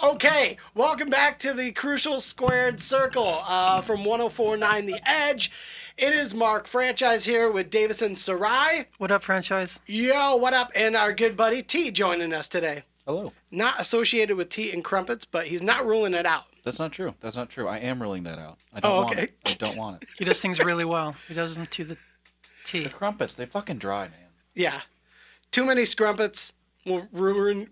Okay, welcome back to the Crucial Squared Circle from 104.9 The Edge. It is Mark Franchise here with Davison Sarai. What up, Franchise? Yo, what up? And our good buddy T joining us today. Hello. Not associated with tea and crumpets, but he's not ruling it out. That's not true. I am ruling that out. I don't want it. I don't want it. He does things really well. He does them to the T. The crumpets, they fucking dry, man. Yeah. Too many scrumpets will ruin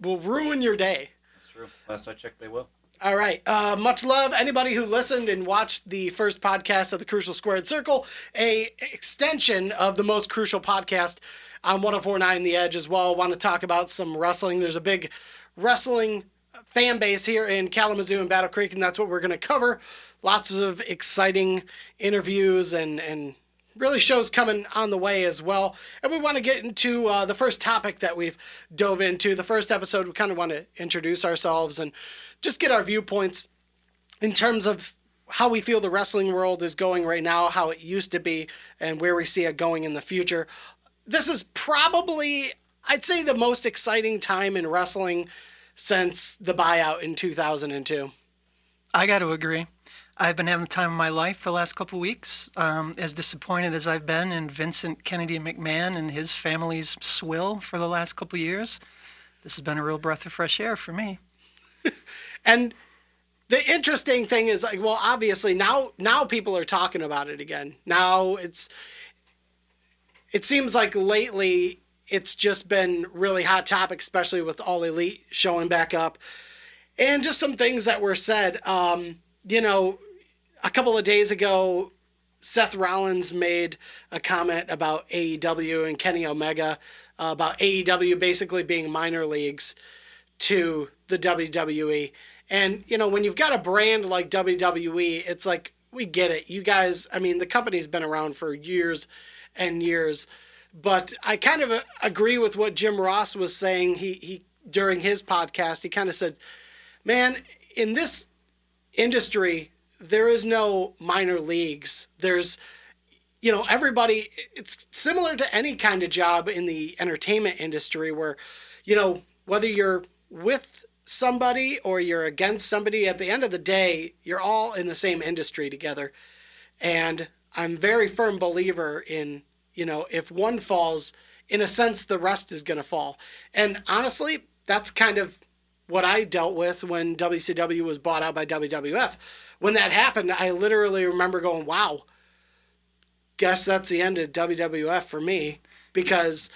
your day. That's true. Last I checked, they will. All right. Much love. Anybody who listened and watched the first podcast of the Crucial Squared Circle, a extension of the most crucial podcast on 104.9 The Edge as well. Want to talk about some wrestling. There's a big wrestling fan base here in Kalamazoo and Battle Creek, and that's what we're going to cover. Lots of exciting interviews and really shows coming on the way as well. And we want to get into the first topic that we've dove into. The first episode, we kind of want to introduce ourselves and just get our viewpoints in terms of how we feel the wrestling world is going right now, how it used to be, and where we see it going in the future. This is probably, I'd say, the most exciting time in wrestling since the buyout in 2002. I got to agree. I've been having the time of my life the last couple of weeks. As disappointed as I've been in Vincent Kennedy McMahon and his family's swill for the last couple of years, this has been a real breath of fresh air for me. And the interesting thing is, like, well, obviously now people are talking about it again. Now it seems like lately it's just been really hot topic, especially with All Elite showing back up, and just some things that were said. A couple of days ago, Seth Rollins made a comment about AEW and Kenny Omega, about AEW basically being minor leagues to the WWE. And, when you've got a brand like WWE, it's like, we get it. You guys, I mean, the company's been around for years and years. But I kind of agree with what Jim Ross was saying. He during his podcast, he kind of said, man, in this industry, there is no minor leagues. There's, everybody, it's similar to any kind of job in the entertainment industry where, whether you're with somebody or you're against somebody, at the end of the day, you're all in the same industry together. And I'm a very firm believer in, if one falls, in a sense, the rest is going to fall. And honestly, that's kind of what I dealt with when WCW was bought out by WWF. When that happened, I literally remember going, wow, guess that's the end of WWF for me. Because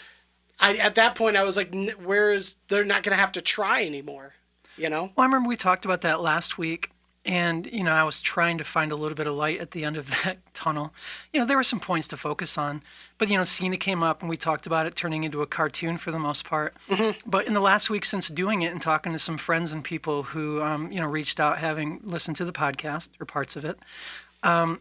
at that point, I was like, they're not going to have to try anymore, Well, I remember we talked about that last week. And, I was trying to find a little bit of light at the end of that tunnel. There were some points to focus on. But, Cena came up and we talked about it turning into a cartoon for the most part. Mm-hmm. But in the last week since doing it and talking to some friends and people who, reached out having listened to the podcast or parts of it,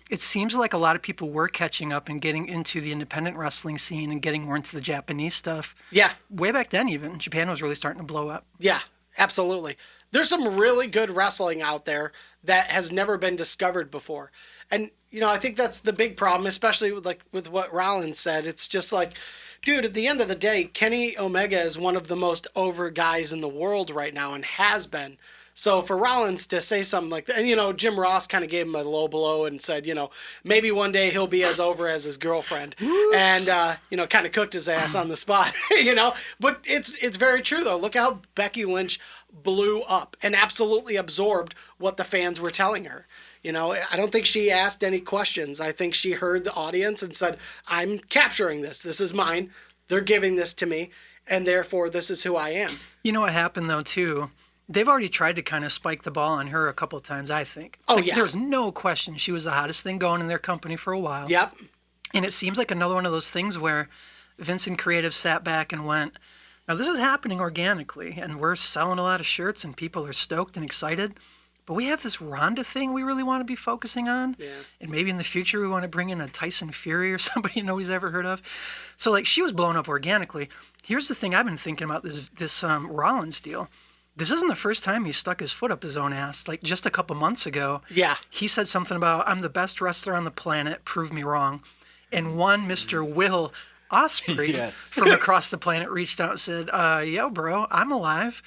it seems like a lot of people were catching up and getting into the independent wrestling scene and getting more into the Japanese stuff. Yeah. Way back then even, Japan was really starting to blow up. Yeah, absolutely. There's some really good wrestling out there that has never been discovered before. And, I think that's the big problem, especially with what Rollins said. It's just like, dude, at the end of the day, Kenny Omega is one of the most over guys in the world right now and has been. So for Rollins to say something like that, and, Jim Ross kind of gave him a low blow and said, maybe one day he'll be as over as his girlfriend. Oops. And, kind of cooked his ass on the spot, But it's very true, though. Look how Becky Lynch blew up and absolutely absorbed what the fans were telling her. I don't think she asked any questions. I think she heard the audience and said, I'm capturing this. This is mine. They're giving this to me. And therefore, this is who I am. You know what happened, though, too? They've already tried to kind of spike the ball on her a couple of times, I think. Oh, yeah. There's no question she was the hottest thing going in their company for a while. Yep. And it seems like another one of those things where Vince and Creative sat back and went, now this is happening organically, and we're selling a lot of shirts, and people are stoked and excited. But we have this Ronda thing we really want to be focusing on. Yeah. And maybe in the future we want to bring in a Tyson Fury or somebody nobody's ever heard of. So, she was blowing up organically. Here's the thing I've been thinking about this Rollins deal. This isn't the first time he stuck his foot up his own ass. Just a couple months ago, yeah, he said something about, I'm the best wrestler on the planet, prove me wrong. And one Mr. Will Ospreay yes. from across the planet reached out and said, yo, bro, I'm alive.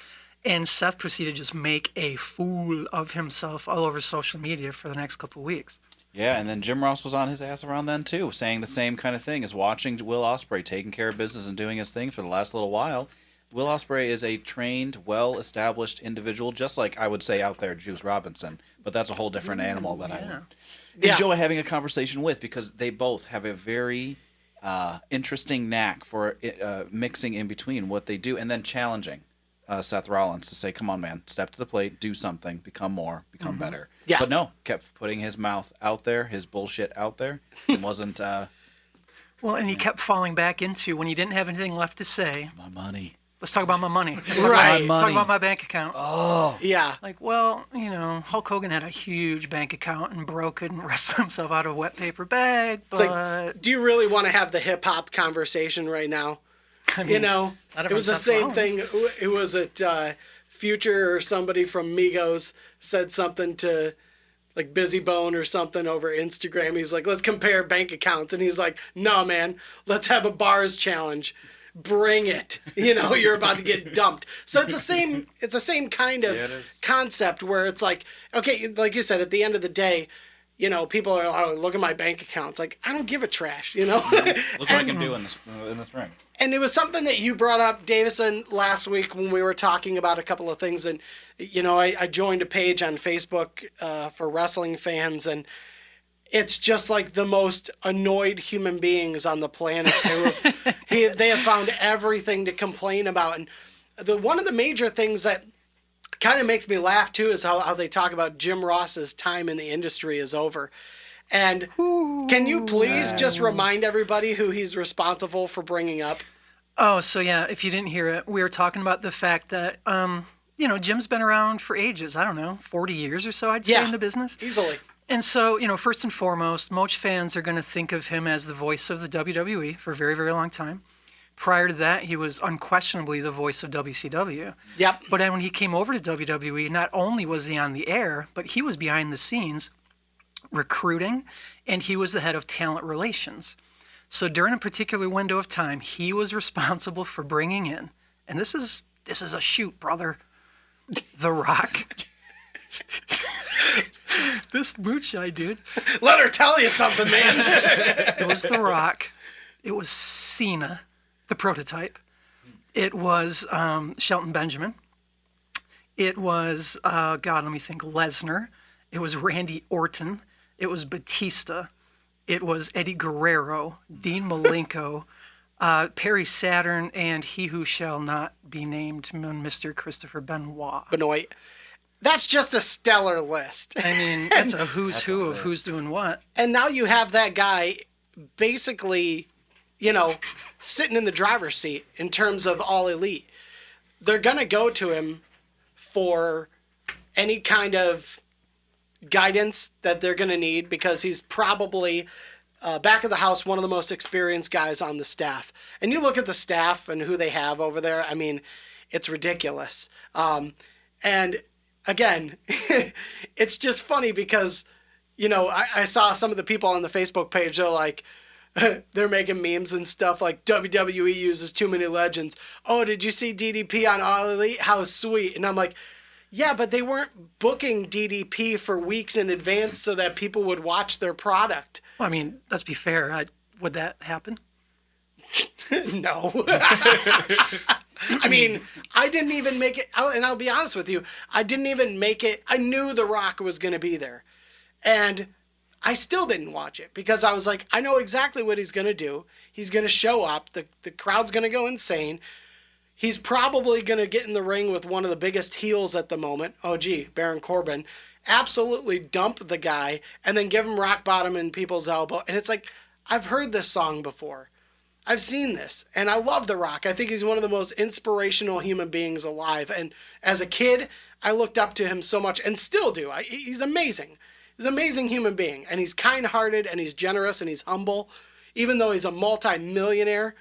And Seth proceeded to just make a fool of himself all over social media for the next couple of weeks. Yeah, and then Jim Ross was on his ass around then too, saying the same kind of thing, as watching Will Ospreay taking care of business and doing his thing for the last little while. Will Ospreay is a trained, well-established individual, just like I would say out there Juice Robinson, but that's a whole different animal that I enjoy having a conversation with, because they both have a very interesting knack for mixing in between what they do and then challenging Seth Rollins to say, come on, man, step to the plate, do something, become more, become better. Yeah. But no, kept putting his mouth out there, his bullshit out there, and wasn't... Well, and he kept falling back into, when he didn't have anything left to say, my money. let's talk about my money. Let's Right. talk about my bank account. Oh. Yeah. Like, well, Hulk Hogan had a huge bank account and Bro couldn't wrestle himself out of a wet paper bag, but... It's like, do you really want to have the hip-hop conversation right now? I mean, It was the same thing. It was at Future or somebody from Migos said something to like Busy Bone or something over Instagram. He's like, let's compare bank accounts. And he's like, no, man, let's have a bars challenge. Bring it. You're about to get dumped. So it's the same kind of concept where it's like, okay, like you said, at the end of the day, people are, oh, look at my bank account. It's like, I don't give a trash, Look what I can do in this ring. And it was something that you brought up, Davison, last week when we were talking about a couple of things. And, I joined a page on Facebook for wrestling fans, and it's just like the most annoyed human beings on the planet. They have found everything to complain about. And one of the major things that kind of makes me laugh, too, is how they talk about Jim Ross's time in the industry is over. And can you please just remind everybody who he's responsible for bringing up? Oh, so yeah, if you didn't hear it, we were talking about the fact that, Jim's been around for ages. I don't know, 40 years or so, I'd say, in the business. Easily. And so, first and foremost, most fans are going to think of him as the voice of the WWE for a very, very long time. Prior to that, he was unquestionably the voice of WCW. Yep. But then when he came over to WWE, not only was he on the air, but he was behind the scenes recruiting, and he was the head of talent relations. So during a particular window of time, he was responsible for bringing in, and this is a shoot, brother, The Rock. This moonshine, dude. Let her tell you something, man. It was The Rock. It was Cena, the prototype. It was Shelton Benjamin. It was, let me think, Lesnar. It was Randy Orton. It was Batista. It was Eddie Guerrero, Dean Malenko, Perry Saturn, and he who shall not be named, Mr. Christopher Benoit. That's just a stellar list. I mean, that's a who's who of who's doing what. And now you have that guy basically, sitting in the driver's seat in terms of All Elite. They're going to go to him for any kind of guidance that they're going to need, because he's probably back of the house, one of the most experienced guys on the staff. And you look at the staff and who they have over there, I mean, it's ridiculous. And again, it's just funny because, I saw some of the people on the Facebook page, they're like, they're making memes and stuff like WWE uses too many legends. Oh, did you see DDP on All Elite? How sweet. And I'm like, yeah, but they weren't booking DDP for weeks in advance so that people would watch their product. Well, I mean, let's be fair. Would that happen? No. I mean, I didn't even make it, and I'll be honest with you, I didn't even make it. I knew The Rock was going to be there. And I still didn't watch it because I was like, I know exactly what he's going to do. He's going to show up. The crowd's going to go insane. He's probably going to get in the ring with one of the biggest heels at the moment. Oh, gee, Baron Corbin. Absolutely dump the guy and then give him rock bottom in people's elbow. And it's like, I've heard this song before. I've seen this. And I love The Rock. I think he's one of the most inspirational human beings alive. And as a kid, I looked up to him so much and still do. He's amazing. He's an amazing human being. And he's kind-hearted and he's generous and he's humble, even though he's a multi-millionaire.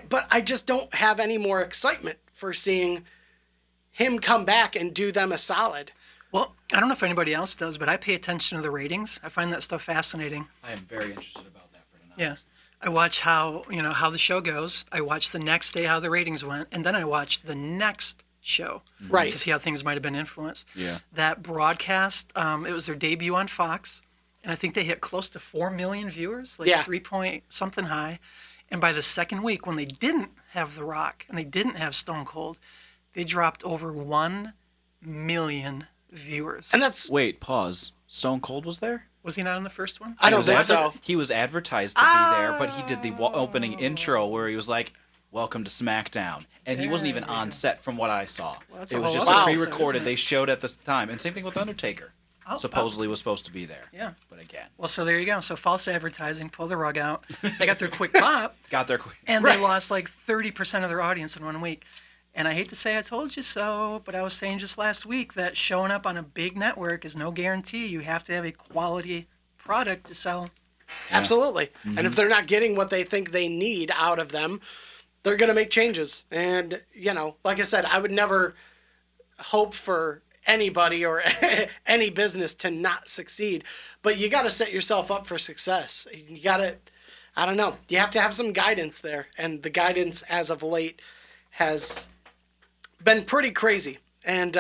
But I just don't have any more excitement for seeing him come back and do them a solid. Well, I don't know if anybody else does, but I pay attention to the ratings. I find that stuff fascinating. I am very interested about that for tonight. Yeah. I watch how the show goes. I watch the next day how the ratings went, and then I watch the next show. Right. To see how things might have been influenced. Yeah. That broadcast, it was their debut on Fox, and I think they hit close to 4 million viewers, like Yeah. 3 point something high. And by the second week, when they didn't have The Rock and they didn't have Stone Cold, they dropped over 1 million viewers. And that's Wait, pause. Stone Cold was there? Was he not in the first one? I don't was think so. He was advertised to be there, but he did the opening intro where he was like, "Welcome to SmackDown," and he wasn't even on set from what I saw. that's It a was whole just other a episode, pre-recorded. isn't it? They showed at the time, and same thing with Undertaker. Oh, Supposedly was supposed to be there. Yeah. But again, Well, so there you go. So false advertising, pull the rug out. They got their quick pop, got there quick. and Right. they lost like 30% of their audience in 1 week. And I hate to say I told you so, but I was saying just last week that showing up on a big network is no guarantee. You have to have a quality product to sell. Absolutely. Mm-hmm. And if they're not getting what they think they need out of them, they're going to make changes. And, you know, like I said, I would never hope for anybody or any business to not succeed, but you got to set yourself up for success. You got to, I don't know, you have to have some guidance there. And the guidance as of late has been pretty crazy. And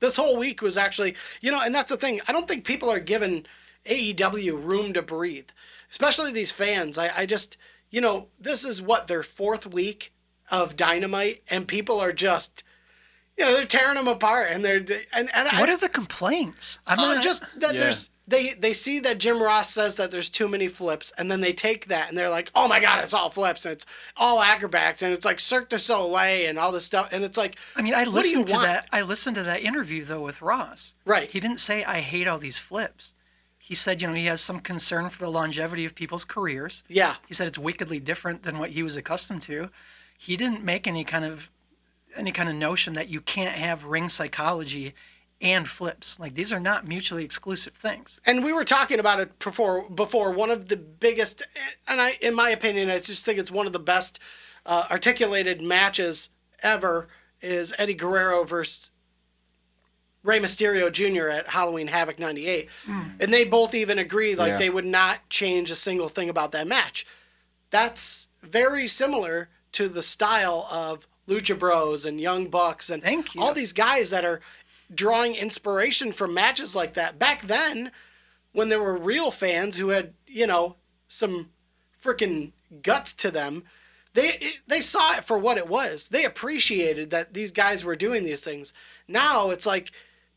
this whole week was actually, you know, and that's the thing. I don't think people are giving AEW room to breathe, especially these fans. I just, you know, this is what, their 4th week of Dynamite, and people are just, you know, they're tearing them apart, and they're and What are the complaints? I'm not just that Yeah. there's they see that Jim Ross says that there's too many flips, and then they take that and they're like, oh my God, it's all flips, and it's all acrobats, and it's like Cirque du Soleil and all this stuff, and it's like, I mean, I what do you listened to want? that. I listened to that interview though with Ross. Right. He didn't say I hate all these flips. He said, you know, he has some concern for the longevity of people's careers. Yeah. He said it's wickedly different than what he was accustomed to. He didn't make any kind of notion that you can't have ring psychology and flips. Like, these are not mutually exclusive things. And we were talking about it before. One of the biggest, and in my opinion, I just think it's one of the best articulated matches ever, is Eddie Guerrero versus Rey Mysterio Jr. at Halloween Havoc 98. And they both even agreed, like, Yeah. they would not change a single thing about that match. That's very similar to the style of Lucha Bros and Young Bucks and Thank you. all these guys that are drawing inspiration from matches like that. Back then, when there were real fans who had, you know, some freaking guts to them, they saw it for what it was. They appreciated that these guys were doing these things. Now it's like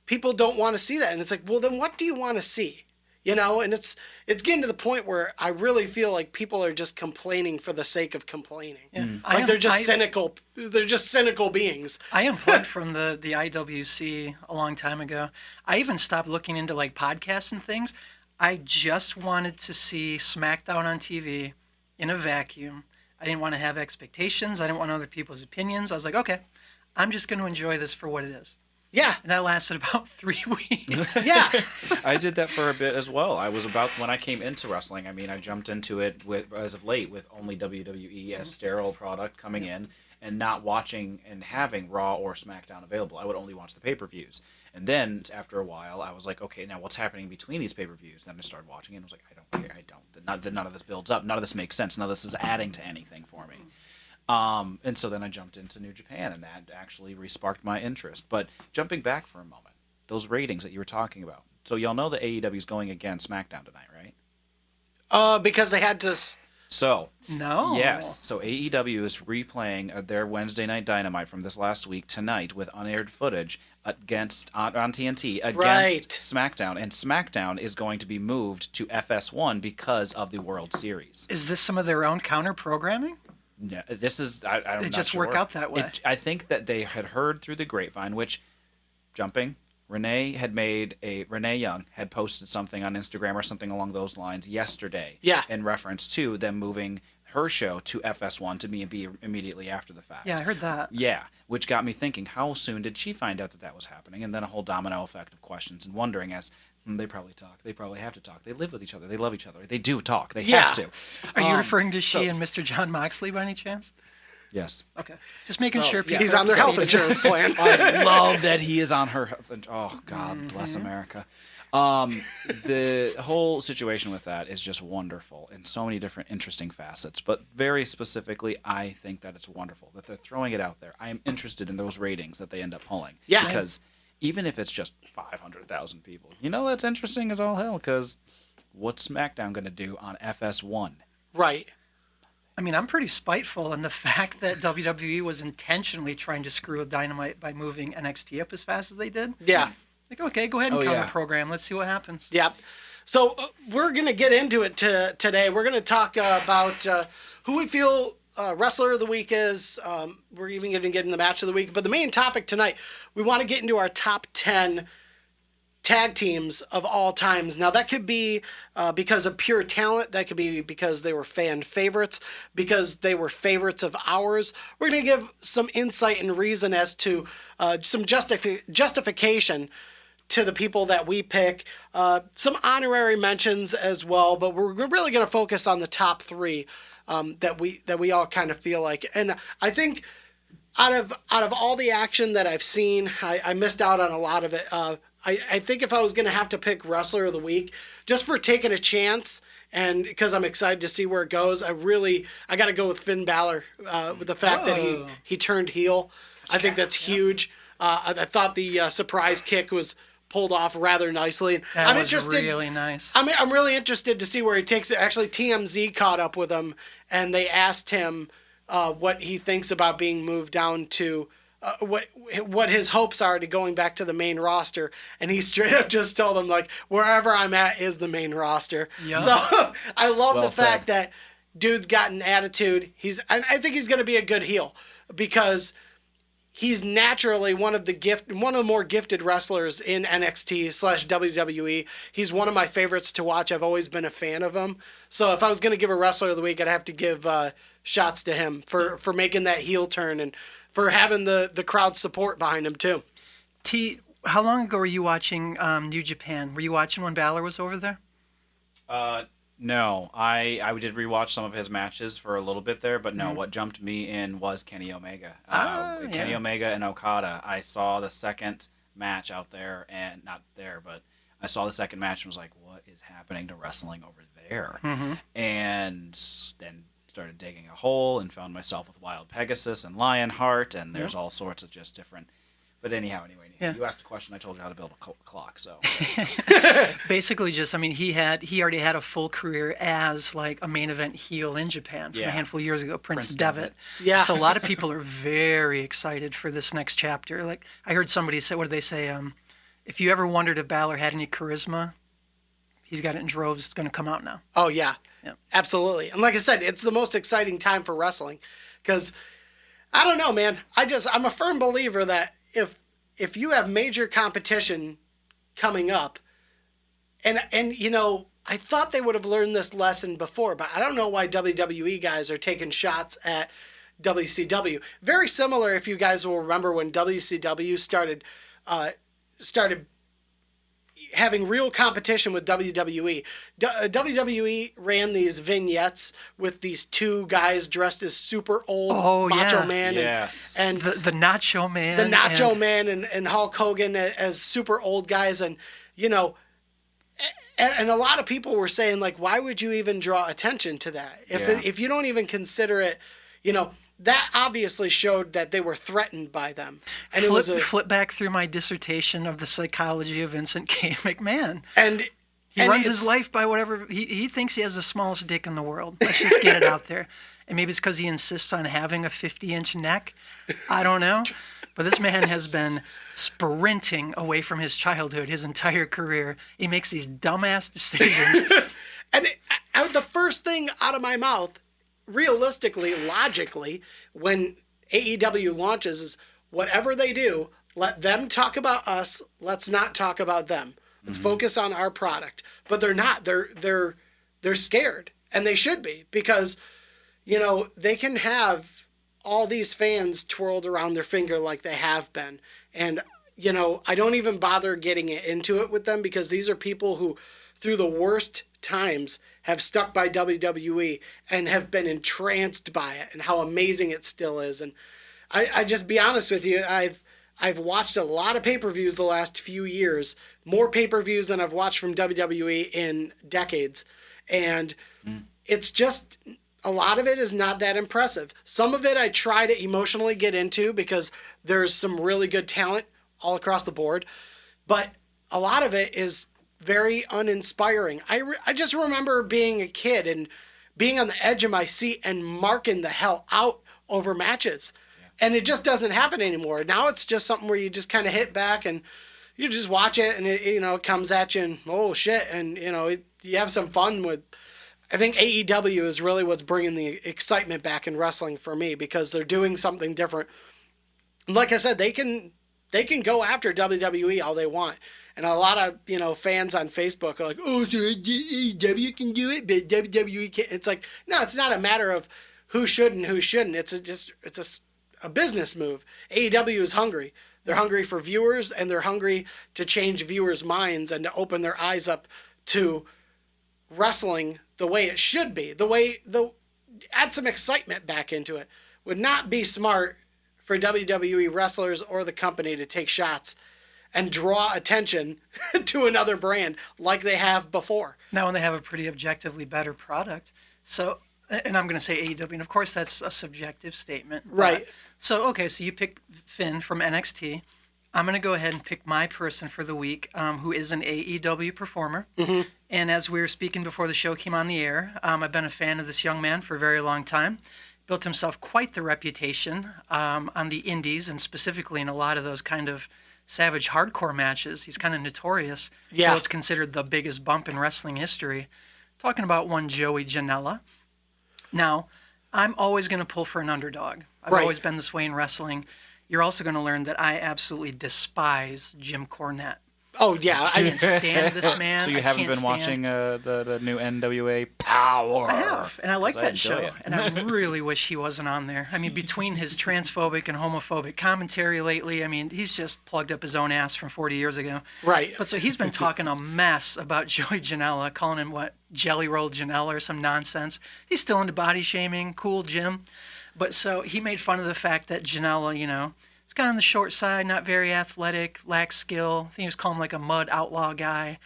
people don't want to see that, and it's like, well, then what do you want to see? You know, and it's getting to the point where I really feel like people are just complaining for the sake of complaining. Yeah. Like they're just cynical. They're just cynical beings. I unplugged from the IWC a long time ago. I even stopped looking into like podcasts and things. I just wanted to see SmackDown on TV in a vacuum. I didn't want to have expectations. I didn't want other people's opinions. I was like, okay, I'm just going to enjoy this for what it is. Yeah. And that lasted about 3 weeks. Yeah. I did that for a bit as well. I was about, when I came into wrestling, I mean, I jumped into it as of late with only WWE as sterile product coming in and not watching and having Raw or SmackDown available. I would only watch the pay-per-views. And then after a while, I was like, okay, now what's happening between these pay-per-views? And then I started watching it and I was like, I don't care. I don't. None of this builds up. None of this makes sense. None of this is adding to anything for me. And so then I jumped into New Japan, and that actually re-sparked my interest. But jumping back for a moment, those ratings that you were talking about. So y'all know that AEW is going against SmackDown tonight, right? Because they had to. So No. yes, so AEW is replaying their Wednesday Night Dynamite from this last week tonight with unaired footage against on TNT against Right. SmackDown, and SmackDown is going to be moved to FS1 because of the World Series. Is this some of their own counter programming? No, this is I'm It not just sure. work out that way. I think that they had heard through the grapevine, which Renee Young had posted something on Instagram or something along those lines yesterday. Yeah. In reference to them moving her show to FS1 to be immediately after the fact. Yeah, I heard that. Yeah, which got me thinking, how soon did she find out that was happening? And then a whole domino effect of questions and wondering as, they probably talk. They probably have to talk. They live with each other. They love each other. They do talk. They have to. Are you referring to so- she and Mr. John Moxley by any chance? Yes. Okay. Just making sure people. He's on their health insurance plan. I love that he is on her. Oh God, bless America. The whole situation with that is just wonderful in so many different interesting facets. But very specifically, I think that it's wonderful that they're throwing it out there. I am interested in those ratings that they end up pulling. Yeah. Because even if it's just 500,000 people, that's interesting as all hell. Because what's SmackDown going to do on FS1? Right. I mean, I'm pretty spiteful in the fact that WWE was intentionally trying to screw with Dynamite by moving NXT up as fast as they did. Yeah. Like, okay, go ahead and cover program. Let's see what happens. Yep. So we're going to get into it today. We're going to talk about who we feel Wrestler of the Week is. We're even going to get in the Match of the Week. But the main topic tonight, we want to get into our top 10 tag teams of all times. Now, that could be because of pure talent. That could be because they were fan favorites, because they were favorites of ours. We're going to give some insight and reason as to some justification to the people that we pick. Some honorary mentions as well, but we're really going to focus on the top three that we all kind of feel like. And I think out of all the action that I've seen, I missed out on a lot of it. I think if I was going to have to pick Wrestler of the Week, just for taking a chance and because I'm excited to see where it goes, I got to go with Finn Balor with the fact that he turned heel. I think that's huge. I thought the surprise kick was pulled off rather nicely. That was really nice. I'm really interested to see where he takes it. Actually, TMZ caught up with him, and they asked him what he thinks about being moved down to what his hopes are to going back to the main roster, and he straight up just told them, like, wherever I'm at is the main roster. Yep. So I love the fact that dude's got an attitude. I think he's going to be a good heel because he's naturally one of the more gifted wrestlers in NXT/WWE. He's one of my favorites to watch. I've always been a fan of him. So if I was going to give a Wrestler of the Week, I'd have to give shots to him for making that heel turn and for having the crowd support behind him too. T, how long ago were you watching New Japan? Were you watching when Balor was over there? No, I did rewatch some of his matches for a little bit there, but no, what jumped me in was Kenny Omega. Kenny Omega and Okada. I saw the second match out there, and not there, but I saw the second match and was like, what is happening to wrestling over there? Mm-hmm. And then started digging a hole and found myself with Wild Pegasus and Lionheart, and there's all sorts of just different. But anyway, you asked a question, I told you how to build a clock. So basically, just he already had a full career as like a main event heel in Japan from a handful of years ago, Prince Devitt. Yeah. So a lot of people are very excited for this next chapter. Like I heard somebody say, what did they say? If you ever wondered if Balor had any charisma, he's got it in droves. It's going to come out now. Oh yeah. Absolutely. And like I said, it's the most exciting time for wrestling because I don't know, man. I'm a firm believer that if you have major competition coming up, and I thought they would have learned this lesson before, but I don't know why WWE guys are taking shots at WCW. Very similar, if you guys will remember, when WCW started having real competition with WWE. WWE ran these vignettes with these two guys dressed as super old Macho Man and the Nacho Man. The Nacho Man and Hulk Hogan as super old guys. And, and a lot of people were saying, like, why would you even draw attention to that? If you don't even consider it, that obviously showed that they were threatened by them. And flip back through my dissertation of the psychology of Vincent K. McMahon. And he runs his life by whatever he thinks he has the smallest dick in the world. Let's just get it out there. And maybe it's because he insists on having a 50-inch neck. I don't know. But this man has been sprinting away from his childhood his entire career. He makes these dumbass decisions. And the first thing out of my mouth, realistically, logically, when AEW launches is whatever they do, let them talk about us. Let's not talk about them. Let's focus on our product. But they're not. They're scared, and they should be, because they can have all these fans twirled around their finger like they have been. And I don't even bother getting into it with them because these are people who, through the worst times, have stuck by WWE and have been entranced by it and how amazing it still is. And I just be honest with you, I've watched a lot of pay-per-views the last few years, more pay-per-views than I've watched from WWE in decades. And it's just, a lot of it is not that impressive. Some of it I try to emotionally get into because there's some really good talent all across the board. But a lot of it is very uninspiring. I just remember being a kid and being on the edge of my seat and marking the hell out over matches. And it just doesn't happen anymore. Now it's just something where you just kind of hit back and you just watch it and it comes at you and oh shit. And, you have some fun with, I think AEW is really what's bringing the excitement back in wrestling for me because they're doing something different. Like I said, they can go after WWE all they want. And a lot of, fans on Facebook are like, oh, so AEW can do it, but WWE can't. It's like, no, it's not a matter of who should and who shouldn't. It's a business move. AEW is hungry. They're hungry for viewers, and they're hungry to change viewers' minds and to open their eyes up to wrestling the way it should be. Add some excitement back into it. Would not be smart for WWE wrestlers or the company to take shots and draw attention to another brand like they have before. Now, when they have a pretty objectively better product. So, and I'm going to say AEW, and of course that's a subjective statement. Right. So you pick Finn from NXT. I'm going to go ahead and pick my person for the week, who is an AEW performer. Mm-hmm. And as we were speaking before the show came on the air, I've been a fan of this young man for a very long time. Built himself quite the reputation on the indies, and specifically in a lot of those kind of savage hardcore matches. He's kind of notorious for what's considered the biggest bump in wrestling history. Talking about one Joey Janela. Now, I'm always going to pull for an underdog. I've always been this way in wrestling. You're also going to learn that I absolutely despise Jim Cornette. Oh, yeah. I can't stand this man. So you haven't been watching the new NWA Power? I have, and I like that show. it. And I really wish he wasn't on there. I mean, between his transphobic and homophobic commentary lately, I mean, he's just plugged up his own ass from 40 years ago. Right. But so he's been talking a mess about Joey Janela, calling him, Jelly Roll Janela or some nonsense. He's still into body shaming. Cool, Jim. But so he made fun of the fact that Janela, it's kind of on the short side, not very athletic, lacks skill. I think he was calling him like a mud outlaw guy.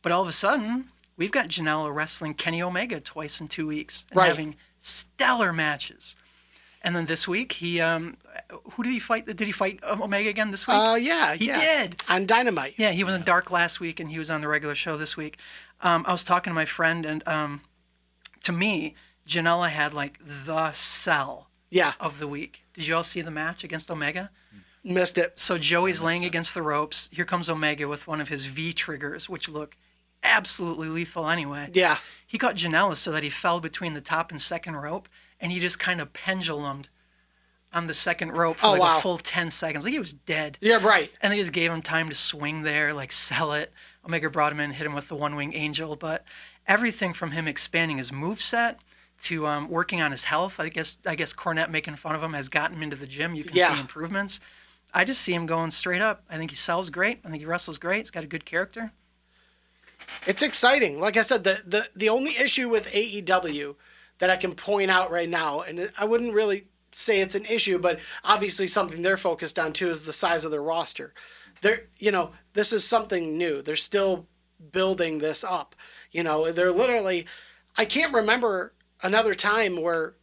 But all of a sudden, we've got Janela wrestling Kenny Omega twice in 2 weeks and having stellar matches. And then this week, he who did he fight? Did he fight Omega again this week? Yeah. He did. On Dynamite. Yeah, he was in Dark last week, and he was on the regular show this week. I was talking to my friend, and to me, Janela had like the sell of the week. Did you all see the match against Omega? Missed it. So Joey's laying against the ropes. Here comes Omega with one of his V triggers, which look absolutely lethal anyway. Yeah. He caught Janela so that he fell between the top and second rope, and he just kind of pendulumed on the second rope for a full 10 seconds. Like he was dead. Yeah, right. And they just gave him time to swing there, like sell it. Omega brought him in, hit him with the one-wing angel. But everything from him expanding his moveset to working on his health, I guess Cornette making fun of him has gotten him into the gym. You can see improvements. I just see him going straight up. I think he sells great. I think he wrestles great. He's got a good character. It's exciting. Like I said, the only issue with AEW that I can point out right now, and I wouldn't really say it's an issue, but obviously something they're focused on too, is the size of their roster. This is something new. They're still building this up. They're literally, I can't remember another time where,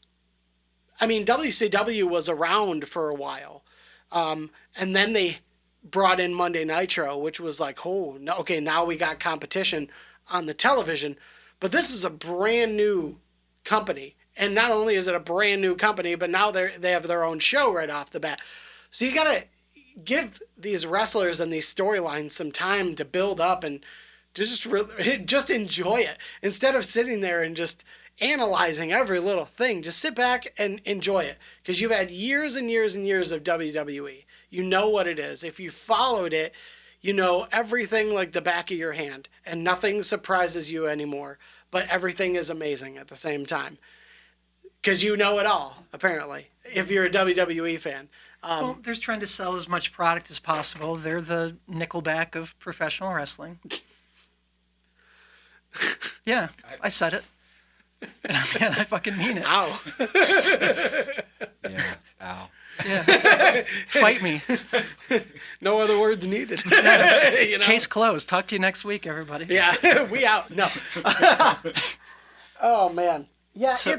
WCW was around for a while. And then they brought in Monday Nitro, which was like, now we got competition on the television. But this is a brand new company. And not only is it a brand new company, but now they have their own show right off the bat. So you got to give these wrestlers and these storylines some time to build up and just enjoy it. Instead of sitting there and just analyzing every little thing, just sit back and enjoy it. Because you've had years and years and years of WWE. You know what it is. If you followed it, you know everything like the back of your hand. And nothing surprises you anymore. But everything is amazing at the same time. because you know it all, apparently, if you're a WWE fan. Well, they're trying to sell as much product as possible. They're the Nickelback of professional wrestling. Yeah, I said it. And I fucking mean it. Ow. Yeah. Ow. Yeah. Fight me. No other words needed. You know? Case closed. Talk to you next week, everybody. Yeah, we out. No. Oh, man. Yeah, So-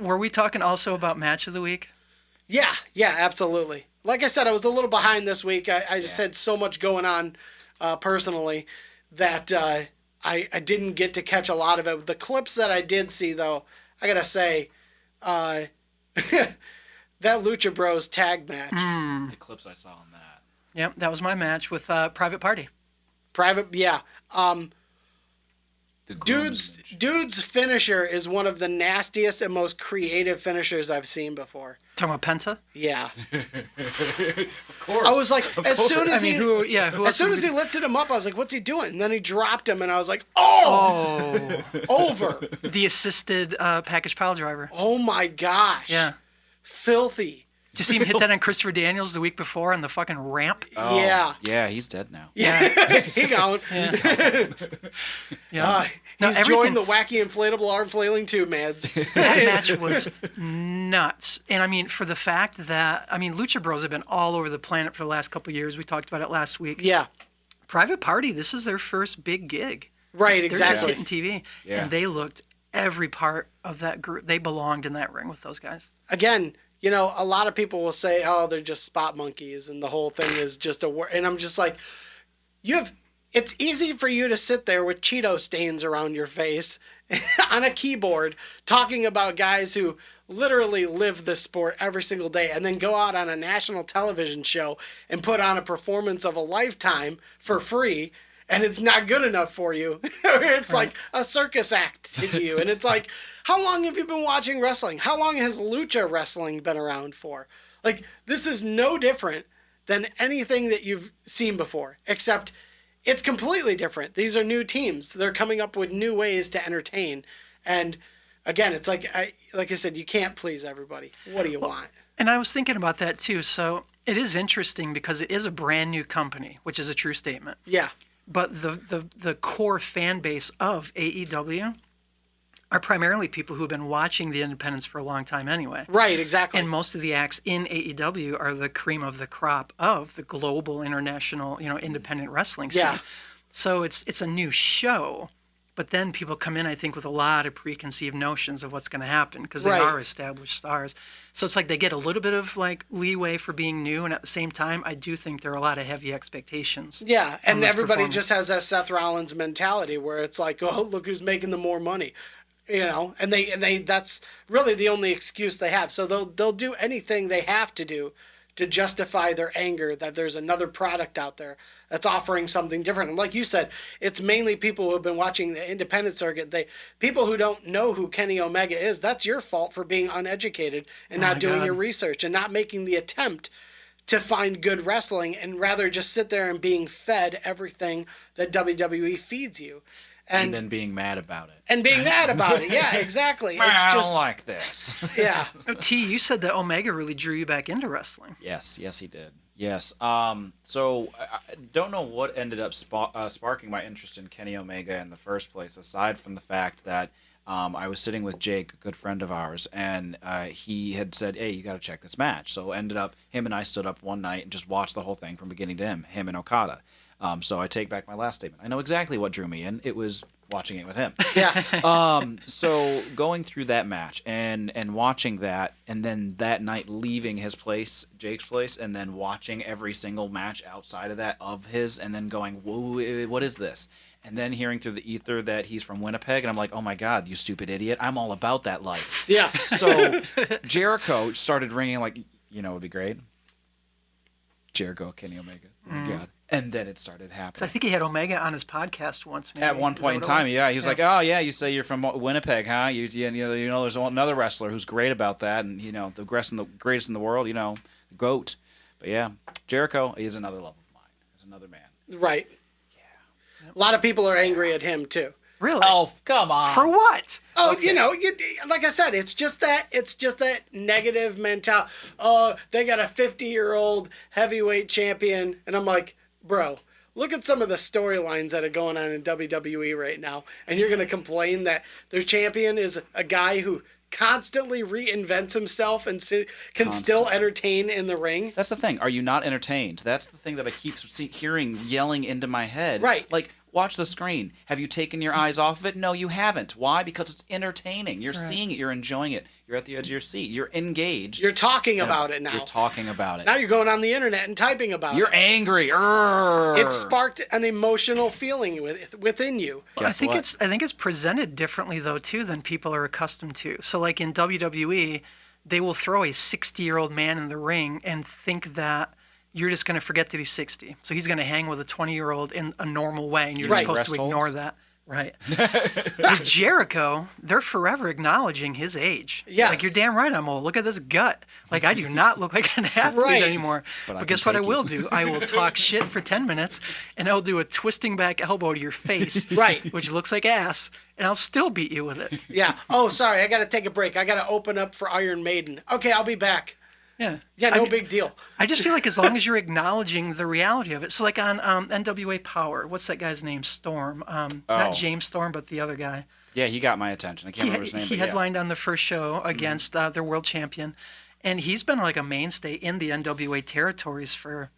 Were we talking also about match of the week? Yeah, absolutely. Like I said, I was a little behind this week. I just had so much going on personally that I didn't get to catch a lot of it. The clips that I did see, though, I got to say, that Lucha Bros tag match. The clips I saw on that. Yep, that was my match with Private Party. Yeah. The groom Dude's finisher is one of the nastiest and most creative finishers I've seen before. Talking about Penta? Yeah. Of course. I was like, as soon as I mean, he... who As else soon would as be- he lifted him up, I was like, what's he doing? And then he dropped him, and I was like, oh! Over. The assisted package pile driver. Oh, my gosh. Yeah. Filthy. Did you see him hit that on Christopher Daniels the week before on the fucking ramp? Oh, Yeah. Yeah, he's dead now. Yeah. He gone. Yeah. No, He's joined the wacky inflatable arm flailing tube, mads. That match was nuts. And I mean, for the fact that, Lucha Bros have been all over the planet for the last couple of years. We talked about it last week. Yeah. Private Party, this is their first big gig. Right, They're just exactly. hitting TV. Yeah. And they looked every part of that group. They belonged in that ring with those guys. Again, you know, a lot of people will say, oh, they're just spot monkeys and the whole thing is just a word. And I'm just like, it's easy for you to sit there with Cheeto stains around your face on a keyboard talking about guys who literally live this sport every single day and then go out on a national television show and put on a performance of a lifetime for free. And it's not good enough for you. It's like a circus act to you. And it's like, how long have you been watching wrestling? How long has lucha wrestling been around for? Like, this is no different than anything that you've seen before, except it's completely different. These are new teams. They're coming up with new ways to entertain. And again, it's like I said, you can't please everybody. What do you want? And I was thinking about that too. So it is interesting because it is a brand new company, which is a true statement. Yeah. But the core fan base of AEW are primarily people who have been watching the independents for a long time anyway. Right, exactly. And most of the acts in AEW are the cream of the crop of the global international, independent wrestling scene. Yeah. So it's a new show, but then people come in, I think, with a lot of preconceived notions of what's going to happen because they Right. are established stars. So it's like they get a little bit of like leeway for being new, and at the same time, I do think there are a lot of heavy expectations. Yeah, and this everybody performance. just has that Seth Rollins mentality where it's like, oh, look who's making the more money, and they that's really the only excuse they have. So they'll do anything they have to do to justify their anger that there's another product out there that's offering something different. And like you said, it's mainly people who have been watching the independent circuit. People who don't know who Kenny Omega is, that's your fault for being uneducated and not doing your research and not making the attempt to find good wrestling and rather just sit there and being fed everything that WWE feeds you. And then being mad about it. And being mad about it. Yeah, exactly. I It's just don't like this. yeah. Oh, T, you said that Omega really drew you back into wrestling. Yes, he did. Yes. So I don't know what ended up sparking my interest in Kenny Omega in the first place, aside from the fact that I was sitting with Jake, a good friend of ours, and he had said, hey, you got to check this match. So ended up, him and I stood up one night and just watched the whole thing from beginning to end, him and Okada. So I take back my last statement. I know exactly what drew me in. It was watching it with him. Yeah. So going through that match and watching that, and then that night leaving his place, Jake's place, and then watching every single match outside of that of his, and then going, whoa, what is this? And then hearing through the ether that he's from Winnipeg, and I'm like, oh my God, you stupid idiot. I'm all about that life. Yeah. So Jericho started ringing like, it would be great. Jericho, Kenny Omega. Oh my God. And then it started happening. I think he had Omega on his podcast once. Maybe. At one Is point in that what it time, was? yeah, he was like, "Oh yeah, you say you're from Winnipeg, huh? You know, there's another wrestler who's great about that, and the greatest in the world, the GOAT." But yeah, Jericho is another love of mine. He's another man. Right. Yeah. A lot of people are angry at him too. Really? Oh, come on. For what? Oh, you know, like I said, it's just that negative mentality. Oh, they got a 50-year-old heavyweight champion, and I'm like, bro, look at some of the storylines that are going on in WWE right now, and you're gonna complain that their champion is a guy who constantly reinvents himself and can still entertain in the ring. That's the thing. Are you not entertained? That's the thing that I keep hearing yelling into my head. Right. Like, watch the screen. Have you taken your eyes off of it? No, you haven't. Why? Because it's entertaining. You're seeing it. You're enjoying it. You're at the edge of your seat. You're engaged. You're talking about it now. You're talking about it. Now you're going on the internet and typing about it. You're angry. Urgh. It sparked an emotional feeling within you. I think it's presented differently though too than people are accustomed to. So like in WWE, they will throw a 60-year-old man in the ring and think that you're just going to forget that he's 60. So he's going to hang with a 20-year-old in a normal way, and you're supposed to ignore that. Right. With Jericho, they're forever acknowledging his age. Yes. Like, you're damn right, I'm old. Look at this gut. Like, I do not look like an athlete anymore. But guess what I will do? I will talk shit for 10 minutes, and I'll do a twisting back elbow to your face. Right. Which looks like ass, and I'll still beat you with it. Yeah. Oh, sorry. I got to take a break. I got to open up for Iron Maiden. Okay, I'll be back. Yeah. Yeah, no big deal. I just feel like as long as you're acknowledging the reality of it. So like on NWA Power, what's that guy's name? Storm. Not James Storm, but the other guy. Yeah, he got my attention. I can't remember his name. He headlined on the first show against their world champion. And he's been like a mainstay in the NWA territories for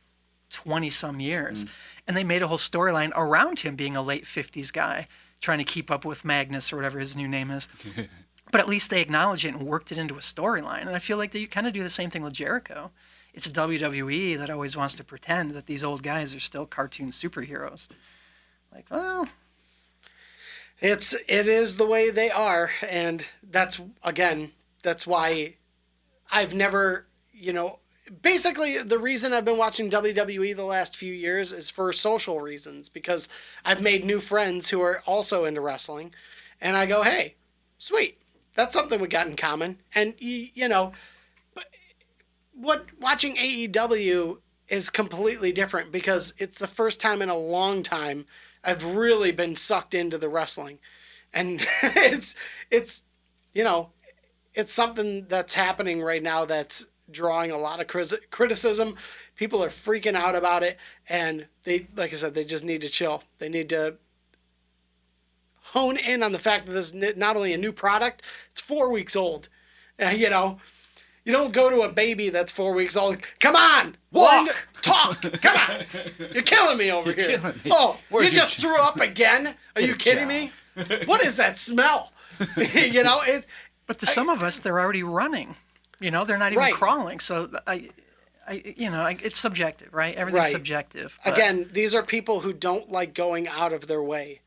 20-some years. And they made a whole storyline around him being a late 50s guy, trying to keep up with Magnus or whatever his new name is. But at least they acknowledged it and worked it into a storyline. And I feel like they kind of do the same thing with Jericho. It's WWE that always wants to pretend that these old guys are still cartoon superheroes. Like, well, it is the way they are, and that's why I've never, basically the reason I've been watching WWE the last few years is for social reasons, because I've made new friends who are also into wrestling, and I go, hey, sweet. That's something we got in common. And, watching AEW is completely different because it's the first time in a long time I've really been sucked into the wrestling. And it's something that's happening right now that's drawing a lot of criticism. People are freaking out about it. And they, like I said, they just need to chill. They need to hone in on the fact that this is not only a new product, it's 4 weeks old. You don't go to a baby that's 4 weeks old. Come on, walk, talk. Come on, you're killing me over here. Me. Oh, you just threw up again? Are you kidding me? What is that smell? But to some of us, they're already running. They're not even crawling. So it's subjective, right? Everything's subjective. But again, these are people who don't like going out of their way.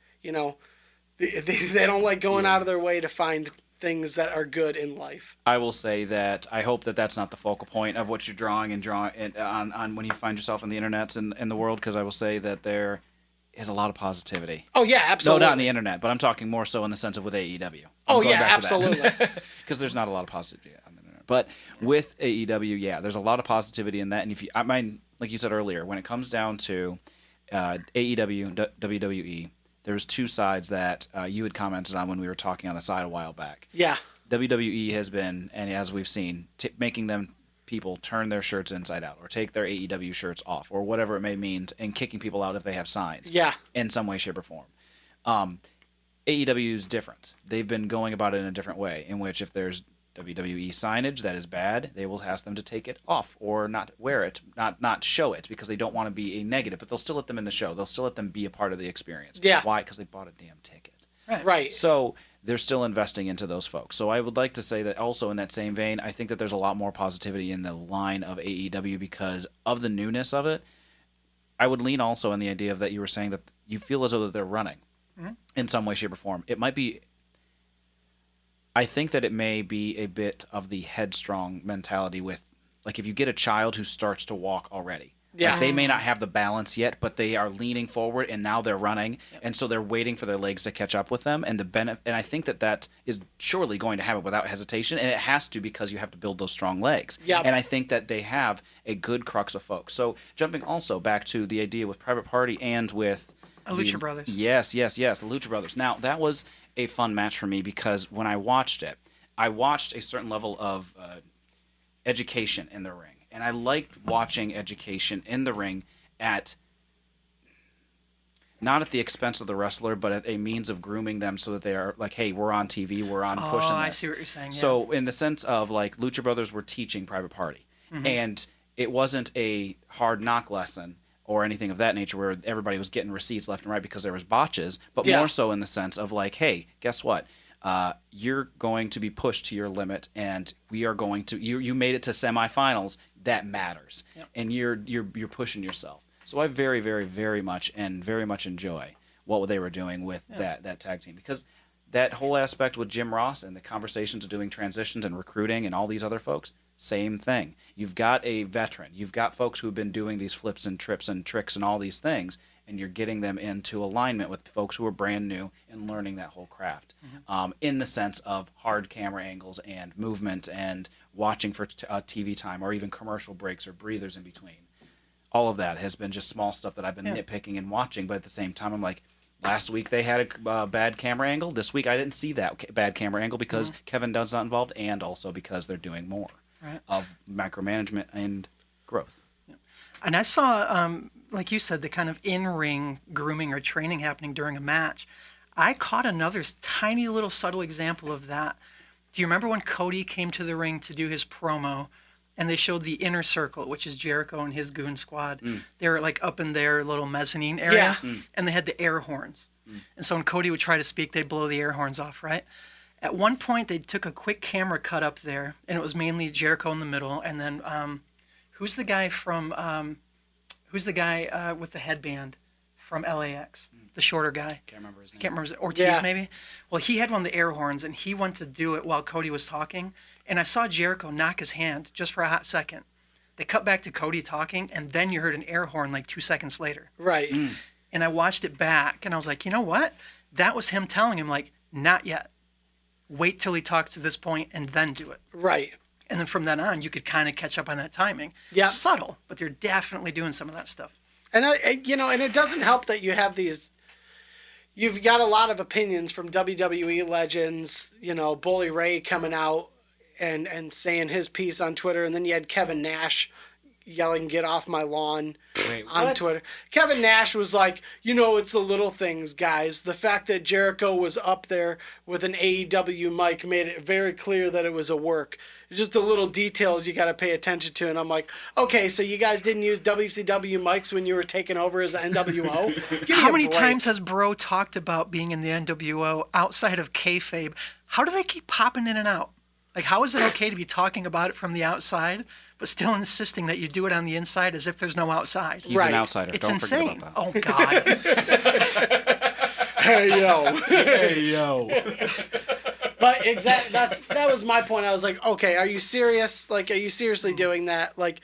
They don't like going out of their way to find things that are good in life. I will say that I hope that that's not the focal point of what you're drawing on when you find yourself on the internet and in the world, because I will say that there is a lot of positivity. Oh, yeah, absolutely. No, not on the internet, but I'm talking more so in the sense of with AEW. Absolutely. Because there's not a lot of positivity on the internet. But with AEW, there's a lot of positivity in that. And like you said earlier, when it comes down to AEW, WWE, there's two sides that you had commented on when we were talking on the side a while back. Yeah. WWE has been, and as we've seen, making them people turn their shirts inside out or take their AEW shirts off or whatever it may mean, and kicking people out if they have signs. Yeah. In some way, shape, or form. AEW is different. They've been going about it in a different way, in which if there's WWE signage that is bad, they will ask them to take it off or not wear it, not show it, because they don't want to be a negative, but they'll still let them in the show. They'll still let them be a part of the experience. Yeah. Why? Because they bought a damn ticket. Right. So they're still investing into those folks. So I would like to say that also in that same vein, I think that there's a lot more positivity in the line of AEW because of the newness of it. I would lean also on the idea of that you were saying that you feel as though that they're running in some way, shape, or form. It might be... I think that it may be a bit of the headstrong mentality with, like, if you get a child who starts to walk already. Yeah. Like, they may not have the balance yet, but they are leaning forward, and now they're running, and so they're waiting for their legs to catch up with them. And and I think that is surely going to happen without hesitation, and it has to because you have to build those strong legs. Yeah. And I think that they have a good crux of folks. So jumping also back to the idea with Private Party and with Lucha Brothers. Yes, the Lucha Brothers. Now, that was a fun match for me because when I watched it, I watched a certain level of education in the ring. And I liked watching education in the ring not at the expense of the wrestler, but at a means of grooming them so that they are like, hey, we're on TV, we're on pushing this. I see what you're saying. Yeah. So in the sense of like Lucha Brothers were teaching Private Party. And it wasn't a hard knock lesson or anything of that nature where everybody was getting receipts left and right because there was botches, but more so in the sense of like, hey, guess what? You're going to be pushed to your limit, and we are going to you made it to semifinals. That matters, and you're pushing yourself. So I very, very, very much enjoy what they were doing with that tag team, because that whole aspect with Jim Ross and the conversations of doing transitions and recruiting and all these other folks, same thing. You've got a veteran. You've got folks who have been doing these flips and trips and tricks and all these things, and you're getting them into alignment with folks who are brand new and learning that whole craft in the sense of hard camera angles and movement and watching for TV time or even commercial breaks or breathers in between. All of that has been just small stuff that I've been nitpicking and watching, but at the same time, I'm like, last week they had a bad camera angle. This week I didn't see that bad camera angle because Kevin Dunn's not involved, and also because they're doing more of micromanagement and growth. Yeah. And I saw, like you said, the kind of in-ring grooming or training happening during a match. I caught another tiny little subtle example of that. Do you remember when Cody came to the ring to do his promo? And they showed the inner circle, which is Jericho and his goon squad. They were like up in their little mezzanine area, and they had the air horns. And so when Cody would try to speak, they'd blow the air horns off, right? At one point, they took a quick camera cut up there, and it was mainly Jericho in the middle. And then who's the guy with the headband from LAX? The shorter guy. Can't remember his name. Can't remember. Ortiz, maybe? Well, he had one of the air horns, and he went to do it while Cody was talking. And I saw Jericho knock his hand just for a hot second. They cut back to Cody talking, and then you heard an air horn like 2 seconds later. Right. And I watched it back, and I was like, you know what? That was him telling him, like, not yet. Wait till he talks to this point, and then do it. Right. And then from then on, you could kind of catch up on that timing. Yeah. It's subtle, but they're definitely doing some of that stuff. And, and it doesn't help that you have you've got a lot of opinions from WWE legends, Bully Ray coming out and saying his piece on Twitter, and then you had Kevin Nash yelling, "Get off my lawn." On Twitter. Kevin Nash was like, it's the little things, guys. The fact that Jericho was up there with an AEW mic made it very clear that it was a work. It's just the little details you got to pay attention to. And I'm like, okay, so you guys didn't use WCW mics when you were taking over as the NWO? How many times has Bro talked about being in the NWO outside of kayfabe? How do they keep popping in and out? Like, how is it okay to be talking about it from the outside, but still insisting that you do it on the inside as if there's no outside? He's an outsider. It's Don't insane. forget about that. Oh, God. Hey, yo. Hey, yo. But exactly, that was my point. I was like, okay, are you serious? Like, are you seriously doing that? Like,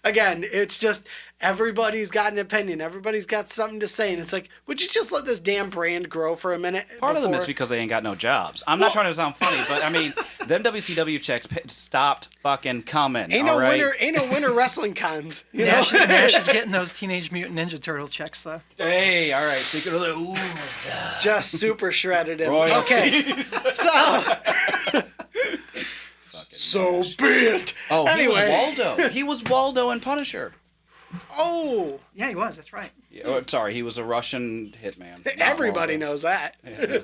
again, it's just everybody's got an opinion. Everybody's got something to say. And it's like, would you just let this damn brand grow for a minute? Part of them is because they ain't got no jobs. I'm not trying to sound funny, but I mean, them WCW checks stopped fucking coming. Ain't no winter wrestling cons. Nash is getting those Teenage Mutant Ninja Turtle checks, though. Hey, all right. Thinking of the ooze. Just super shredded him. Royalties. Okay, so be it. Oh, anyway. he was Waldo. He was Waldo in Punisher. Oh. Yeah, he was. That's right. Yeah, oh, sorry, he was a Russian hitman. Everybody knows that. Yeah,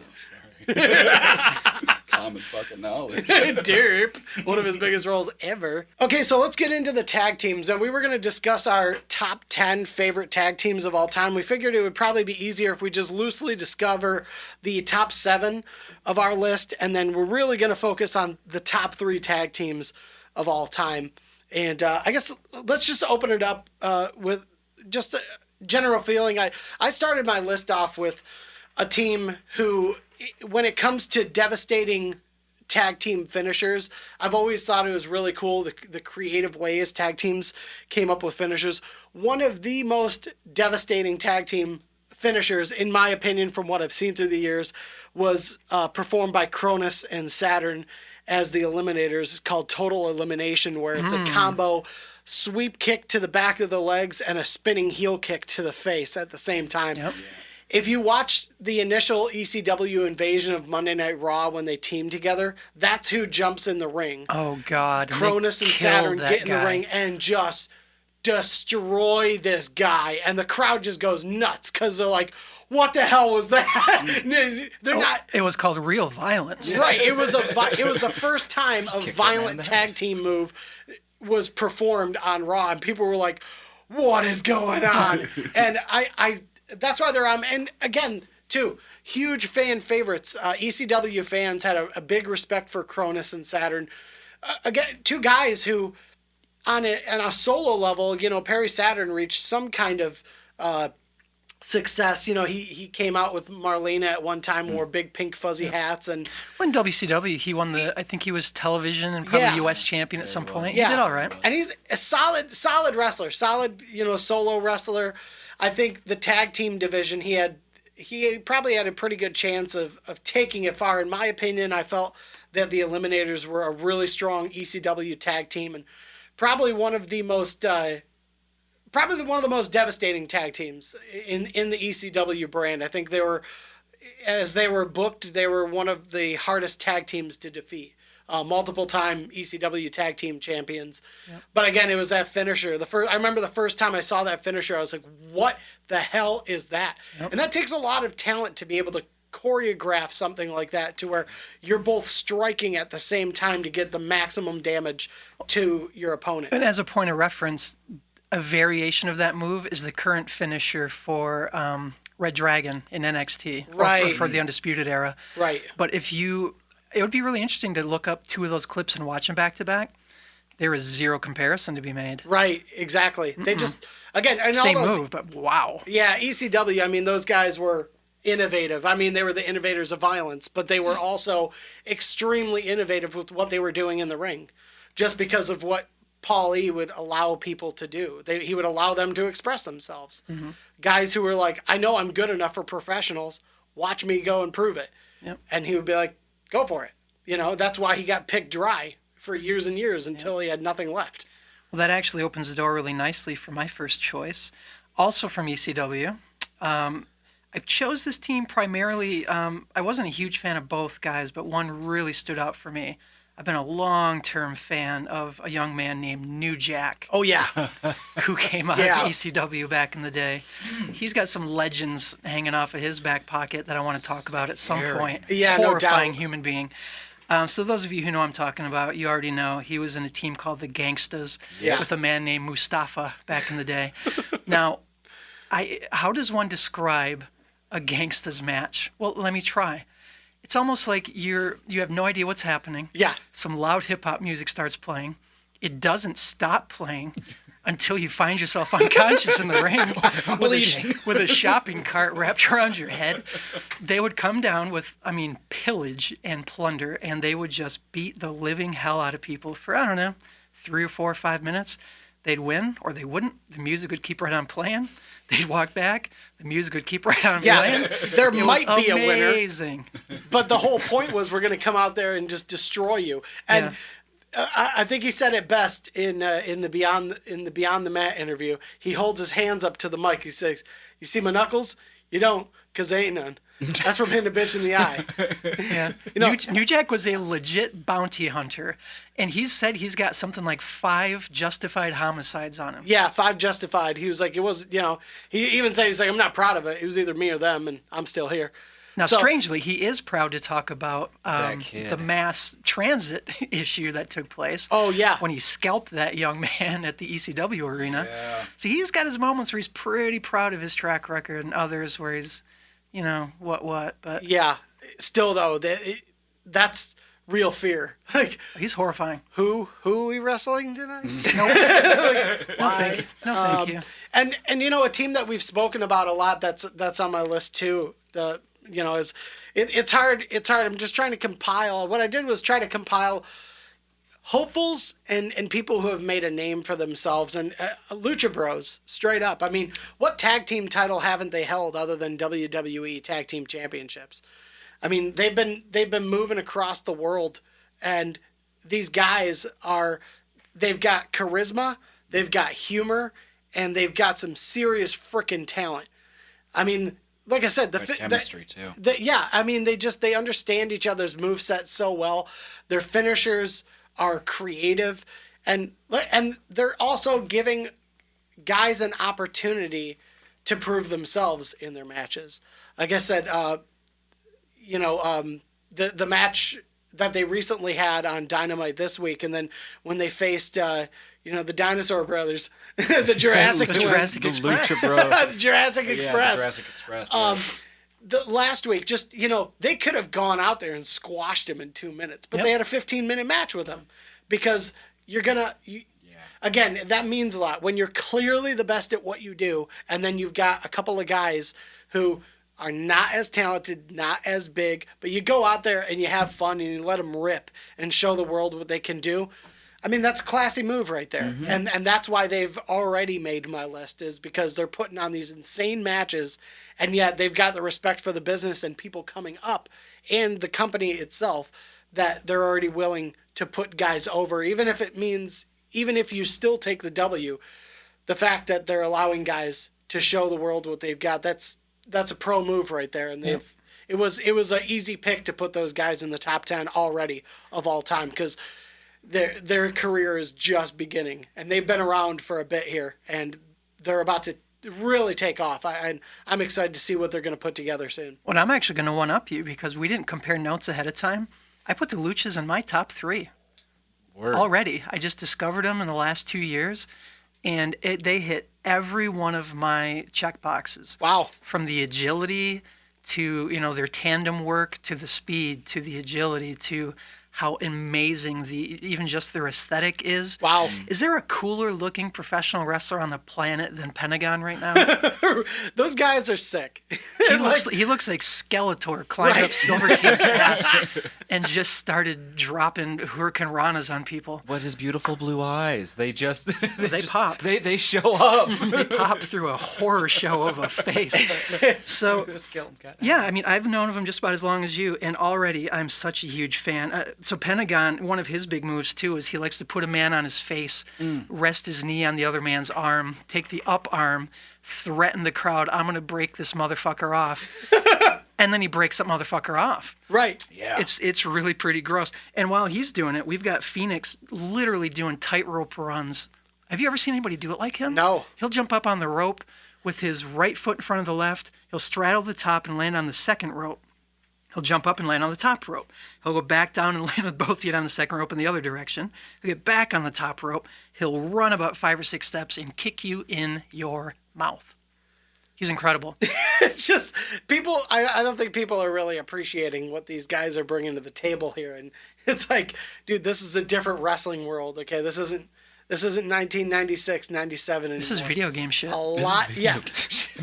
sorry. Common fucking knowledge. Derp. One of his biggest roles ever. Okay, so let's get into the tag teams. And we were going to discuss our top 10 favorite tag teams of all time. We figured it would probably be easier if we just loosely discover the top 7 of our list. And then we're really going to focus on the top 3 tag teams of all time. And I guess let's just open it up with just a general feeling. I started my list off with a team who, when it comes to devastating tag team finishers, I've always thought it was really cool the creative ways tag teams came up with finishers. One of the most devastating tag team finishers, in my opinion, from what I've seen through the years, was performed by Cronus and Saturn as the Eliminators. It's called Total Elimination, where it's a combo sweep kick to the back of the legs and a spinning heel kick to the face at the same time. Yep. If you watch the initial ECW invasion of Monday Night Raw when they team together, that's who jumps in the ring. Oh, God. Cronus and Saturn get in the ring and just destroy this guy. And the crowd just goes nuts because they're like, what the hell was that? They're not. It was called Real Violence. Right. It was the first time a violent tag team move was performed on Raw. And people were like, what is going on? And I that's why they're on. And again, too, huge fan favorites. ECW fans had a big respect for Cronus and Saturn. Again, two guys who, on a solo level, Perry Saturn reached some kind of success. He came out with Marlena at one time, wore big pink fuzzy hats, and When WCW, he won I think he was television and probably U.S. champion at some point. He did all right. And he's a solid wrestler, solo wrestler. I think the tag team division, he probably had a pretty good chance of taking it far. In my opinion, I felt that the Eliminators were a really strong ECW tag team and probably one of the most devastating tag teams in the ECW brand. I think as they were booked, they were one of the hardest tag teams to defeat. Multiple time ECW tag team champions. Yep. But again, it was that finisher. I remember the first time I saw that finisher, I was like, what the hell is that? Yep. And that takes a lot of talent to be able to choreograph something like that to where you're both striking at the same time to get the maximum damage to your opponent. And as a point of reference, a variation of that move is the current finisher for Red Dragon in NXT. Right. Or for the Undisputed Era. Right. But it would be really interesting to look up two of those clips and watch them back to back. There is zero comparison to be made. Right, exactly. Mm-mm. They just, again, and same move, but wow. Yeah, ECW, I mean, those guys were innovative. I mean, they were the innovators of violence, but they were also extremely innovative with what they were doing in the ring, just because of what Paul E. would allow people to do. He would allow them to express themselves. Mm-hmm. Guys who were like, I know I'm good enough for professionals. Watch me go and prove it. Yep. And he would be like, go for it. That's why he got picked dry for years and years until he had nothing left. Well, that actually opens the door really nicely for my first choice. Also from ECW. I chose this team primarily, I wasn't a huge fan of both guys, but one really stood out for me. I've been a long-term fan of a young man named New Jack. Oh, yeah. Who came out of ECW back in the day. He's got some legends hanging off of his back pocket that I want to talk about at some point. Yeah, horrifying no doubt. Human being. So those of you who know what I'm talking about, you already know he was in a team called the Gangstas with a man named Mustafa back in the day. Now, how does one describe a Gangstas match? Well, let me try. It's almost like you have no idea what's happening. Yeah. Some loud hip-hop music starts playing. It doesn't stop playing until you find yourself unconscious in the ring with a shopping cart wrapped around your head. They would come down with, pillage and plunder, and they would just beat the living hell out of people for, 3 or 4 or 5 minutes. They'd win or they wouldn't. The music would keep right on playing. They'd walk back. The music would keep right on playing. There might be a winner. Amazing. But the whole point was we're going to come out there and just destroy you. And I think he said it best in the Beyond the Mat interview. He holds his hands up to the mic. He says, "You see my knuckles? You don't, 'cause there ain't none." That's from hitting a bitch in the eye. Yeah. New Jack was a legit bounty hunter, and he said he's got something like 5 justified homicides on him. Yeah, 5 justified. He was like, it was, he even said, he's like, I'm not proud of it. It was either me or them, and I'm still here. Now, strangely, he is proud to talk about the mass transit issue that took place. Oh, yeah. When he scalped that young man at the ECW arena. Yeah. So he's got his moments where he's pretty proud of his track record, and others where he's, what. But yeah, still though, that's real fear. Like, he's horrifying. Who are we wrestling tonight? No, thank you. And a team that we've spoken about a lot that's on my list too. It's hard. I'm just trying to compile. What I did was try to compile hopefuls and people who have made a name for themselves, and Lucha Bros, straight up. I mean, what tag team title haven't they held other than WWE Tag Team Championships? I mean, they've been moving across the world And these guys they've got charisma, they've got humor, and they've got some serious freaking talent. I mean, like I said, the chemistry too. Yeah, I mean, they understand each other's moveset so well. Their finishers are creative, and they're also giving guys an opportunity to prove themselves in their matches. Like I said, the match that they recently had on Dynamite this week, and then when they faced the Dinosaur Brothers, the Jurassic Twins, the Lucha Bros, the Jurassic Express. The Jurassic Express. Yeah. The last week, just they could have gone out there and squashed him in 2 minutes, but they had a 15-minute match with him because again, that means a lot when you're clearly the best at what you do, and then you've got a couple of guys who are not as talented, not as big, but you go out there and you have fun and you let them rip and show the world what they can do. I mean, that's a classy move right there. Mm-hmm. And that's why they've already made my list, is because they're putting on these insane matches, and yet they've got the respect for the business and people coming up and the company itself that they're already willing to put guys over, even if you still take the W, the fact that they're allowing guys to show the world what they've got, that's a pro move right there. And it was an easy pick to put those guys in the top 10 already of all time, because their career is just beginning, and they've been around for a bit here, and they're about to really take off. I'm excited to see what they're going to put together soon. Well, I'm actually going to one-up you because we didn't compare notes ahead of time. I put the Luchas in my top 3. Word. Already. I just discovered them in the last 2 years, and they hit every one of my check boxes. Wow. From the agility to, their tandem work, to the speed, to the agility, to how amazing even just their aesthetic is. Wow. Is there a cooler looking professional wrestler on the planet than Pentagon right now? Those guys are sick. He looks like Skeletor climbed up Silver King's ass and just started dropping Hurricane Ranas on people. What his beautiful blue eyes. They pop. They show up. They pop through a horror show of a face. So, yeah, I mean, I've known of him just about as long as you, and already I'm such a huge fan. So Pentagon, one of his big moves, too, is he likes to put a man on his face, rest his knee on the other man's arm, take the up arm, threaten the crowd, I'm going to break this motherfucker off. And then he breaks that motherfucker off. Right. Yeah. It's really pretty gross. And while he's doing it, we've got Phoenix literally doing tightrope runs. Have you ever seen anybody do it like him? No. He'll jump up on the rope with his right foot in front of the left. He'll straddle the top and land on the second rope. He'll jump up and land on the top rope. He'll go back down and land with both feet on the second rope in the other direction. He'll get back on the top rope. He'll run about 5 or 6 steps and kick you in your mouth. He's incredible. It's just people. I don't think people are really appreciating what these guys are bringing to the table here. And it's like, dude, this is a different wrestling world. Okay, this isn't 1996, 97 anymore. This is video game shit. A lot, yeah.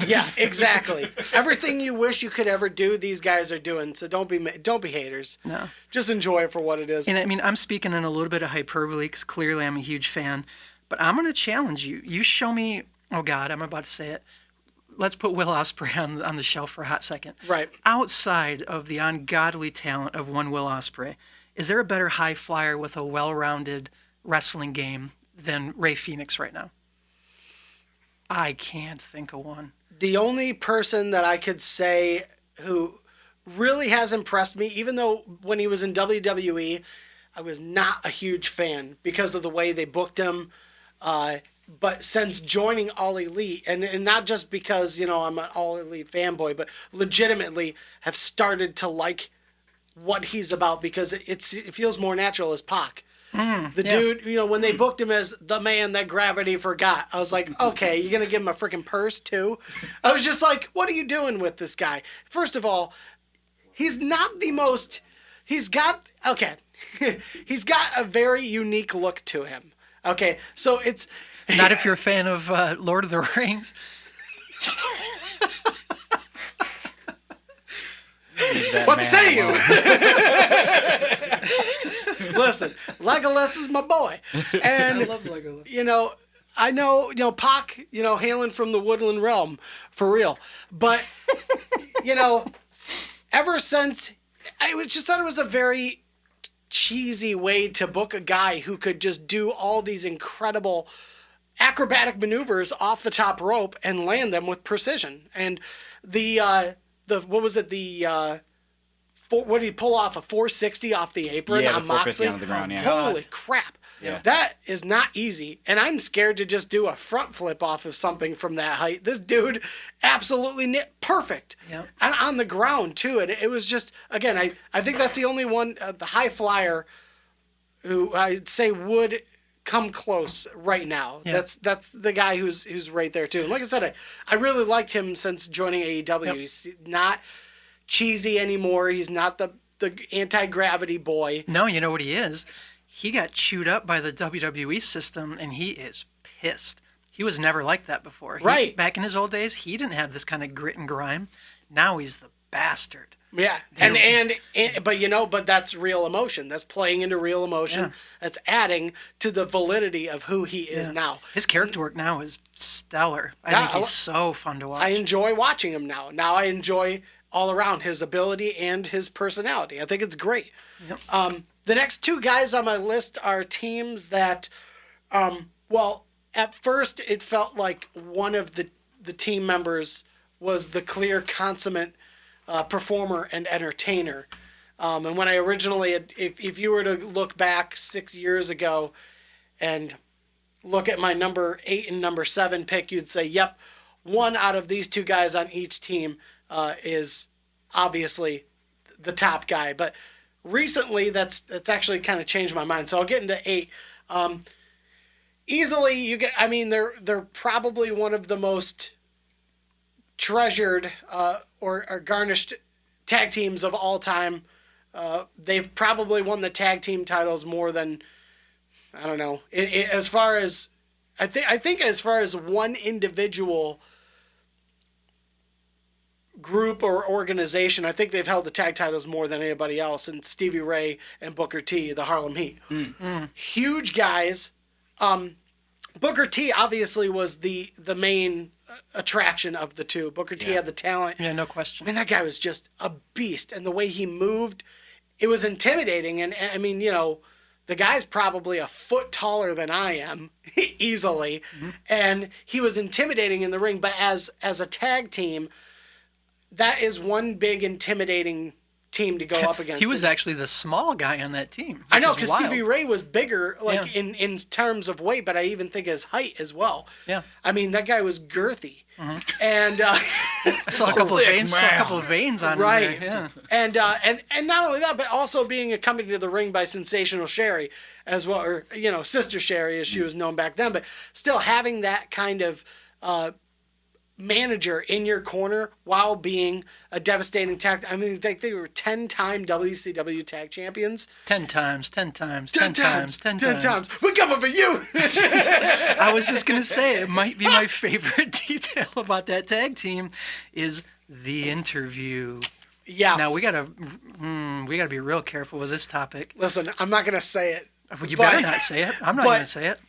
Yeah, exactly. Everything you wish you could ever do, these guys are doing. So don't be haters. No. Just enjoy it for what it is. And I mean, I'm speaking in a little bit of hyperbole because clearly I'm a huge fan. But I'm going to challenge you. You show me. Oh God, I'm about to say it. Let's put Will Ospreay on the shelf for a hot second. Right. Outside of the ungodly talent of one Will Ospreay, is there a better high flyer with a well-rounded wrestling game than Ray Phoenix right now? I can't think of one. The only person that I could say who really has impressed me, even though when he was in WWE, I was not a huge fan because of the way they booked him. But since joining All Elite, and not just because, I'm an All Elite fanboy, but legitimately have started to like what he's about because it feels more natural as Pac. Dude, when they booked him as the man that gravity forgot, I was like, okay, you're going to give him a freaking purse too? I was just like, what are you doing with this guy? First of all, he's not the most, he's got a very unique look to him. Okay, so it's... Not if you're a fan of Lord of the Rings. What say you? Listen, Legolas is my boy. And, I love Legolas. I know, Pac, hailing from the woodland realm, for real. But, ever since, I just thought it was a very cheesy way to book a guy who could just do all these incredible acrobatic maneuvers off the top rope and land them with precision. And the what was it, what did he pull off, a 460 off the apron Yeah, on the 450 Moxley? onto the ground, yeah. Holy crap. Yeah. That is not easy. And I'm scared to just do a front flip off of something from that height. This dude absolutely perfect. Yep. And on the ground, too. And it was just, again, I think that's the only one, the high flyer, who I'd say would come close right now. Yeah. That's the guy who's right there, too. And like I said, I really liked him since joining AEW. Yep. He's not cheesy anymore. He's not the anti-gravity boy. No, you know what he is? He got chewed up by the WWE system, and he is pissed. He was never like that before. Right. Back in his old days, he didn't have this kind of grit and grime. Now he's the bastard. Yeah, but that's real emotion. That's playing into real emotion. Yeah. That's adding to the validity of who he is now. His character work now is stellar. I think he's so fun to watch. I enjoy watching him now. Now I enjoy all around his ability and his personality. I think it's great. Yep. The next two guys on my list are teams that, at first it felt like one of the team members was the clear consummate performer and entertainer. And when I originally, if you were to look back 6 years ago and look at my number 8 and number 7 pick, you'd say, yep, one out of these two guys on each team is obviously the top guy. But recently, that's actually kind of changed my mind. So I'll get into 8. Easily, they're probably one of the most treasured or garnished tag teams of all time. They've probably won the tag team titles more than, I don't know. As far as I think as far as one individual group or organization, I think they've held the tag titles more than anybody else. And Stevie Ray and Booker T, the Harlem Heat, huge guys. Booker T obviously was the main attraction of the two. Booker T had the talent. Yeah, no question. I mean, that guy was just a beast, and the way he moved, it was intimidating. And I mean, the guy's probably a foot taller than I am, easily, and he was intimidating in the ring. But as a tag team, that is one big intimidating team to go up against. He was actually the small guy on that team. I know, which is because wild. Stevie Ray was bigger, in terms of weight, but I even think his height as well. Yeah. I mean, that guy was girthy, and I saw a couple of veins on right. him there. Yeah. And not only that, but also being accompanied to the ring by Sensational Sherry as well, or Sister Sherry as she was known back then. But still having that kind of manager in your corner while being a devastating tag. I mean, they were 10-time WCW tag champions. 10 times. We're coming for you. I was just gonna say it might be my favorite detail about that tag team is the interview. Yeah. Now we gotta be real careful with this topic. Listen, I'm not gonna say it. You better not say it. I'm not gonna say it.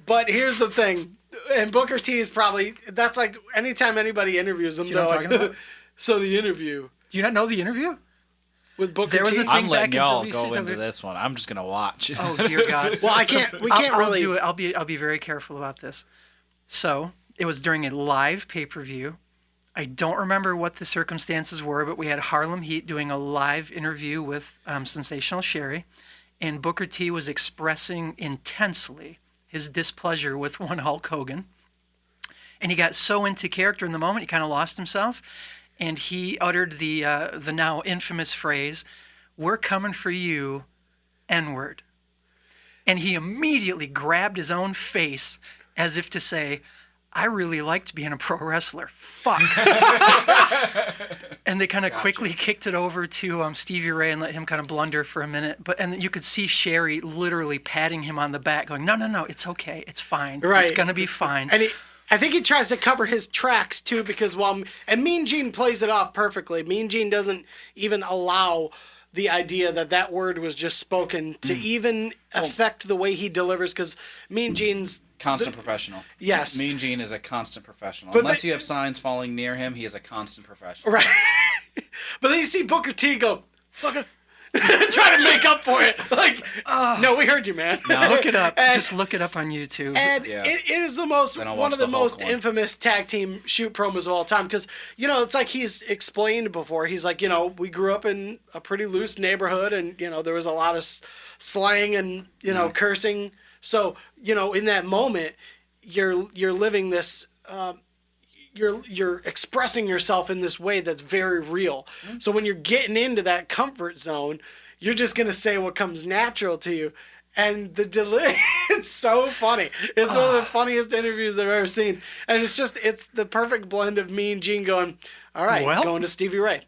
But here's the thing, and Booker T is probably, that's like anytime anybody interviews him, You know they're what I'm talking like, so the interview Do you not know the interview? with Booker There was T. a thing I'm letting back in y'all WCW. go into this one. I'm just gonna watch. Oh dear God. Well, we can't I'll really do it. I'll be very careful about this. So it was during a live pay-per-view. I don't remember what the circumstances were, but we had Harlem Heat doing a live interview with Sensational Sherry, and Booker T was expressing intensely his displeasure with one Hulk Hogan. And he got so into character in the moment, he kind of lost himself. And he uttered the now infamous phrase, "We're coming for you, N-word." And he immediately grabbed his own face as if to say, I really liked being a pro wrestler. Fuck. And they kind of quickly kicked it over to Stevie Ray and let him kind of blunder for a minute. And you could see Sherry literally patting him on the back going, no, it's okay. It's fine. Right. It's going to be fine. And I think he tries to cover his tracks too, because and Mean Gene plays it off perfectly. Mean Gene doesn't even allow the idea that word was just spoken to even affect the way he delivers, because Mean Gene's Constant professional. Yes. Mean Gene is a constant professional. But Unless you have signs falling near him, he is a constant professional. right. But then you see Booker T go, sucker. trying to make up for it. Like, no, we heard you, man. Look it up. And- Just look it up on YouTube. And Yeah. it is the most Then I'll one watch of the the Hulk most one. infamous tag team shoot promos of all time because it's like he's explained before. He's like, we grew up in a pretty loose neighborhood, and there was a lot of slang and cursing. So in that moment, you're living this. You're expressing yourself in this way that's very real. So when you're getting into that comfort zone, you're just gonna say what comes natural to you. And it's so funny. It's one of the funniest interviews I've ever seen. And it's the perfect blend of me and Gene going, all right, Well, going to Stevie Ray.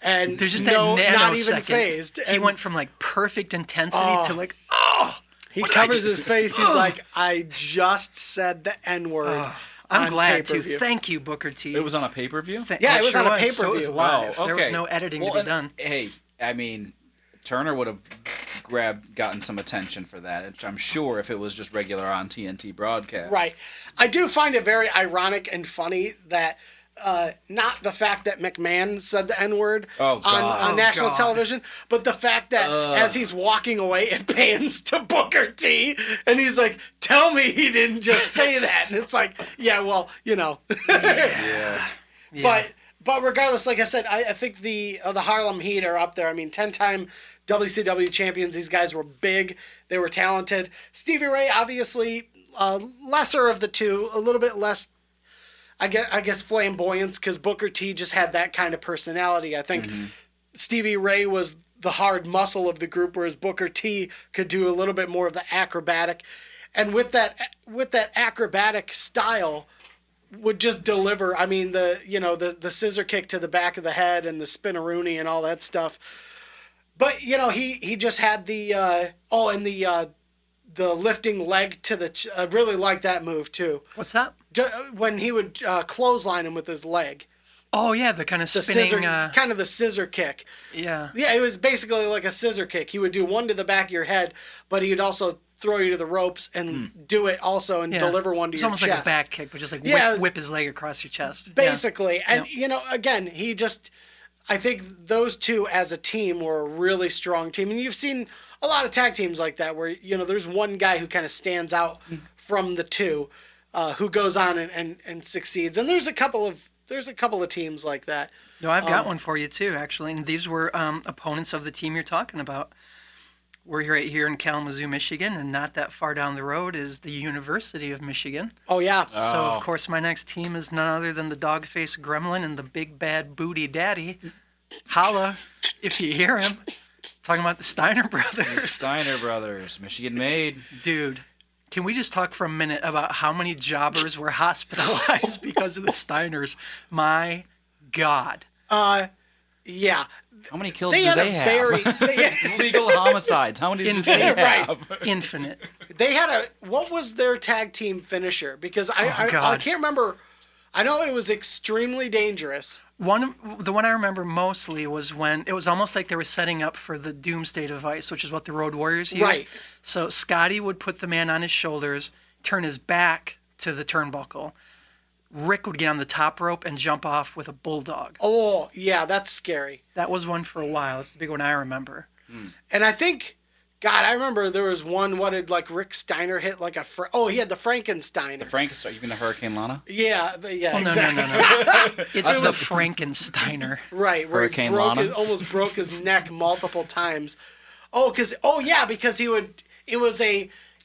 And There's just not that even nanosecond. phased. He And went from like perfect intensity to like, he what did I covers do? his face. He's like, I just said the N-word. I'm on glad to. pay-per-view. Thank you, Booker T. It was on a pay-per-view? Yeah, it was on a So it pay-per-view. was live. Oh, There was okay. no editing to Well, be and- done. Hey, I mean, Turner would have gotten some attention for that. I'm sure if it was just regular on TNT broadcast. Right. I do find it very ironic and funny that not the fact that McMahon said the N-word Oh, God. on national God. television, but the fact that as he's walking away, it pans to Booker T, and he's like, tell me he didn't just say that. And it's like, yeah, well, Yeah. But regardless, like I said, I think the Harlem Heat are up there. I mean, 10-time WCW champions. These guys were big. They were talented. Stevie Ray, obviously, lesser of the two, a little bit less, I guess flamboyance, because Booker T just had that kind of personality. I think Stevie Ray was the hard muscle of the group, whereas Booker T could do a little bit more of the acrobatic. And with that acrobatic style, would just deliver. I mean, the scissor kick to the back of the head and the spinneroonie and all that stuff. But he just had the the lifting leg to the. I really like that move too. What's that? When he would clothesline him with his leg, Oh yeah, the kind of the spinning. scissor, kind of the scissor kick. Yeah. Yeah, it was basically like a scissor kick. He would do one to the back of your head, but he would also throw you to the ropes and do it also and Yeah. deliver one to It's your almost chest. like a back kick, but just like Yeah. whip his leg across your chest. Basically. And, Yep. again, I think those two as a team were a really strong team. And you've seen a lot of tag teams like that where, there's one guy who kind of stands out from the two who goes on and succeeds. And there's a couple of teams like that. No, I've got one for you too, actually. And these were opponents of the team you're talking about. We're right here in Kalamazoo, Michigan, and not that far down the road is the University of Michigan. Oh, yeah. So, Oh. of course, my next team is none other than the dog-faced gremlin and the big bad booty daddy. Holla if you hear him. Talking about the Steiner brothers. Steiner Brothers, Michigan made. Dude, can we just talk for a minute about how many jobbers were hospitalized because of the Steiners? My God. Yeah. How many kills They do had they a have? very... Legal homicides. How many do they Infinite. have? Infinite. They had what was their tag team finisher? Because I God. can't remember. I know it was extremely dangerous. The one I remember mostly was when it was almost like they were setting up for the Doomsday device, which is what the Road Warriors used. Right. So Scotty would put the man on his shoulders, turn his back to the turnbuckle. Rick would get on the top rope and jump off with a bulldog. Oh, yeah, that's scary. That was one for a while. That's the big one I remember. And I think, God, I remember there was one, what did Rick Steiner hit like a, he had the Frankensteiner. The Frankenstein. You mean the Hurricane Lana? Yeah, Oh, exactly. no. It's the Frankensteiner. Right, where Hurricane he Lana? almost broke his neck multiple times. Because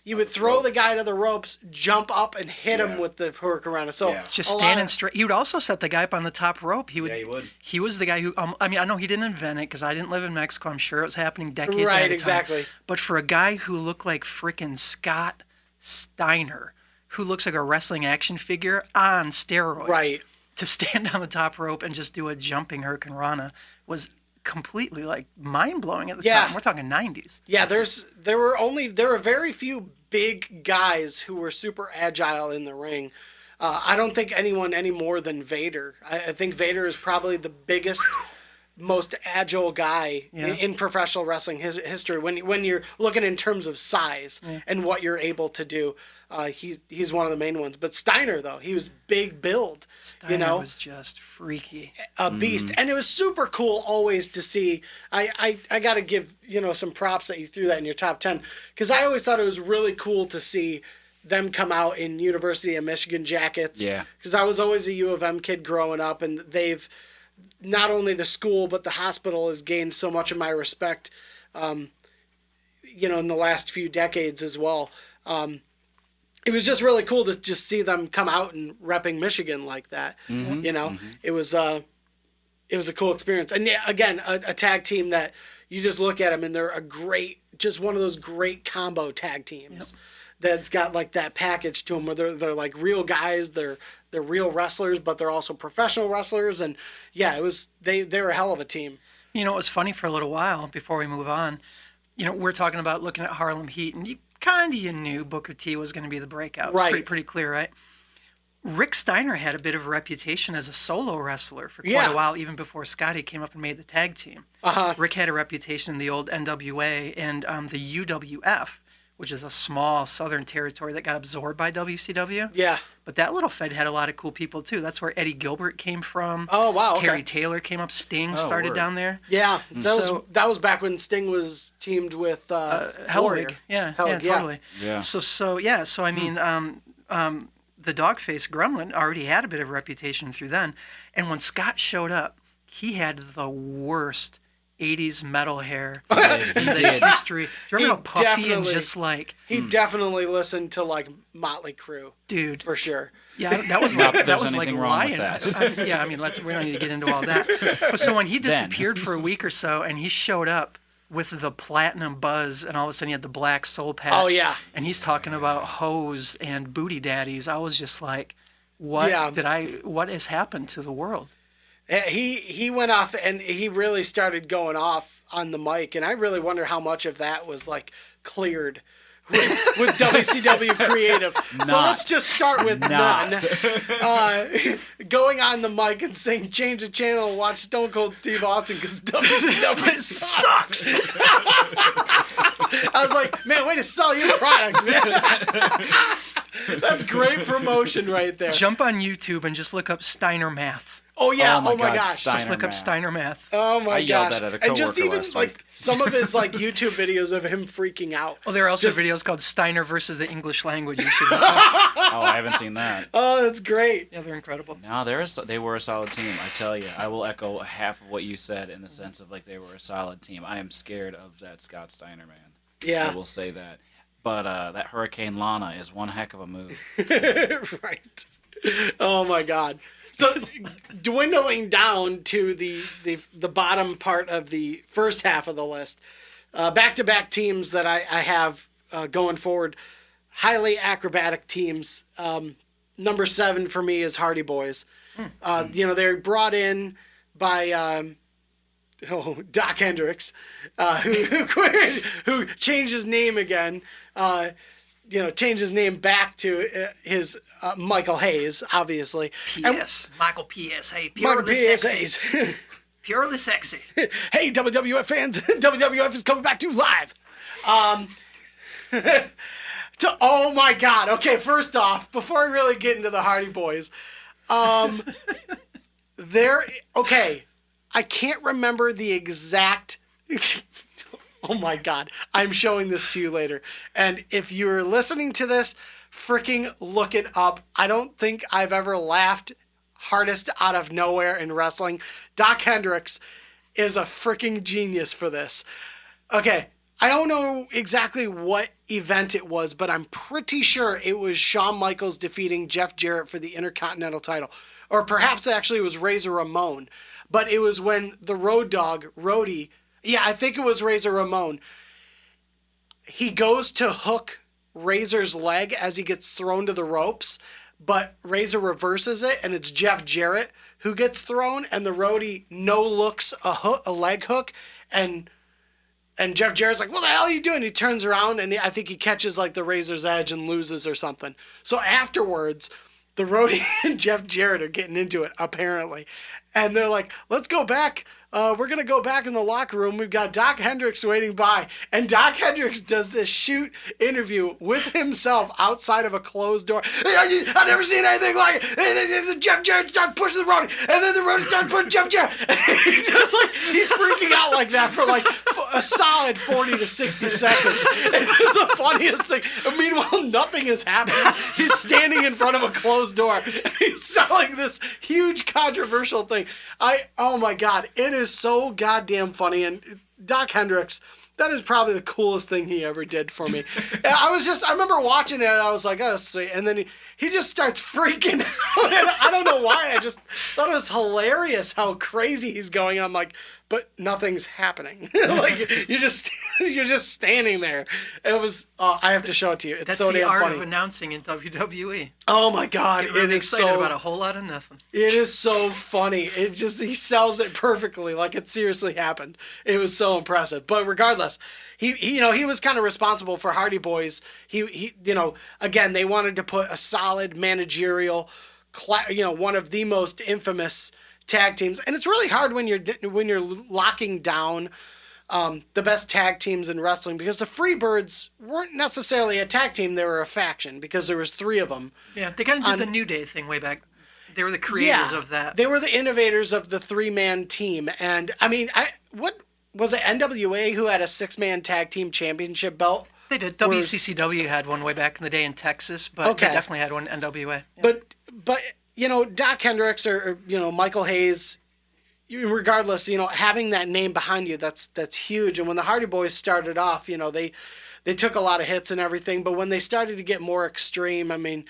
you would throw the guy to the ropes, jump up, and hit him Yeah. with the Hurricane. So Yeah. Just a lot standing of- straight. He would also set the guy up on the top rope. He would. Yeah, he would. He was the guy who. I know he didn't invent it because I didn't live in Mexico. I'm sure it was happening decades ahead Right, of time. exactly. But for a guy who looked like frickin' Scott Steiner, who looks like a wrestling action figure on steroids, Right. to stand on the top rope and just do a jumping Hurricane Rana was completely mind blowing at the Yeah. time. We're talking 90s. Yeah, there were very few big guys who were super agile in the ring. I don't think anyone any more than Vader. I think Vader is probably the biggest most agile guy in professional wrestling history. When you're looking in terms of size and what you're able to do, he's one of the main ones. But Steiner, though, he was big build. Steiner was just freaky. A beast. And it was super cool always to see. I got to give, some props that you threw that in your top 10, because I always thought it was really cool to see them come out in University of Michigan jackets. Yeah. Because I was always a U of M kid growing up, and they've, not only the school, but the hospital has gained so much of my respect, in the last few decades as well. It was just really cool to just see them come out and repping Michigan like that. It was a cool experience. And yeah, again, a tag team that you just look at them and they're just one of those great combo tag teams. Yep. That's got like that package to them where they're like real guys, they're real wrestlers, but they're also professional wrestlers. And yeah, they're a hell of a team. It was funny for a little while before we move on. We're talking about looking at Harlem Heat, and you knew Booker T was going to be the breakout. It was pretty clear, right? Rick Steiner had a bit of a reputation as a solo wrestler for quite a while, even before Scotty came up and made the tag team. Rick had a reputation in the old NWA and the UWF, which is a small southern territory that got absorbed by WCW. Yeah. But that little fed had a lot of cool people, too. That's where Eddie Gilbert came from. Oh, wow. Okay. Terry Taylor came up. Sting started down there. Yeah. That was back when Sting was teamed with Hellwig. Yeah, totally. Yeah. So I mean, the Dogface Gremlin already had a bit of a reputation through then. And when Scott showed up, he had the worst 80s metal hair in the history. Do you remember how puffy and just like... He definitely listened to like Motley Crue. Dude. For sure. Yeah, that was like Lion. We don't need to get into all that. But so when he disappeared for a week or so and he showed up with the platinum buzz and all of a sudden he had the black soul patch. Oh, yeah. And he's talking about hoes and booty daddies. I was just like, what has happened to the world? He went off and he really started going off on the mic, and I really wonder how much of that was like cleared with WCW creative. So let's just start with none. Going on the mic and saying change the channel and watch Stone Cold Steve Austin because WCW sucks. I was like, man, way to sell your product, man. That's great promotion right there. Jump on YouTube and just look up Steiner Math. Oh yeah! Oh my gosh! Just look up Steiner Math. Oh my gosh! I yelled that at a coworker and just even last like week. some of his like YouTube videos of him freaking out. Oh, there are also videos called Steiner versus the English language. You should oh, I haven't seen that. Oh, that's great. Yeah, they're incredible. No, they were a solid team. I tell you, I will echo half of what you said in the sense of like they were a solid team. I am scared of that Scott Steiner man. Yeah, I will say that. But that Hurricane Lana is one heck of a move. Right. Oh my God. So, dwindling down to the bottom part of the first half of the list, back-to-back teams that I have going forward, highly acrobatic teams. Number 7 for me is Hardy Boys. They're brought in by Doc Hendricks, who changed his name again. Changed his name back to his Michael Hayes, obviously. Michael P.S. Hayes. Purely sexy. Purely sexy. Hey, WWF fans, WWF is coming back to live. Oh my God. Okay, first off, before I really get into the Hardy Boys, I can't remember the exact... Oh my God. I'm showing this to you later. And if you're listening to this, freaking look it up. I don't think I've ever laughed hardest out of nowhere in wrestling. Doc Hendricks is a freaking genius for this. Okay. I don't know exactly what event it was, but I'm pretty sure it was Shawn Michaels defeating Jeff Jarrett for the Intercontinental title. Or perhaps actually it was Razor Ramon. But it was when the Road Dogg, Rhodey... Yeah, I think it was Razor Ramon. He goes to hook Razor's leg as he gets thrown to the ropes, but Razor reverses it, and it's Jeff Jarrett who gets thrown, and the roadie no-looks a leg hook, and Jeff Jarrett's like, what the hell are you doing? He turns around, and I think he catches like the Razor's edge and loses or something. So afterwards... the roadie and Jeff Jarrett are getting into it, apparently. And they're like, let's go back. We're going to go back in the locker room. We've got Doc Hendricks waiting by. And Doc Hendricks does this shoot interview with himself outside of a closed door. I've never seen anything like it. And Jeff Jarrett starts pushing the roadie. And then the roadie starts pushing Jeff Jarrett. He's freaking out like that for like a solid 40 to 60 seconds. And it's the funniest thing. And meanwhile, nothing is happening. He's standing in front of a closed door. He's selling this huge controversial thing. Oh my God, it is so goddamn funny. And Doc Hendricks, that is probably the coolest thing he ever did for me. I remember watching it and I was like, oh, sweet. And then he just starts freaking out. And I don't know why. I just thought it was hilarious how crazy he's going. I'm like, but nothing's happening. Like you're just standing there. It was. I have to show it to you. It's so damn funny. That's the art of announcing in WWE. Oh my God! Get really it is excited so about a whole lot of nothing. It is so funny. He sells it perfectly, like it seriously happened. It was so impressive. But regardless, he was kind of responsible for Hardy Boys. He again, they wanted to put a solid managerial, one of the most infamous tag teams, and it's really hard when you're locking down the best tag teams in wrestling, because the Freebirds weren't necessarily a tag team; they were a faction because there was 3 of them. Yeah, they kind of did the New Day thing way back. They were the creators of that. They were the innovators of the 3-man team, and I mean, what was it? NWA who had a 6-man tag team championship belt. They did. WCCW had one way back in the day in Texas, but they definitely had one in NWA. Yeah. But Doc Hendricks or Michael Hayes, regardless, having that name behind you, that's huge. And when the Hardy Boys started off, they took a lot of hits and everything, but when they started to get more extreme, I mean,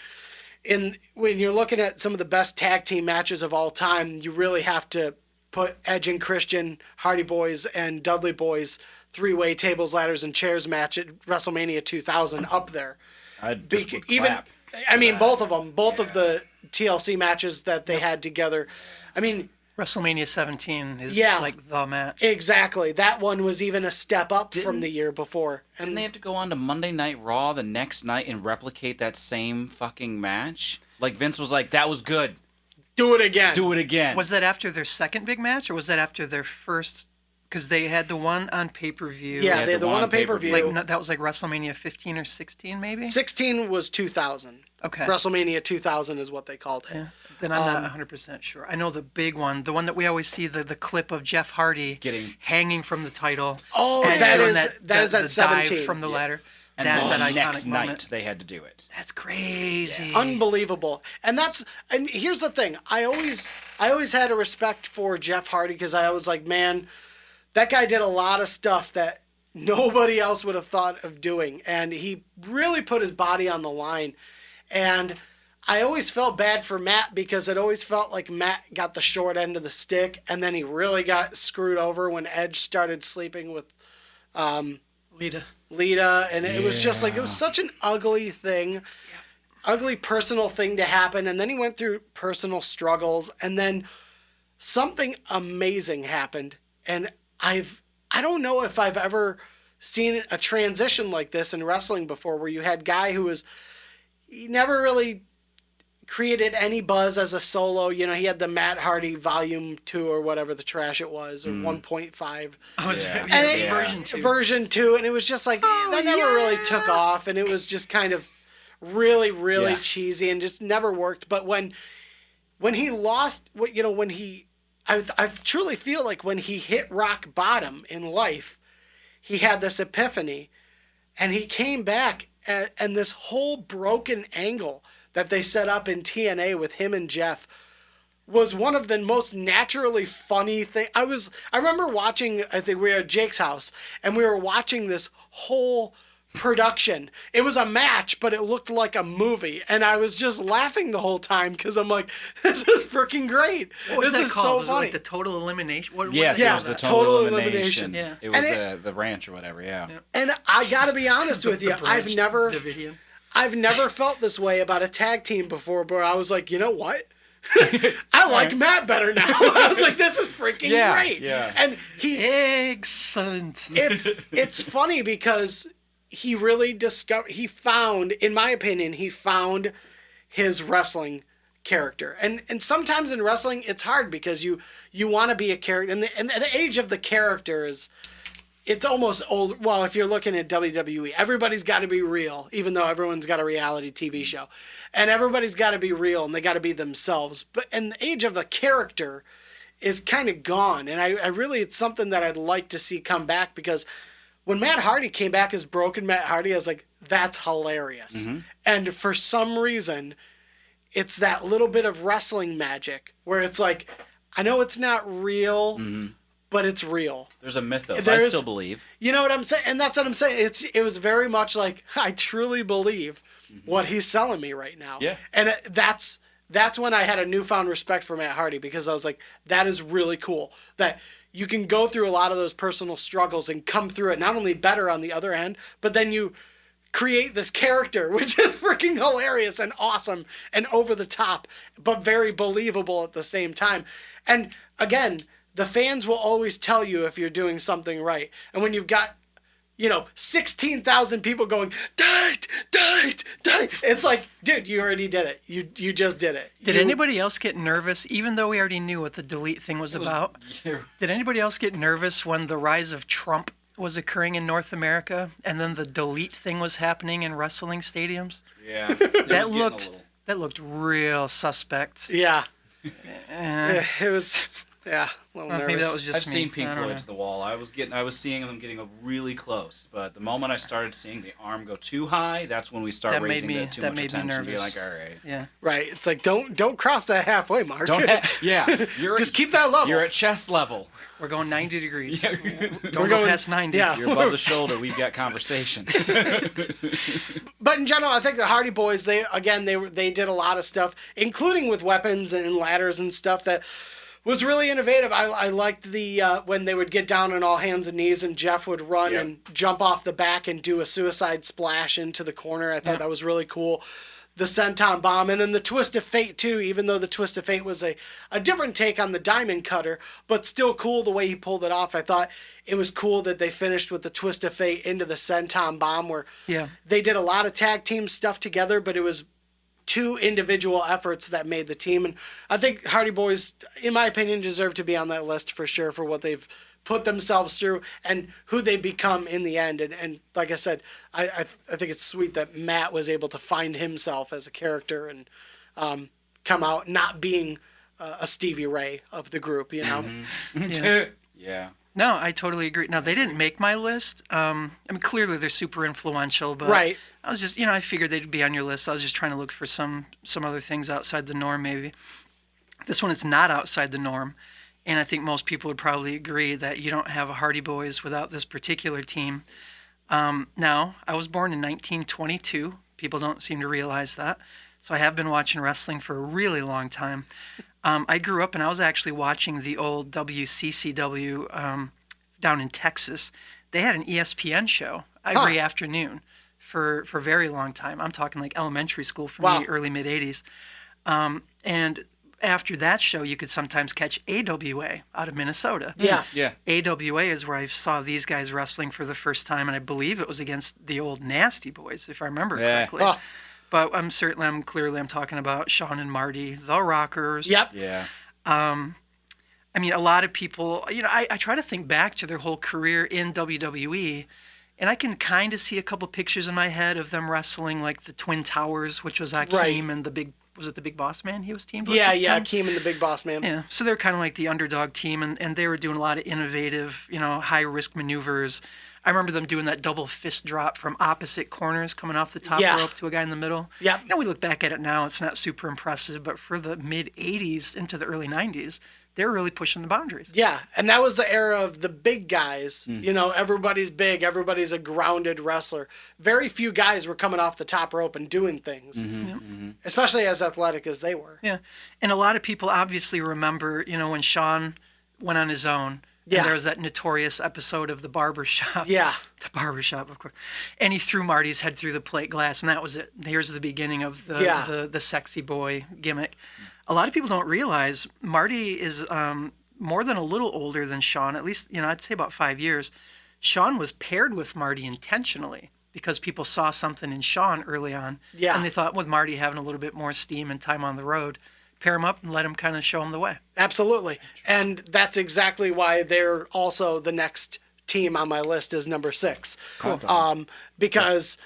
when you're looking at some of the best tag team matches of all time, you really have to put Edge and Christian, Hardy Boys, and Dudley Boys 3-way tables, ladders, and chairs match at WrestleMania 2000 up there. Both of them, of the TLC matches that they had together. I mean, WrestleMania 17 is like the match. Exactly. That one was even a step up from the year before. And didn't they have to go on to Monday Night Raw the next night and replicate that same fucking match? Like Vince was like, that was good. Do it again. Do it again. Was that after their second big match, or was that after their first? Because they had the one on pay-per-view. Yeah, they had the one on pay-per-view. That was like WrestleMania 15 or 16, maybe? 16 was 2000. Okay. WrestleMania 2000 is what they called it. Yeah. Then I'm not 100% sure. I know the big one, the one that we always see, the clip of Jeff Hardy hanging from the title. Oh, that is at 17. Dive from the ladder. And that's that iconic next night moment. they had to do it. That's crazy. Yeah. Unbelievable. And here's the thing. I always had a respect for Jeff Hardy, because I was like, man, that guy did a lot of stuff that nobody else would have thought of doing. And he really put his body on the line. And I always felt bad for Matt, because it always felt like Matt got the short end of the stick. And then he really got screwed over when Edge started sleeping with Lita. And it was just like, it was such an ugly thing. Ugly personal thing to happen. And then he went through personal struggles. And then something amazing happened. And I don't know if I've ever seen a transition like this in wrestling before, where you had a guy he never really created any buzz as a solo. He had the Matt Hardy Volume 2 or whatever the trash it was, or 1.5. Version 2. Version 2, and it was just like, that never really took off, and it was just kind of really, really cheesy and just never worked. But when he lost, I truly feel like when he hit rock bottom in life, he had this epiphany, and he came back, and this whole broken angle that they set up in TNA with him and Jeff was one of the most naturally funny things. I remember watching, I think we were at Jake's house, and we were watching this whole production. It was a match, but it looked like a movie, and I was just laughing the whole time, because I'm like, this is freaking great. This is so called? funny. Was it like the Total Elimination? It was the Total Elimination. Yeah. It was the ranch or whatever, yeah. And I gotta be honest with you, I've never felt this way about a tag team before, but I was like, you know what? I like Matt better now. I was like, this is freaking great. Yeah. And excellent. It's funny, because he really found, in my opinion, his wrestling character. And sometimes in wrestling it's hard because you want to be a character, and the age of the character is, it's almost old. Well, if you're looking at WWE, everybody's got to be real, even though everyone's got a reality TV show, and everybody's got to be real and they got to be themselves. And the age of the character is kind of gone. And I really, it's something that I'd like to see come back, because when Matt Hardy came back as Broken Matt Hardy, I was like, that's hilarious. And for some reason, it's that little bit of wrestling magic where it's like, I know it's not real, but it's real. There's a mythos. I still believe. You know what I'm saying? And that's what I'm saying. It was very much like, I truly believe what he's selling me right now. Yeah. And that's when I had a newfound respect for Matt Hardy, because I was like, that is really cool. That you can go through a lot of those personal struggles and come through it not only better on the other end, but then you create this character, which is freaking hilarious and awesome and over the top, but very believable at the same time. And again, the fans will always tell you if you're doing something right. And when you've got, 16,000 people going, died. It's like, dude, you already did it. You just did it. Did anybody else get nervous, even though we already knew what the delete thing was about? Did anybody else get nervous when the rise of Trump was occurring in North America, and then the delete thing was happening in wrestling stadiums? Yeah. That looked real suspect. Yeah. It was... Yeah, a little nervous. Maybe that was just I've me. seen Pink Floyd's The Wall. I was seeing them getting really close, but the moment I started seeing the arm go too high, that's when we start raising too much attention. Be like, all right, yeah, right. It's like don't cross that halfway mark. You're just keep that level. You're at chest level. We're going 90 degrees. Yeah. Don't go past 90. Yeah. You're above the shoulder. We've got conversation. But in general, I think the Hardy Boys, they did a lot of stuff, including with weapons and ladders and stuff that was really innovative. I liked the when they would get down on all hands and knees and Jeff would run and jump off the back and do a suicide splash into the corner. I thought that was really cool. The senton bomb, and then the twist of fate too, even though the twist of fate was a different take on the diamond cutter, but still cool the way he pulled it off. I thought it was cool that they finished with the twist of fate into the senton bomb, where they did a lot of tag team stuff together, but it was two individual efforts that made the team. And I think Hardy Boys, in my opinion, deserve to be on that list for sure, for what they've put themselves through and who they become in the end. And like I said, I think it's sweet that Matt was able to find himself as a character and come out not being a Stevie Ray of the group, Yeah. No, I totally agree. Now, they didn't make my list. Clearly they're super influential, but right. I was just, I figured they'd be on your list. I was just trying to look for some other things outside the norm, maybe. This one is not outside the norm, and I think most people would probably agree that you don't have a Hardy Boys without this particular team. Now, I was born in 1922. People don't seem to realize that. So I have been watching wrestling for a really long time. I grew up and I was actually watching the old WCCW down in Texas. They had an ESPN show every afternoon for a very long time. I'm talking like elementary school for me, early mid-'80s. And after that show, you could sometimes catch AWA out of Minnesota. Yeah. AWA is where I saw these guys wrestling for the first time, and I believe it was against the old Nasty Boys, if I remember correctly. But I'm talking about Sean and Marty, the Rockers. Yep. Yeah. A lot of people, I try to think back to their whole career in WWE, and I can kind of see a couple pictures in my head of them wrestling like the Twin Towers, which was Akeem and the Big Boss Man he was teamed with? Yeah, Akeem and the Big Boss Man. Yeah, so they're kind of like the underdog team, and they were doing a lot of innovative, high-risk maneuvers. I remember them doing that double fist drop from opposite corners coming off the top rope to a guy in the middle. Yeah. We look back at it now, it's not super impressive, but for the mid-'80s into the early '90s, they were really pushing the boundaries. Yeah, and that was the era of the big guys. Everybody's big, everybody's a grounded wrestler. Very few guys were coming off the top rope and doing things, especially as athletic as they were. Yeah, and a lot of people obviously remember, when Sean went on his own. And there was that notorious episode of The Barbershop. Yeah. The Barbershop, of course. And he threw Marty's head through the plate glass, and that was it. Here's the beginning of the sexy boy gimmick. A lot of people don't realize Marty is more than a little older than Sean, at least, I'd say about 5 years. Sean was paired with Marty intentionally because people saw something in Shawn early on. Yeah. And they thought with Marty having a little bit more steam and time on the road, pair him up and let him kind of show him the way. Absolutely. And that's exactly why they're also the next team on my list is number 6. Cool. Because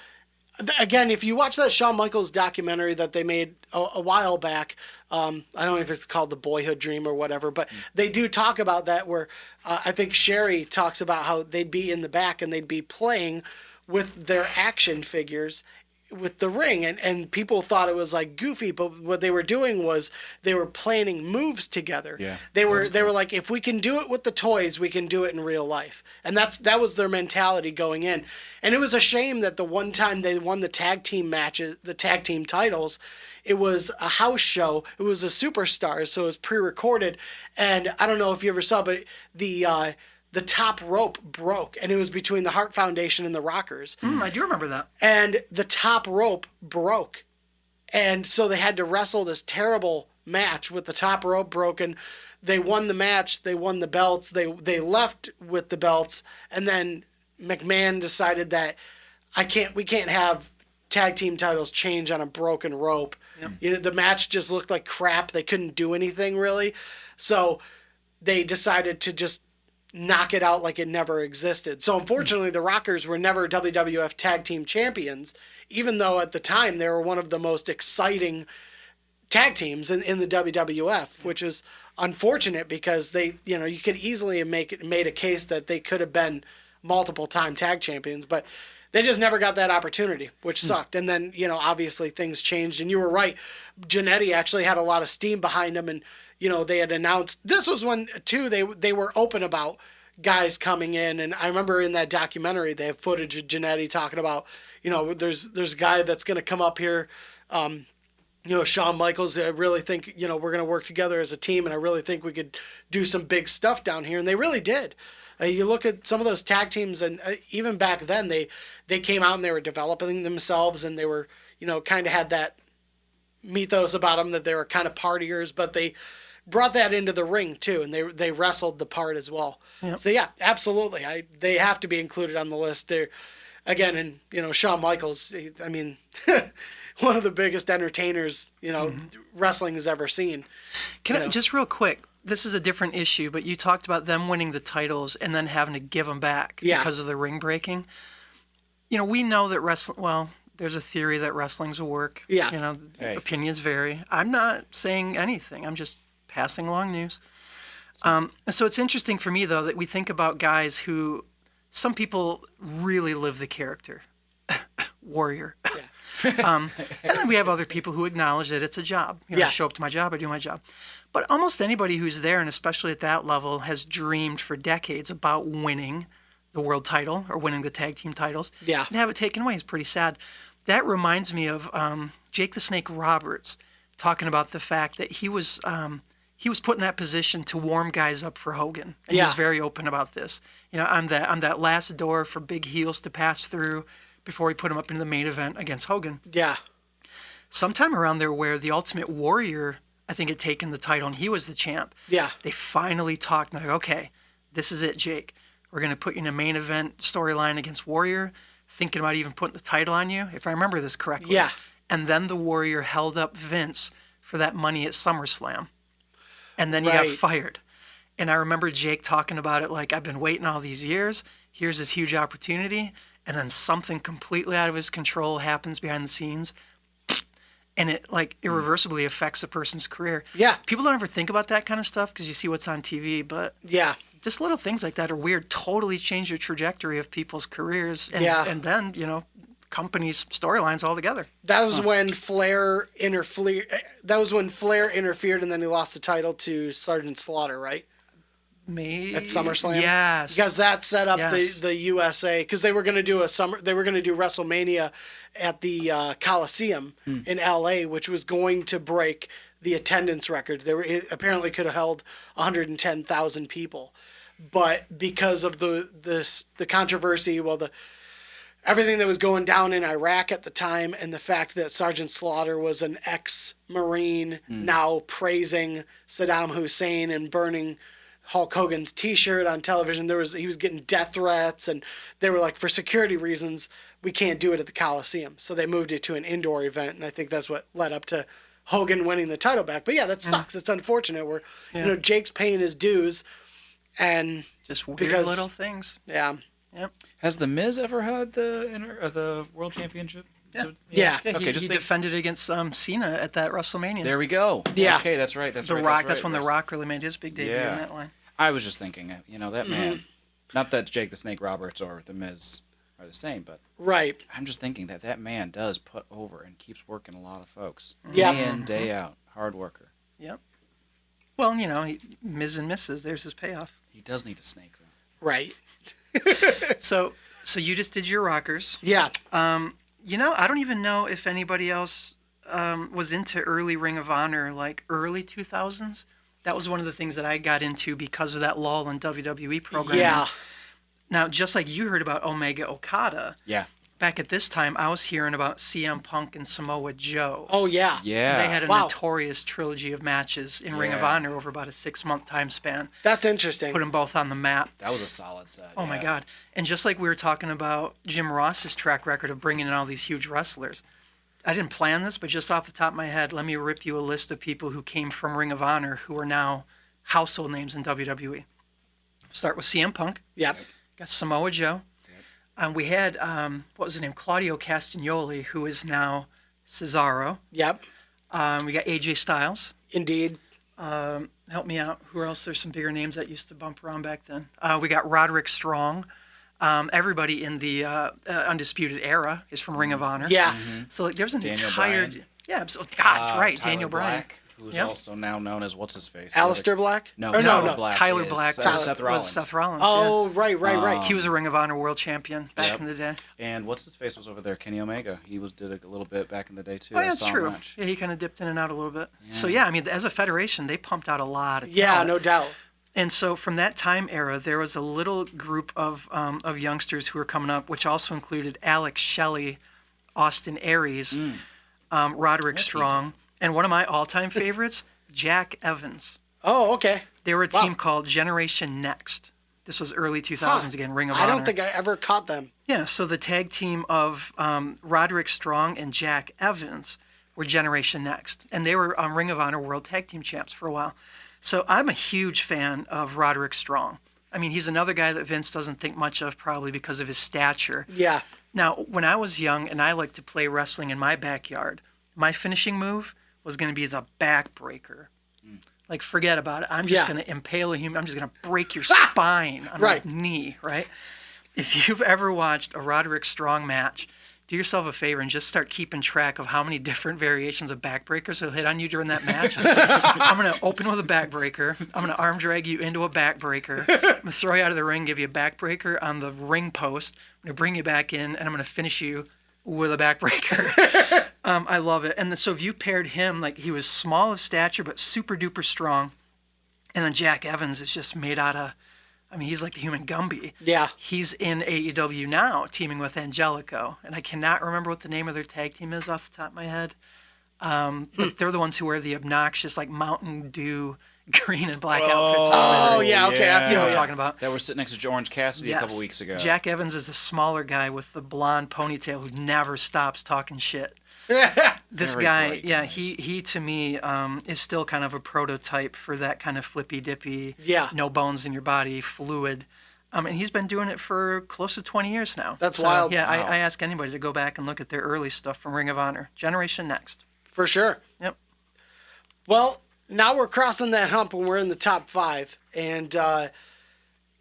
again, if you watch that Shawn Michaels documentary that they made a while back, I don't know if it's called The Boyhood Dream or whatever, but they do talk about that where I think Sherry talks about how they'd be in the back and they'd be playing with their action figures with the ring, and people thought it was like goofy, but what they were doing was they were planning moves together. Yeah, they were like, if we can do it with the toys, we can do it in real life, and that was their mentality going in. And it was a shame that the one time they won the tag team matches, the tag team titles, it was a house show. It was a Superstars, so it was pre-recorded, and I don't know if you ever saw, but the top rope broke, and it was between the Hart Foundation and the Rockers. I do remember that. And the top rope broke. And so they had to wrestle this terrible match with the top rope broken. They won the match. They won the belts. They left with the belts. And then McMahon decided that we can't have tag team titles change on a broken rope. Yep. You know, the match just looked like crap. They couldn't do anything really. So they decided to just knock it out like it never existed. So unfortunately, the Rockers were never WWF Tag Team Champions, even though at the time they were one of the most exciting tag teams in the WWF, which is unfortunate because they, you know, you could easily have made a case that they could have been multiple time tag champions, but they just never got that opportunity, which sucked. And then, you know, obviously things changed, and you were right. Jannetty actually had a lot of steam behind him, and you know, they had announced, this was when, too, they were open about guys coming in. And I remember in that documentary, they have footage of Jannetty talking about, you know, there's a guy that's going to come up here, you know, Shawn Michaels. I really think, you know, we're going to work together as a team, and I really think we could do some big stuff down here. And they really did. You look at some of those tag teams, and even back then, they came out and they were developing themselves, and they were, you know, kind of had that mythos about them that they were kind of partiers, but they brought that into the ring too, and they wrestled the part as well. Yep. So yeah, absolutely, they have to be included on the list. They're again, and you know, Shawn Michaels, I mean, one of the biggest entertainers, you know, wrestling has ever seen. Can I just real quick? This is a different issue, but you talked about them winning the titles and then having to give them back because of the ring breaking. You know, we know that wrestling. Well, there's a theory that wrestling's a work. Yeah. You know, opinions vary. I'm not saying anything. I'm just passing along news. So it's interesting for me, though, that we think about guys who some people really live the character. Warrior. Yeah. And then we have other people who acknowledge that it's a job. You know, I show up to my job, I do my job. But almost anybody who's there, and especially at that level, has dreamed for decades about winning the world title or winning the tag team titles. Yeah. And have it taken away is pretty sad. That reminds me of Jake the Snake Roberts talking about the fact that he was put in that position to warm guys up for Hogan. And he was very open about this. You know, I'm that last door for big heels to pass through before he put him up in the main event against Hogan. Yeah. Sometime around there where the Ultimate Warrior, I think, had taken the title and he was the champ. Yeah. They finally talked and they're like, okay, this is it, Jake. We're going to put you in a main event storyline against Warrior, thinking about even putting the title on you, if I remember this correctly. Yeah. And then the Warrior held up Vince for that money at SummerSlam. And then he got fired. And I remember Jake talking about it like, I've been waiting all these years. Here's this huge opportunity. And then something completely out of his control happens behind the scenes. And it like irreversibly affects a person's career. Yeah. People don't ever think about that kind of stuff because you see what's on TV. But yeah, just little things like that are weird. Totally change the trajectory of people's careers. And, and then, you know, companies' storylines altogether. That was when Flair interfered. That was when Flair interfered, and then he lost the title to Sergeant Slaughter, right? Maybe at SummerSlam. Yes, because that set up the USA, because they were going to do WrestleMania at the Coliseum in LA, which was going to break the attendance record. It apparently could have held 110,000 people, but because of the controversy, everything that was going down in Iraq at the time, and the fact that Sergeant Slaughter was an ex-Marine now praising Saddam Hussein and burning Hulk Hogan's T-shirt on television. He was getting death threats, and they were like, for security reasons, we can't do it at the Coliseum. So they moved it to an indoor event, and I think that's what led up to Hogan winning the title back. But yeah, that sucks. It's unfortunate. Where Jake's paying his dues, and just weird little things. Yeah. Yep. Has the Miz ever had the World Championship? Yeah. He defended against Cena at that WrestleMania. There we go. Yeah. Okay, that's right. That's The right. Rock. That's when The Rock really made his big debut in that line. I was just thinking, that man. Not that Jake the Snake Roberts or the Miz are the same, but right. I'm just thinking that man does put over and keeps working a lot of folks. Yeah. Day in, day out. Hard worker. Yep. Well, Miz and Mrs. There's his payoff. He does need a snake, though. Right. So you just did your rockers. Yeah. I don't even know if anybody else was into early Ring of Honor, like early 2000s. That was one of the things that I got into because of that lull in WWE programming. Yeah. Now, just like you heard about Omega Okada, Yeah. back at this time, I was hearing about CM Punk and Samoa Joe. Oh, yeah. Yeah. And they had a Wow. notorious trilogy of matches in Ring of Honor over about a 6-month time span. That's interesting. Put them both on the map. That was a solid set. Oh, my God. And just like we were talking about Jim Ross's track record of bringing in all these huge wrestlers, I didn't plan this, but just off the top of my head, let me rip you a list of people who came from Ring of Honor who are now household names in WWE. Start with CM Punk. Yep. Got Samoa Joe. We had, what was his name? Claudio Castagnoli, who is now Cesaro. Yep. We got AJ Styles. Indeed. Help me out. Who else? There's some bigger names that used to bump around back then. We got Roderick Strong. Everybody in the Undisputed Era is from Ring of Honor. Yeah. So there's an Daniel entire... Bryan. Yeah, right. Tyler Daniel Bryan. Black, who's also now known as what's-his-face? Aleister Black? No, Or Tyler Black. Tyler is, Black Seth Rollins. was Seth Rollins. Oh, right. He was a Ring of Honor world champion back Yep. in the day. And what's-his-face was over there? Kenny Omega. He did a little bit back in the day, too. Oh, yeah, I that's saw him true. much. Yeah, he kind of dipped in and out a little bit. Yeah. So, as a federation, they pumped out a lot of Yeah, talent. no doubt. And so from that time era, there was a little group of youngsters who were coming up, which also included Alex Shelley, Austin Aries, Roderick Strong, and one of my all-time favorites, Jack Evans. Oh, okay. They were a team called Generation Next. This was early 2000s again, Ring of Honor. I don't think I ever caught them. Yeah, so the tag team of Roderick Strong and Jack Evans were Generation Next. And they were Ring of Honor World Tag Team Champs for a while. So I'm a huge fan of Roderick Strong. I mean, he's another guy that Vince doesn't think much of probably because of his stature. Yeah. Now, when I was young and I liked to play wrestling in my backyard, my finishing move was going to be the backbreaker. Like, forget about it. I'm just going to impale a human. I'm just going to break your spine on my knee, right? If you've ever watched a Roderick Strong match, do yourself a favor and just start keeping track of how many different variations of backbreakers he'll hit on you during that match. I'm going to open with a backbreaker. I'm going to arm drag you into a backbreaker. I'm going to throw you out of the ring, give you a backbreaker on the ring post. I'm going to bring you back in, and I'm going to finish you with a backbreaker. I love it. And so if you paired him, like he was small of stature but super duper strong, and then Jack Evans is just made out of, I mean, he's like the human Gumby. Yeah. He's in AEW now, teaming with Angelico, and I cannot remember what the name of their tag team is off the top of my head. But they're the ones who wear the obnoxious like Mountain Dew green and black outfits. Oh, yeah, okay. I You know feel what I'm you. talking about. That was sitting next to Orange Cassidy a couple weeks ago. Jack Evans is the smaller guy with the blonde ponytail who never stops talking shit. This Very guy, bright yeah, eyes. he to me is still kind of a prototype for that kind of flippy dippy, no bones in your body, fluid. And he's been doing it for close to 20 years now. That's wild. Yeah, Wow. I ask anybody to go back and look at their early stuff from Ring of Honor. Generation Next. For sure. Yep. Well, now we're crossing that hump and we're in the top 5. And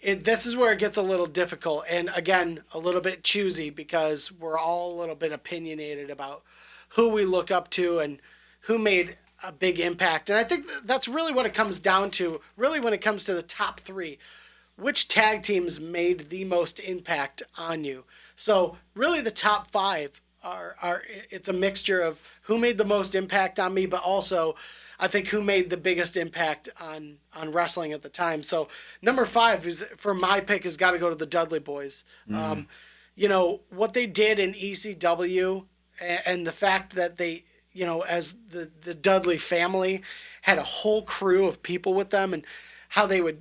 this is where it gets a little difficult. And again, a little bit choosy because we're all a little bit opinionated about who we look up to and who made a big impact. And I think that's really what it comes down to, really when it comes to the top 3. Which tag teams made the most impact on you? So really the top 5 are it's a mixture of who made the most impact on me, but also I think who made the biggest impact on wrestling at the time. So number 5 is, for my pick, has got to go to the Dudley Boys. You know, what they did in ECW and the fact that they, you know, as the Dudley family had a whole crew of people with them and how they would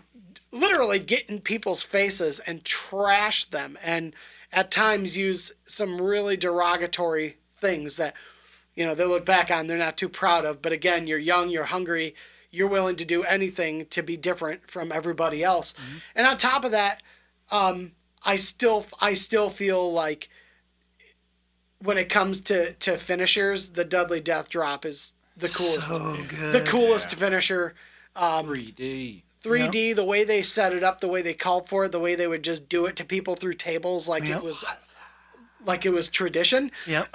literally get in people's faces and trash them, and at times use some really derogatory things that, you know, they look back on, they're not too proud of. But again, you're young, you're hungry, you're willing to do anything to be different from everybody else. Mm-hmm. And on top of that, I still feel like when it comes to finishers, the Dudley Death Drop is the coolest. So good. The coolest finisher. 3D. 3D, yep. The way they set it up, the way they called for it, the way they would just do it to people through tables like it was tradition. Yep.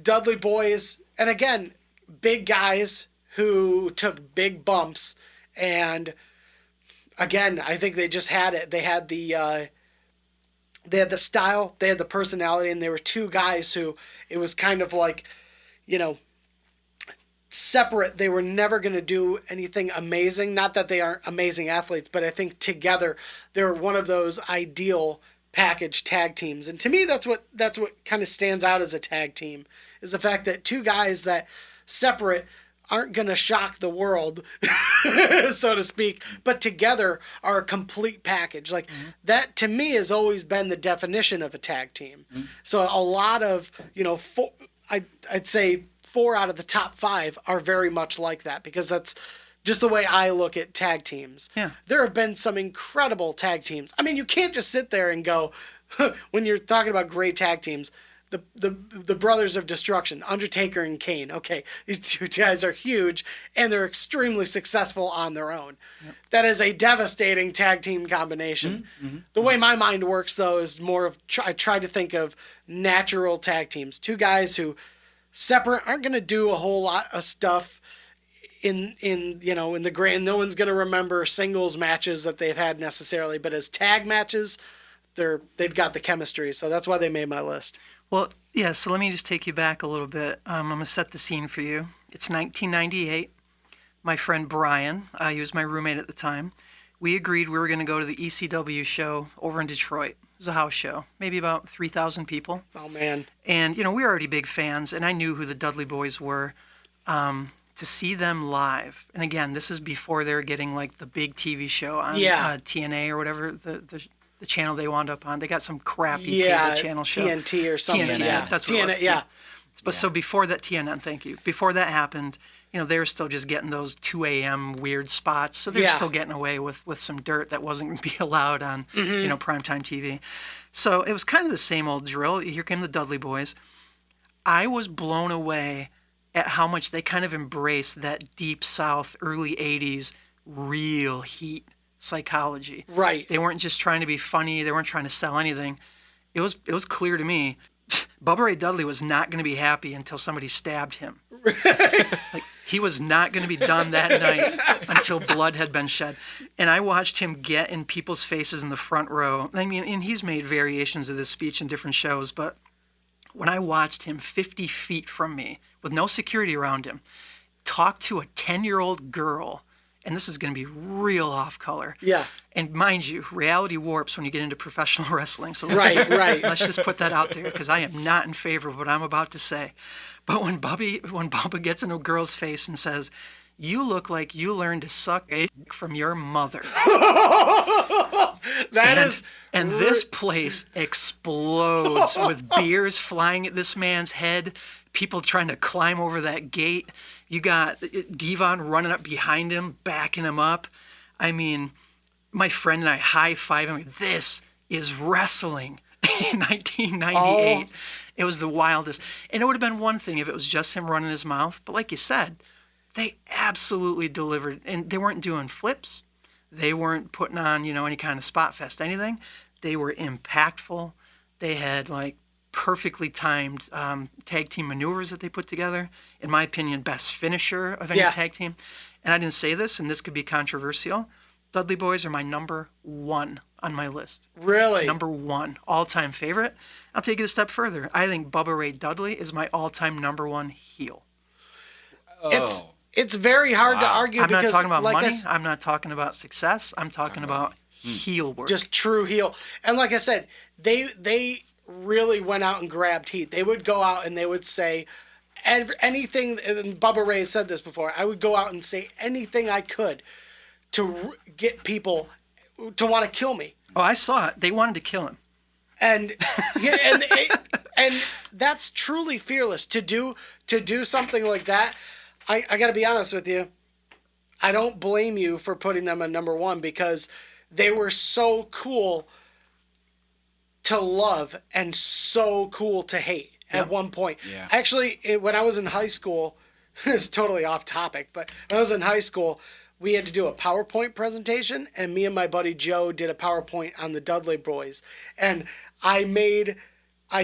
Dudley Boys, and again, big guys who took big bumps, and again, I think they just had it. They had the style, they had the personality, and they were two guys who it was kind of like, you know, separate. They were never going to do anything amazing. Not that they aren't amazing athletes, but I think together they're one of those ideal package tag teams. And to me, that's what kind of stands out as a tag team, is the fact that two guys that separate aren't going to shock the world, so to speak, but together are a complete package. Like that to me has always been the definition of a tag team. So a lot of, you know, I'd say 4 out of the top 5 are very much like that, because that's just the way I look at tag teams. Yeah. There have been some incredible tag teams. I mean, you can't just sit there and go, when you're talking about great tag teams, the Brothers of Destruction, Undertaker and Kane. Okay, these two guys are huge, and they're extremely successful on their own. Yep. That is a devastating tag team combination. Mm-hmm. The way my mind works, though, is more of I try to think of natural tag teams. Two guys who separate aren't going to do a whole lot of stuff in the grand. No one's going to remember singles matches that they've had necessarily, but as tag matches, they've got the chemistry. So that's why they made my list. Well, yeah, so let me just take you back a little bit. I'm going to set the scene for you. It's 1998. My friend Brian, he was my roommate at the time, we agreed we were going to go to the ECW show over in Detroit. It was a house show, maybe about 3,000 people. Oh, man. And, you know, we were already big fans, and I knew who the Dudley Boys were. To see them live, and again, this is before they were getting, like, the big TV show on TNA or whatever, the channel they wound up on. They got some crappy cable channel show. TNT or something. TNT, yeah. That's what it was. Yeah. But so before that, TNN, thank you. Before that happened, you know, they were still just getting those 2 a.m. weird spots. So they're still getting away with some dirt that wasn't going to be allowed on, you know, primetime TV. So it was kind of the same old drill. Here came the Dudley Boys. I was blown away at how much they kind of embraced that deep South, early 80s, real heat psychology. Right. They weren't just trying to be funny. They weren't trying to sell anything. It was clear to me, Bubba Ray Dudley was not going to be happy until somebody stabbed him. Like, he was not going to be done that night until blood had been shed. And I watched him get in people's faces in the front row. I mean, and he's made variations of this speech in different shows, but when I watched him 50 feet from me with no security around him talk to a 10-year-old girl, and this is going to be real off color. Yeah. And mind you, reality warps when you get into professional wrestling. So right. Let's just put that out there, because I am not in favor of what I'm about to say. But when Bubba gets in a girl's face and says, "You look like you learned to suck a from your mother," and this place explodes with beers flying at this man's head, people trying to climb over that gate. You got Devon running up behind him, backing him up. I mean, my friend and I high-five him. This is wrestling in 1998. It was the wildest. And it would have been one thing if it was just him running his mouth. But like you said, they absolutely delivered. And they weren't doing flips. They weren't putting on, you know, any kind of spot fest, anything. They were impactful. They had, like, perfectly timed tag team maneuvers that they put together. In my opinion, best finisher of any tag team. And I didn't say this, and this could be controversial. Dudley Boys are my number 1 on my list. Really? Number 1, all-time favorite. I'll take it a step further. I think Bubba Ray Dudley is my all-time number 1 heel. Oh. It's very hard to argue. I'm because, not talking about like money. I'm not talking about success. I'm talking about heel work. Just true heel. And like I said, they really went out and grabbed heat. They would go out and they would say anything, and Bubba Ray said this before, I would go out and say anything I could to get people to want to kill me. Oh, I saw it. They wanted to kill him. And yeah, and that's truly fearless to do something like that. I got to be honest with you. I don't blame you for putting them at number one because they were so cool to love and so cool to hate at one point. Yeah. Actually, when I was in high school, it's totally off topic, but when I was in high school, we had to do a PowerPoint presentation, and me and my buddy Joe did a PowerPoint on the Dudley Boys. And I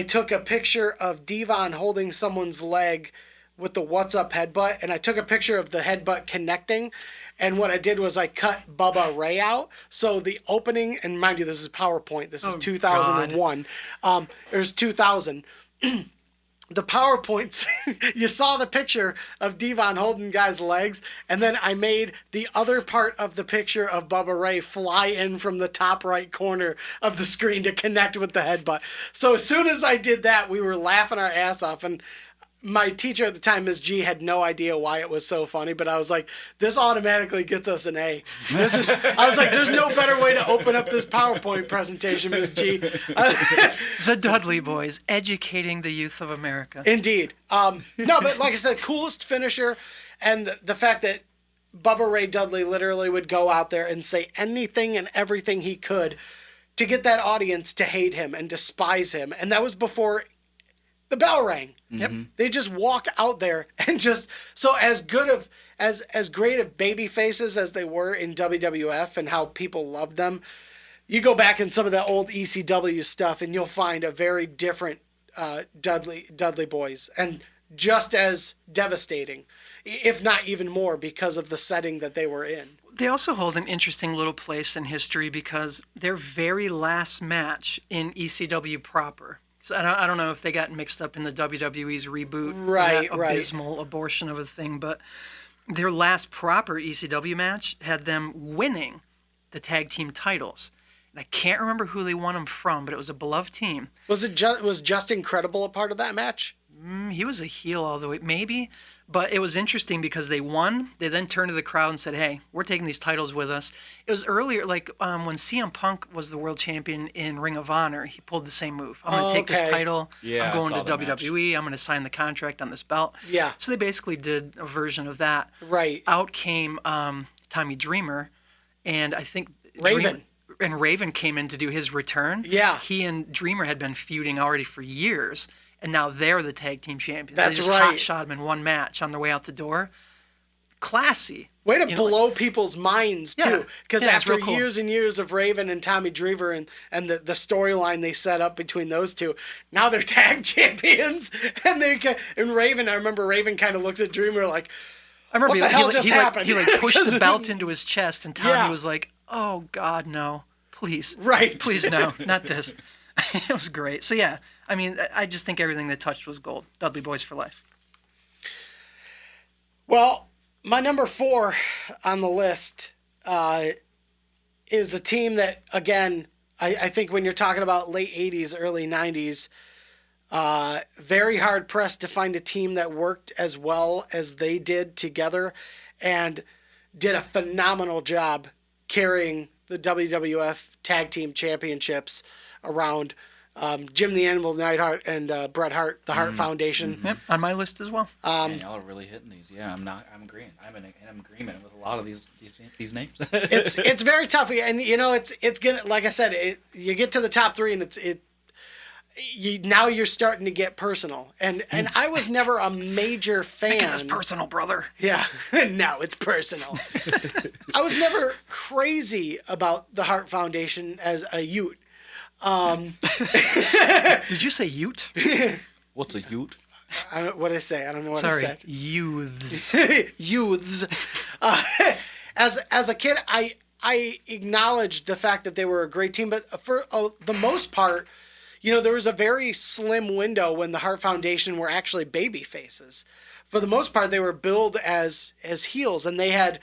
took a picture of Devon holding someone's leg with the what's up headbutt, and I took a picture of the headbutt connecting. And what I did was I cut Bubba Ray out. So the opening, and mind you, this is PowerPoint. This is 2001. There's 2000. The PowerPoints, you saw the picture of Devon holding guys' legs, and then I made the other part of the picture of Bubba Ray fly in from the top right corner of the screen to connect with the headbutt. So as soon as I did that, we were laughing our ass off, and my teacher at the time, Ms. G, had no idea why it was so funny, but I was like, this automatically gets us an A. I was like, there's no better way to open up this PowerPoint presentation, Ms. G. The Dudley Boys, educating the youth of America. Indeed. No, but like I said, coolest finisher, and the fact that Bubba Ray Dudley literally would go out there and say anything and everything he could to get that audience to hate him and despise him. And that was before the bell rang. Yep. They just walk out there and just, so as good of as great of baby faces as they were in WWF and how people loved them, you go back in some of that old ECW stuff and you'll find a very different Dudley Boys, and just as devastating, if not even more, because of the setting that they were in. They also hold an interesting little place in history because their very last match in ECW proper. So I don't know if they got mixed up in the WWE's reboot, Right, that abysmal abortion of a thing, but their last proper ECW match had them winning the tag team titles. And I can't remember who they won them from, but it was a beloved team. Was Just Incredible a part of that match? He was a heel all the way, maybe. But it was interesting because they won. They then turned to the crowd and said, hey, we're taking these titles with us. It was earlier, like when CM Punk was the world champion in Ring of Honor, he pulled the same move. I'm going to take this title. Yeah, I'm going I to saw that WWE. I'm going to sign the contract on this belt. Yeah. So they basically did a version of that. Right. Out came Tommy Dreamer, and I think Raven. And Raven came in to do his return. Yeah. He and Dreamer had been feuding already for years, and now they're the tag team champions. That's they just right. hot shot them in one match on their way out the door. Classy. Way to blow people's minds, too. Yeah. Because Yeah, it's after real cool. years and years of Raven and Tommy Dreamer and the storyline they set up between those two, now they're tag champions. And Raven, I remember Raven kind of looks at Dreamer like, I remember what the hell just happened? He pushed the belt into his chest, and Tommy Yeah. was like, oh, God, no. Please. Right. Please, no. Not this. It was great. So, yeah. I mean, I just think everything they touched was gold. Dudley Boys for life. Well, my number 4 on the list is a team that, again, I think when you're talking about late 80s, early 90s, very hard pressed to find a team that worked as well as they did together and did a phenomenal job carrying the WWF Tag Team Championships around. Jim the Animal Neidhart and Bret Hart, the Hart Foundation. Yep, on my list as well. Man, y'all are really hitting these. Yeah, I'm agreeing. I'm in agreement with a lot of these names. It's very tough, and it's gonna, like I said, you get to the top 3 and now you're starting to get personal, and I was never a major fan. Make this personal, brother. Yeah, now it's personal. I was never crazy about the Hart Foundation as a Ute. Did you say Ute? What's a Ute? What did I say? I don't know what I Sorry, said. youths. Youths. As a kid, I acknowledged the fact that they were a great team, but for the most part, there was a very slim window when the Hart Foundation were actually baby faces. For the most part, they were billed as heels, and they had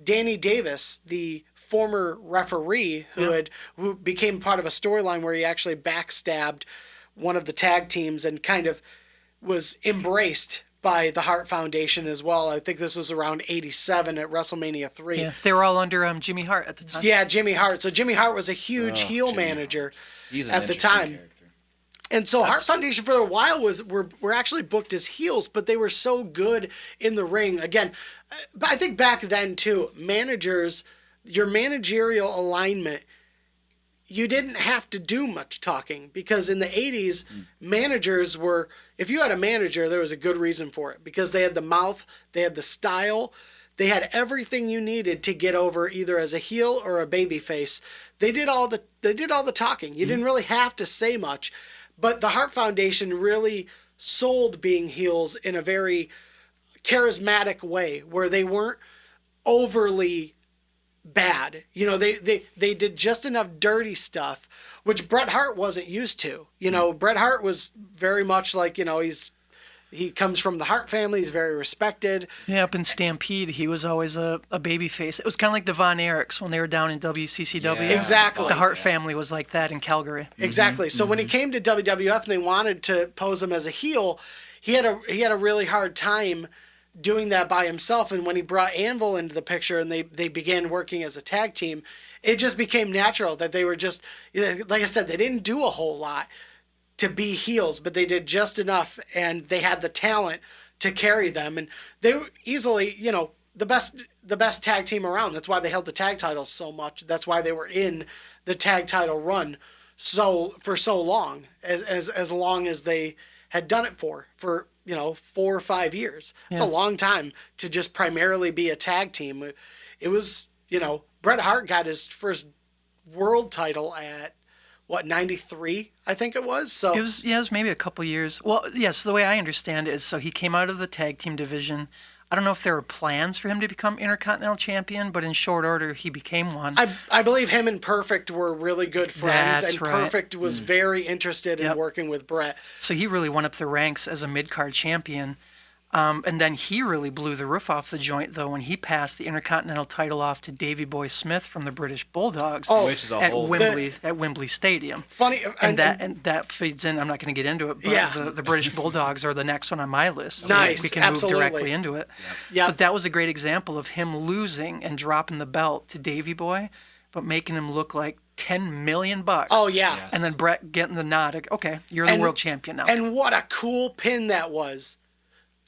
Danny Davis, the former referee who became part of a storyline where he actually backstabbed one of the tag teams and kind of was embraced by the Hart Foundation as well. I think this was around 87 at WrestleMania 3. Yeah, they were all under Jimmy Hart at the time. Yeah, Jimmy Hart. So Jimmy Hart was a huge heel Jimmy manager Hart. He's an at the interesting time. character. And so Hart Foundation for a while were actually booked as heels, but they were so good in the ring. Again, I think back then too, managers, your managerial alignment, you didn't have to do much talking, because in the 80s, managers were, if you had a manager, there was a good reason for it, because they had the mouth, they had the style, they had everything you needed to get over either as a heel or a baby face. They did all the talking. You didn't really have to say much. But the Hart Foundation really sold being heels in a very charismatic way, where they weren't overly bad. You know, they did just enough dirty stuff, which Bret Hart wasn't used to. You know, Bret Hart was very much like, you know, he comes from the Hart family. He's very respected. Yeah, up in Stampede, he was always a baby face. It was kind of like the Von Erichs when they were down in WCCW. Yeah, Exactly. The Hart family was like that in Calgary. Exactly. So when he came to WWF and they wanted to pose him as a heel, he had a really hard time doing that by himself. And when he brought Anvil into the picture and they began working as a tag team, it just became natural that they were just, like I said, they didn't do a whole lot to be heels, but they did just enough, and they had the talent to carry them, and they were easily, you know, the best tag team around. That's why they held the tag titles so much. That's why they were in the tag title run for so long, as long as they had done it for you know, 4 or 5 years. It's a long time to just primarily be a tag team. It was, you know, Bret Hart got his first world title at what, 93, I think it was. So It was maybe a couple years. Well, yes, the way I understand it is, so he came out of the tag team division. I don't know if there were plans for him to become Intercontinental Champion, but in short order, he became one. I believe him and Perfect were really good friends, That's and right. Perfect was very interested in Yep. working with Bret. So he really went up the ranks as a mid-card champion. And then he really blew the roof off the joint, though, when he passed the Intercontinental title off to Davy Boy Smith from the British Bulldogs Which is a at whole Wembley Stadium. Funny, And that feeds in. I'm not going to get into it, but Yeah. the British Bulldogs are the next one on my list. So Nice, we can absolutely. move directly into it. Yeah. But that was a great example of him losing and dropping the belt to Davy Boy, but making him look like $10 million. Oh yeah, Yes. And then Brett getting the nod. Okay, you're the world champion now. And what a cool pin that was.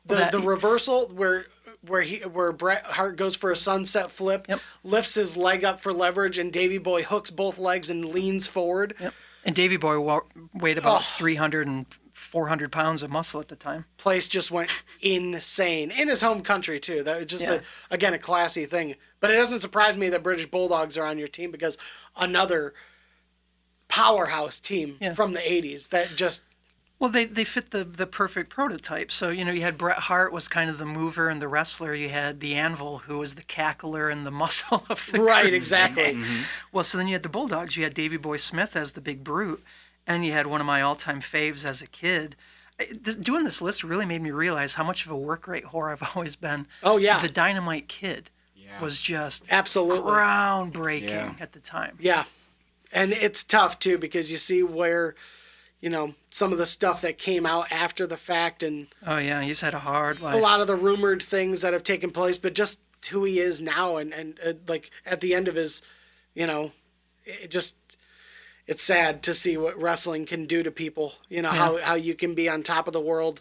The reversal where Bret Hart goes for a sunset flip, Yep. lifts his leg up for leverage, and Davy Boy hooks both legs and leans forward. Yep. And Davy Boy weighed about 300 and 400 pounds of muscle at the time. Place just went insane in his home country too. That was just Yeah. again a classy thing. But it doesn't surprise me that British Bulldogs are on your team, because another powerhouse team Yeah. from the 80s that just Well, they fit the perfect prototype. So, you know, you had Bret Hart was kind of the mover and the wrestler. You had the Anvil, who was the cackler and the muscle of the right, group. exactly. Well, so then you had the Bulldogs. You had Davy Boy Smith as the big brute, and you had one of my all-time faves as a kid. Doing this list really made me realize how much of a work rate whore I've always been. Oh, yeah. The Dynamite Kid Yeah. was just Absolutely. groundbreaking Yeah. at the time. Yeah. And it's tough too, because you see where, you know, some of the stuff that came out after the fact, and Oh yeah, he's had a hard life. a lot of the rumored things that have taken place, but just who he is now, and like at the end of his, you know, it's sad to see what wrestling can do to people. You know, how you can be on top of the world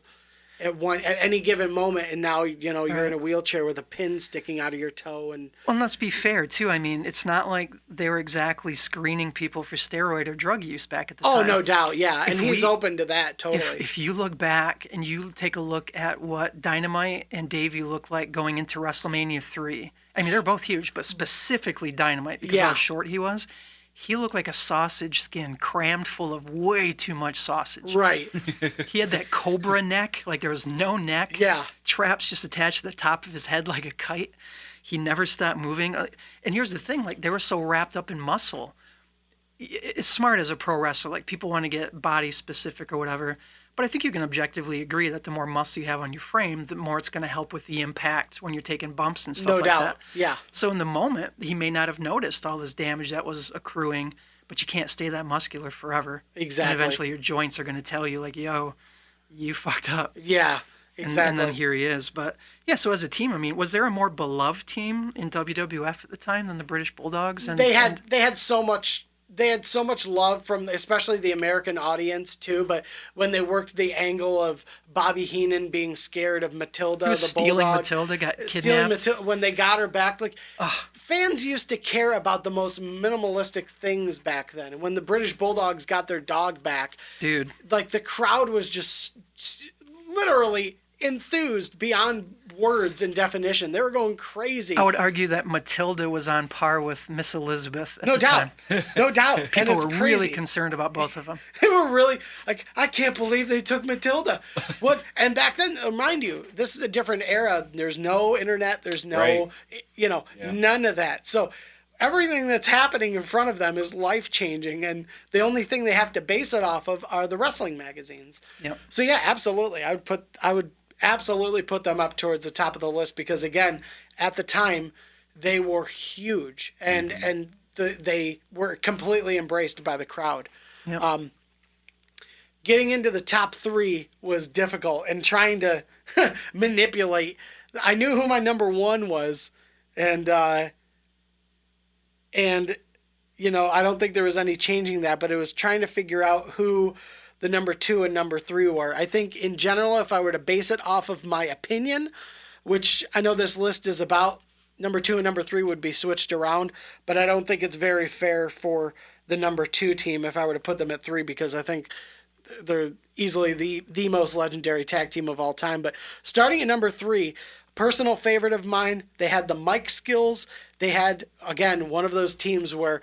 at any given moment, and now, you know, you're in a wheelchair with a pin sticking out of your toe. And Well, and let's be fair too. I mean, it's not like they were exactly screening people for steroid or drug use back at the time. oh, no doubt, yeah, and he's open to that totally. If you look back and you take a look at what Dynamite and Davey looked like going into WrestleMania 3, I mean, they're both huge, but specifically Dynamite, because Yeah. how short he was, he looked like a sausage skin crammed full of way too much sausage. Right. He had that cobra neck, like there was no neck. Yeah. Traps just attached to the top of his head like a kite. He never stopped moving. And here's the thing, like they were so wrapped up in muscle. It's smart as a pro wrestler, like people want to get body specific or whatever. But I think you can objectively agree that the more muscle you have on your frame, the more it's going to help with the impact when you're taking bumps and stuff No like doubt. that. Yeah. So in the moment, he may not have noticed all this damage that was accruing, but you can't stay that muscular forever. Exactly. And eventually your joints are going to tell you, like, yo, you fucked up. Yeah. And then here he is. But yeah, so as a team, I mean, was there a more beloved team in WWF at the time than the British Bulldogs? They had so much love from especially the American audience too. But when they worked the angle of Bobby Heenan being scared of Matilda, he was the stealing bulldog, Matilda, got kidnapped. when they got her back, like fans used to care about the most minimalistic things back then. And when the British Bulldogs got their dog back, dude, like the crowd was just literally enthused beyond words and definition. They were going crazy. I would argue that Matilda was on par with Miss Elizabeth at no the doubt. time. No doubt. People and it's were crazy. really concerned about both of them. They were really like, I can't believe they took Matilda. What? And back then, mind you, this is a different era. There's no internet. There's no, none of that. So everything that's happening in front of them is life-changing, and the only thing they have to base it off of are the wrestling magazines. Yep. So yeah, absolutely. I would absolutely put them up towards the top of the list because, again, at the time, they were huge, and they were completely embraced by the crowd. Yep. Getting into the top three was difficult, and trying to manipulate. I knew who my number one was, and I don't think there was any changing that, but it was trying to figure out who the number two and number three were. I think in general, if I were to base it off of my opinion, which I know this list is about, number two and number three would be switched around, but I don't think it's very fair for the number two team if I were to put them at three, because I think they're easily the most legendary tag team of all time. But starting at number three, personal favorite of mine, they had the mic skills. They had, again, one of those teams where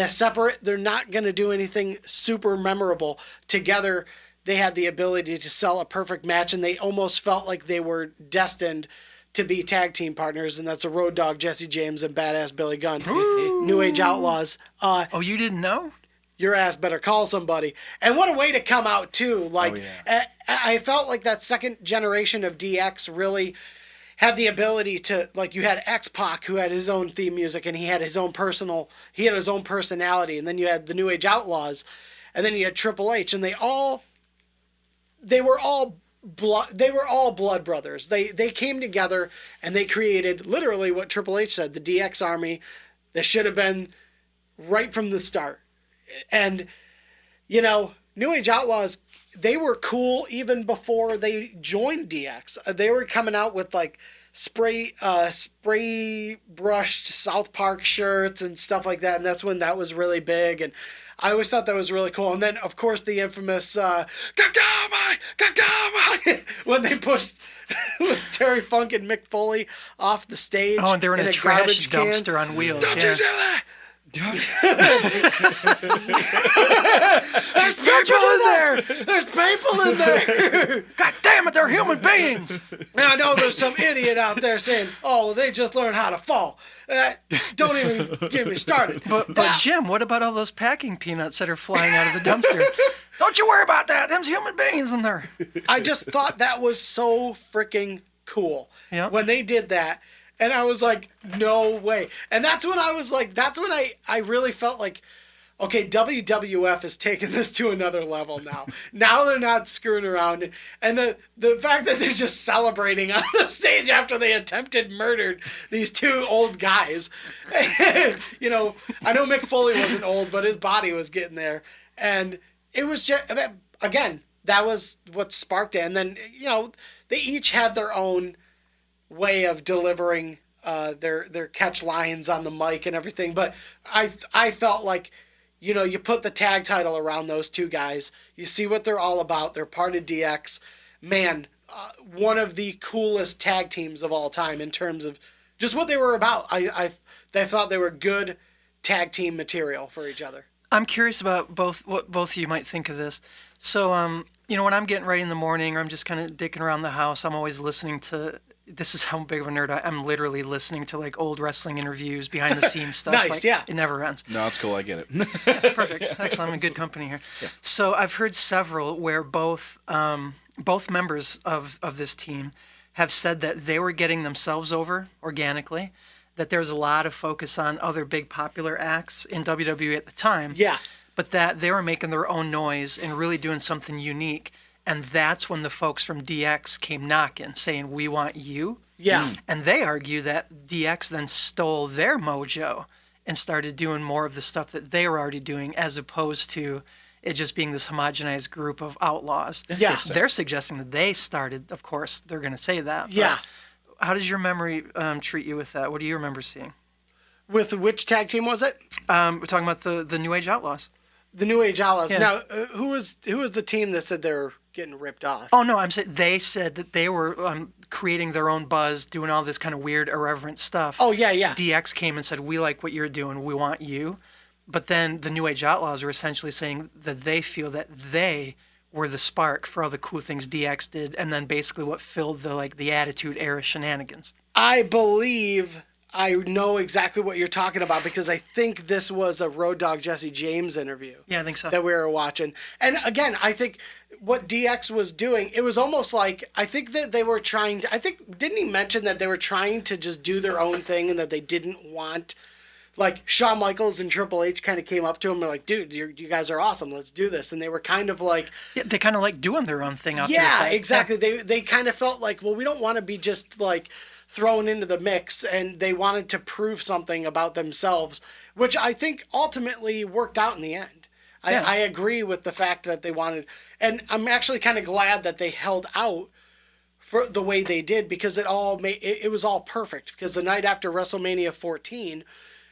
separate, they're not going to do anything super memorable. Together, they had the ability to sell a perfect match, and they almost felt like they were destined to be tag team partners, and that's a Road Dogg Jesse James and Badass Billy Gunn. Ooh. New Age Outlaws. Oh, you didn't know? Your ass better call somebody. And what a way to come out, too. Like, I felt like that second generation of DX really had the ability to, like, you had X-Pac, who had his own theme music, and he had his own personality, and then you had the New Age Outlaws, and then you had Triple H, and they were all blood brothers. They came together, and they created literally what Triple H said, the DX Army that should have been right from the start. And, New Age Outlaws, they were cool even before they joined DX. They were coming out with like spray brushed South Park shirts and stuff like that, and that's when that was really big. And I always thought that was really cool. And then, of course, the infamous Gagama when they pushed Terry Funk and Mick Foley off the stage. Oh, and they were in a trash can. dumpster on wheels. Don't you do that! There's people in there. God damn it, they're human beings. And I know there's some idiot out there saying, "Oh, they just learned how to fall." Don't even get me started. But Jim, what about all those packing peanuts that are flying out of the dumpster? Don't you worry about that. Them's human beings in there. I just thought that was so freaking cool when they did that. And I was like, no way. And that's when I really felt like, okay, WWF is taking this to another level now. Now they're not screwing around. And the fact that they're just celebrating on the stage after they murdered these two old guys. I know Mick Foley wasn't old, but his body was getting there. And it was just, again, that was what sparked it. And then, they each had their own way of delivering their catch lines on the mic and everything, but I felt like you put the tag title around those two guys, you see what they're all about. They're part of DX, man. One of the coolest tag teams of all time in terms of just what they were about. I thought they were good tag team material for each other. I'm curious about what both of you might think of this. So when I'm getting ready in the morning, or I'm just kind of dicking around the house, I'm always listening to. This is how big of a nerd I'm literally listening to like old wrestling interviews, behind the scenes stuff. Nice, yeah. It never ends. No, it's cool. I get it. Yeah, perfect. Excellent. I'm in good company here. Yeah. So I've heard several where both members of this team have said that they were getting themselves over organically, that there's a lot of focus on other big popular acts in WWE at the time. Yeah. But that they were making their own noise and really doing something unique. And that's when the folks from DX came knocking, saying, we want you. Yeah. And they argue that DX then stole their mojo and started doing more of the stuff that they were already doing, as opposed to it just being this homogenized group of outlaws. Yeah. They're suggesting that they started, of course, they're going to say that. but Yeah. How does your memory treat you with that? What do you remember seeing? With which tag team was it? We're talking about the New Age Outlaws. The New Age Outlaws. Yeah. Now, who was the team that said they were getting ripped off? Oh, no, I'm saying they said that they were creating their own buzz, doing all this kind of weird, irreverent stuff. Oh, yeah, yeah. DX came and said, we like what you're doing, we want you. But then the New Age Outlaws were essentially saying that they feel that they were the spark for all the cool things DX did, and then basically what filled the Attitude Era shenanigans. I believe I know exactly what you're talking about, because I think this was a Road Dogg Jesse James interview. Yeah, I think so. That we were watching. And again, I think what DX was doing, it was almost like, I think that they were trying to, didn't he mention that they were trying to just do their own thing and that they didn't want, like Shawn Michaels and Triple H kind of came up to him and were like, dude, you guys are awesome, let's do this. And they were kind of like... Yeah, they kind of like doing their own thing out there. Yeah, exactly. They kind of felt like, well, we don't want to be just like thrown into the mix, and they wanted to prove something about themselves, which I think ultimately worked out in the end. Yeah. I agree with the fact that they wanted, and I'm actually kind of glad that they held out for the way they did, because it was all perfect. Because the night after WrestleMania 14,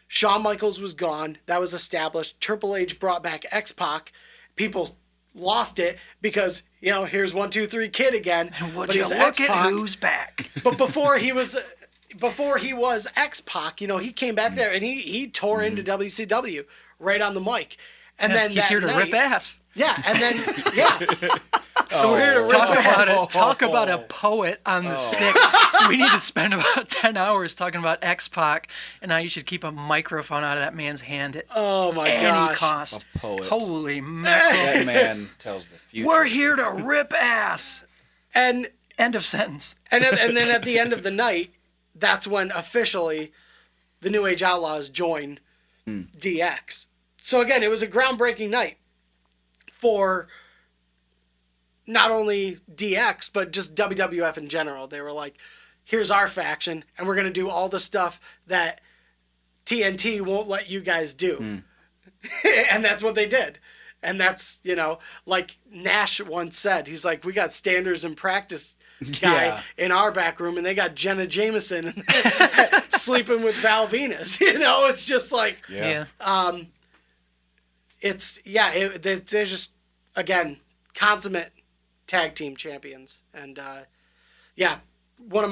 Shawn Michaels was gone. That was established. Triple H brought back X-Pac. People lost it because, here's 1, 2, 3 Kid again. Would you look at who's back? But before he was X-Pac, he came back there and he tore into WCW right on the mic. And then he's here to rip ass. Yeah, and then we're here to rip ass. Talk about a poet on the stick. We need to spend about 10 hours talking about X-Pac and how you should keep a microphone out of that man's hand at any cost. A poet. Holy mackerel. That man tells the future. We're here to rip ass. And end of sentence. And then at the end of the night, that's when officially the New Age Outlaws join DX. So again, it was a groundbreaking night for not only DX, but just WWF in general. They were like, here's our faction, and we're going to do all the stuff that TNT won't let you guys do. And that's what they did. And that's, like Nash once said, he's like, we got standards and practice guy in our back room, and they got Jenna Jameson sleeping with Val Venus. It's just like, they're just, again, consummate tag team champions. And one of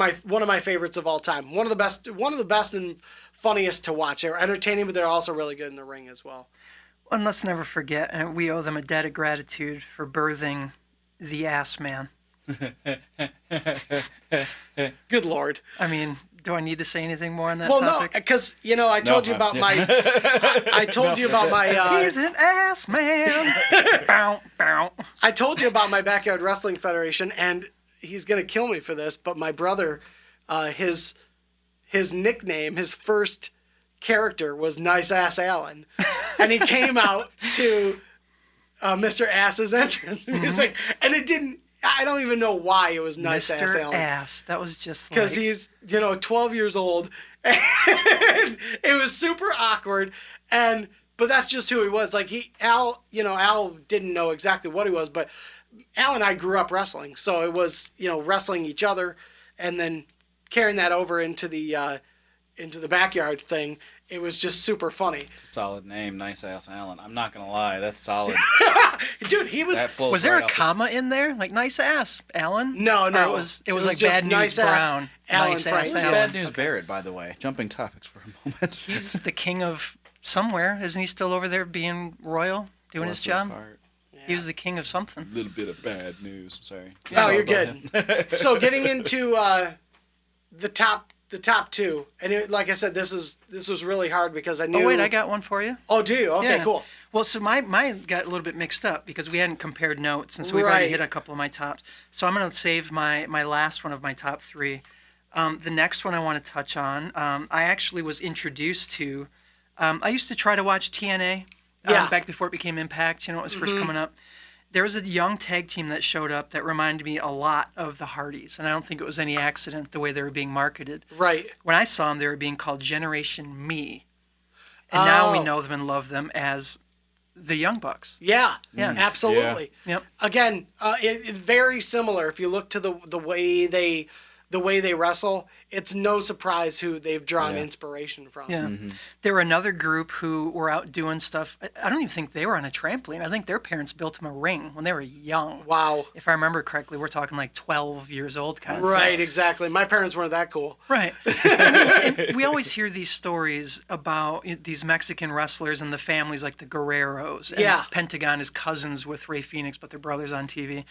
my favorites of all time. One of the best and funniest to watch. They're entertaining, but they're also really good in the ring as well. And let's never forget, and we owe them a debt of gratitude for birthing the Ass Man. Good Lord. I mean, do I need to say anything more on that topic? Well, no, because, I told you about my... I told you about my... He's an ass man. Bow, bow. I told you about my Backyard Wrestling Federation, and he's going to kill me for this, but my brother, his nickname, his first character was Nice Ass Allen. And he came out to Mr. Ass's entrance music, and it didn't... I don't even know why it was Nice Ass Allen. Mr. Ass. That was just because he's 12 years old, and it was super awkward. But that's just who he was. Like Al didn't know exactly what he was, but Al and I grew up wrestling, so it was wrestling each other, and then carrying that over into the backyard thing. It was just super funny. It's a solid name, Nice Ass Allen. I'm not gonna lie, that's solid. Dude, he was. Was there a comma in there, like Nice Ass Allen? No. Or it was like Bad News Nice Brown. Alan Nice Frank. Ass Who's Allen. Bad News Barrett, by the way? Jumping topics for a moment. He's the king of somewhere, isn't he? Still over there being royal, doing his job. He was the king of something. A little bit of bad news. Sorry. Oh, you're good. So getting into the top two, and like I said, this was really hard because I knew. Oh wait, I got one for you. Oh, do you? Okay, cool. Well, so mine got a little bit mixed up because we hadn't compared notes, and so we've already hit a couple of my tops. So I'm going to save my last one of my top three. The next one I want to touch on, I actually was introduced to. I used to try to watch TNA back before it became Impact. It was first coming up. There was a young tag team that showed up that reminded me a lot of the Hardys, and I don't think it was any accident the way they were being marketed. Right. When I saw them, they were being called Generation Me, and now we Oh. know them and love them as the Young Bucks. Yeah, Yeah. absolutely. Yep. Again, it's very similar. If you look to the way they wrestle, it's no surprise who they've drawn Yeah. inspiration from. Yeah. There were another group who were out doing stuff. I don't even think they were on a trampoline. I think their parents built them a ring when they were young. Wow. If I remember correctly, we're talking like 12 years old kind of Right, thing. exactly. My parents weren't that cool. Right. And we always hear these stories about these Mexican wrestlers and the families like the Guerreros. And Yeah. Pentagon is cousins with Rey Fenix, but they're brothers on TV.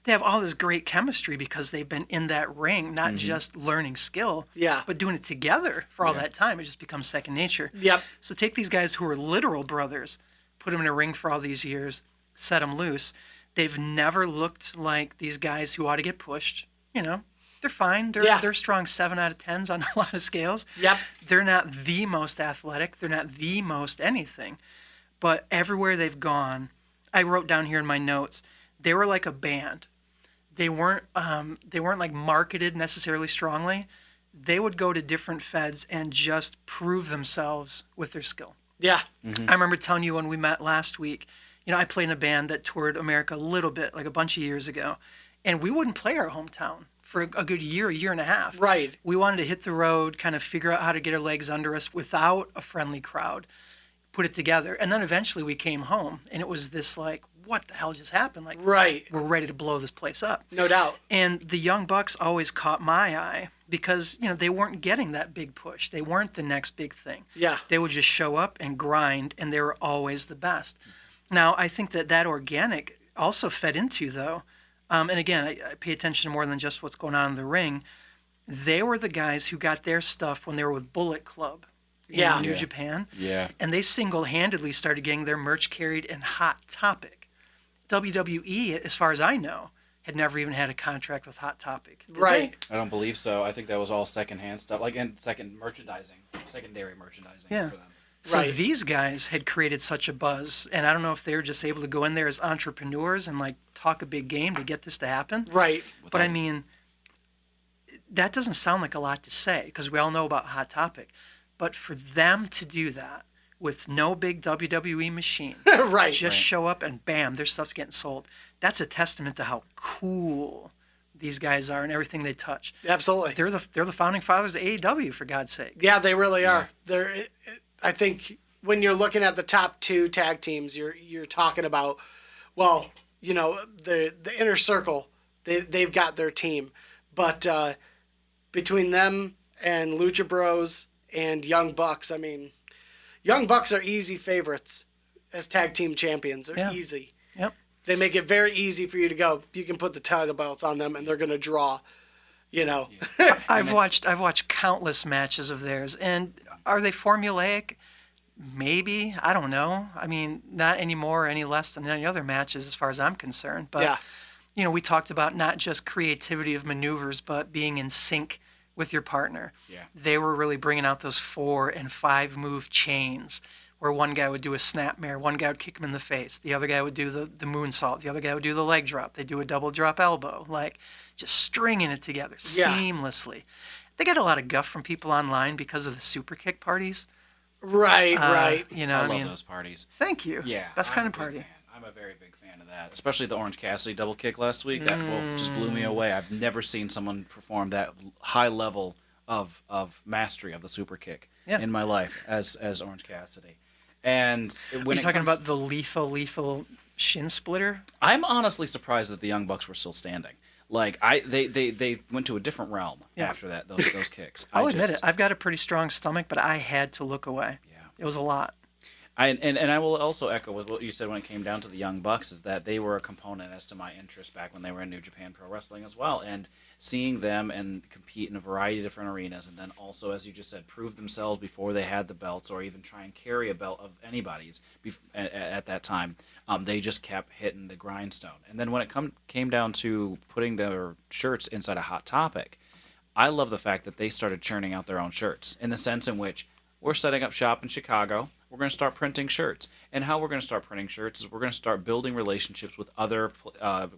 They have all this great chemistry because they've been in that ring, not just learning skill, Yeah. but doing it together for all that time. It just becomes second nature. Yep. So take these guys who are literal brothers, put them in a ring for all these years, set them loose. They've never looked like these guys who ought to get pushed. You know, they're fine. They're strong 7 out of 10s on a lot of scales. Yep. They're not the most athletic. They're not the most anything. But everywhere they've gone, I wrote down here in my notes, they were like a band. They weren't like marketed necessarily strongly. They would go to different feds and just prove themselves with their skill. Yeah. I remember telling you when we met last week, I played in a band that toured America a little bit, like a bunch of years ago, and we wouldn't play our hometown for a good year and a half. Right. We wanted to hit the road, kind of figure out how to get our legs under us without a friendly crowd, put it together, and then eventually we came home, and it was this like, what the hell just happened? Like, Right. we're ready to blow this place up. No doubt. And the Young Bucks always caught my eye because, they weren't getting that big push. They weren't the next big thing. Yeah. They would just show up and grind, and they were always the best. Now, I think that organic also fed into, though, and again, I pay attention to more than just what's going on in the ring. They were the guys who got their stuff when they were with Bullet Club in Yeah. New Yeah. Japan. Yeah. And they single-handedly started getting their merch carried in Hot Topic. WWE, as far as I know, had never even had a contract with Hot Topic. Did Right. they? I don't believe so. I think that was all secondhand stuff, like and secondary merchandising Yeah. for them. So Right. these guys had created such a buzz, and I don't know if they were just able to go in there as entrepreneurs and like talk a big game to get this to happen. Right. But I mean, that doesn't sound like a lot to say because we all know about Hot Topic. But for them to do that with no big WWE machine, Right. just show up and bam, their stuff's getting sold. That's a testament to how cool these guys are and everything they touch. Absolutely. They're the founding fathers of AEW, for God's sake. Yeah, they really are. I think when you're looking at the top 2 tag teams, you're talking about, well, the inner circle. They've got their team, but between them and Lucha Bros and Young Bucks, I mean, Young Bucks are easy favorites as tag team champions. They're Yeah. easy. Yep. They make it very easy for you to go. You can put the title belts on them, and they're going to draw. I've watched countless matches of theirs, and are they formulaic? Maybe. I don't know. I mean, not any more or any less than any other matches as far as I'm concerned. But, Yeah. We talked about not just creativity of maneuvers, but being in sync with your partner. Yeah. They were really bringing out those 4 and 5 move chains where one guy would do a snapmare, one guy would kick him in the face, the other guy would do the moonsault, the other guy would do the leg drop, they do a double drop elbow, like just stringing it together Yeah. seamlessly. They got a lot of guff from people online because of the super kick parties. Right. Right. I love those parties. Thank you. Yeah, Best I'm kind a of big party. fan. I'm a very big fan of that, especially the Orange Cassidy double kick last week. That just blew me away. I've never seen someone perform that high level of mastery of the super kick in my life as Orange Cassidy. And when Are you talking about the lethal shin splitter? I'm honestly surprised that the Young Bucks were still standing. Like they went to a different realm after that those kicks. I'll admit it. I've got a pretty strong stomach, but I had to look away. Yeah. It was a lot. And I will also echo with what you said when it came down to the Young Bucks, is that they were a component as to my interest back when they were in New Japan Pro Wrestling as well. And seeing them and compete in a variety of different arenas, and then also, as you just said, prove themselves before they had the belts or even try and carry a belt of anybody's at that time, they just kept hitting the grindstone. And then when it came down to putting their shirts inside a Hot Topic, I love the fact that they started churning out their own shirts in the sense in which we're setting up shop in Chicago. We're going to start printing shirts. And how we're going to start printing shirts is we're going to start building relationships with other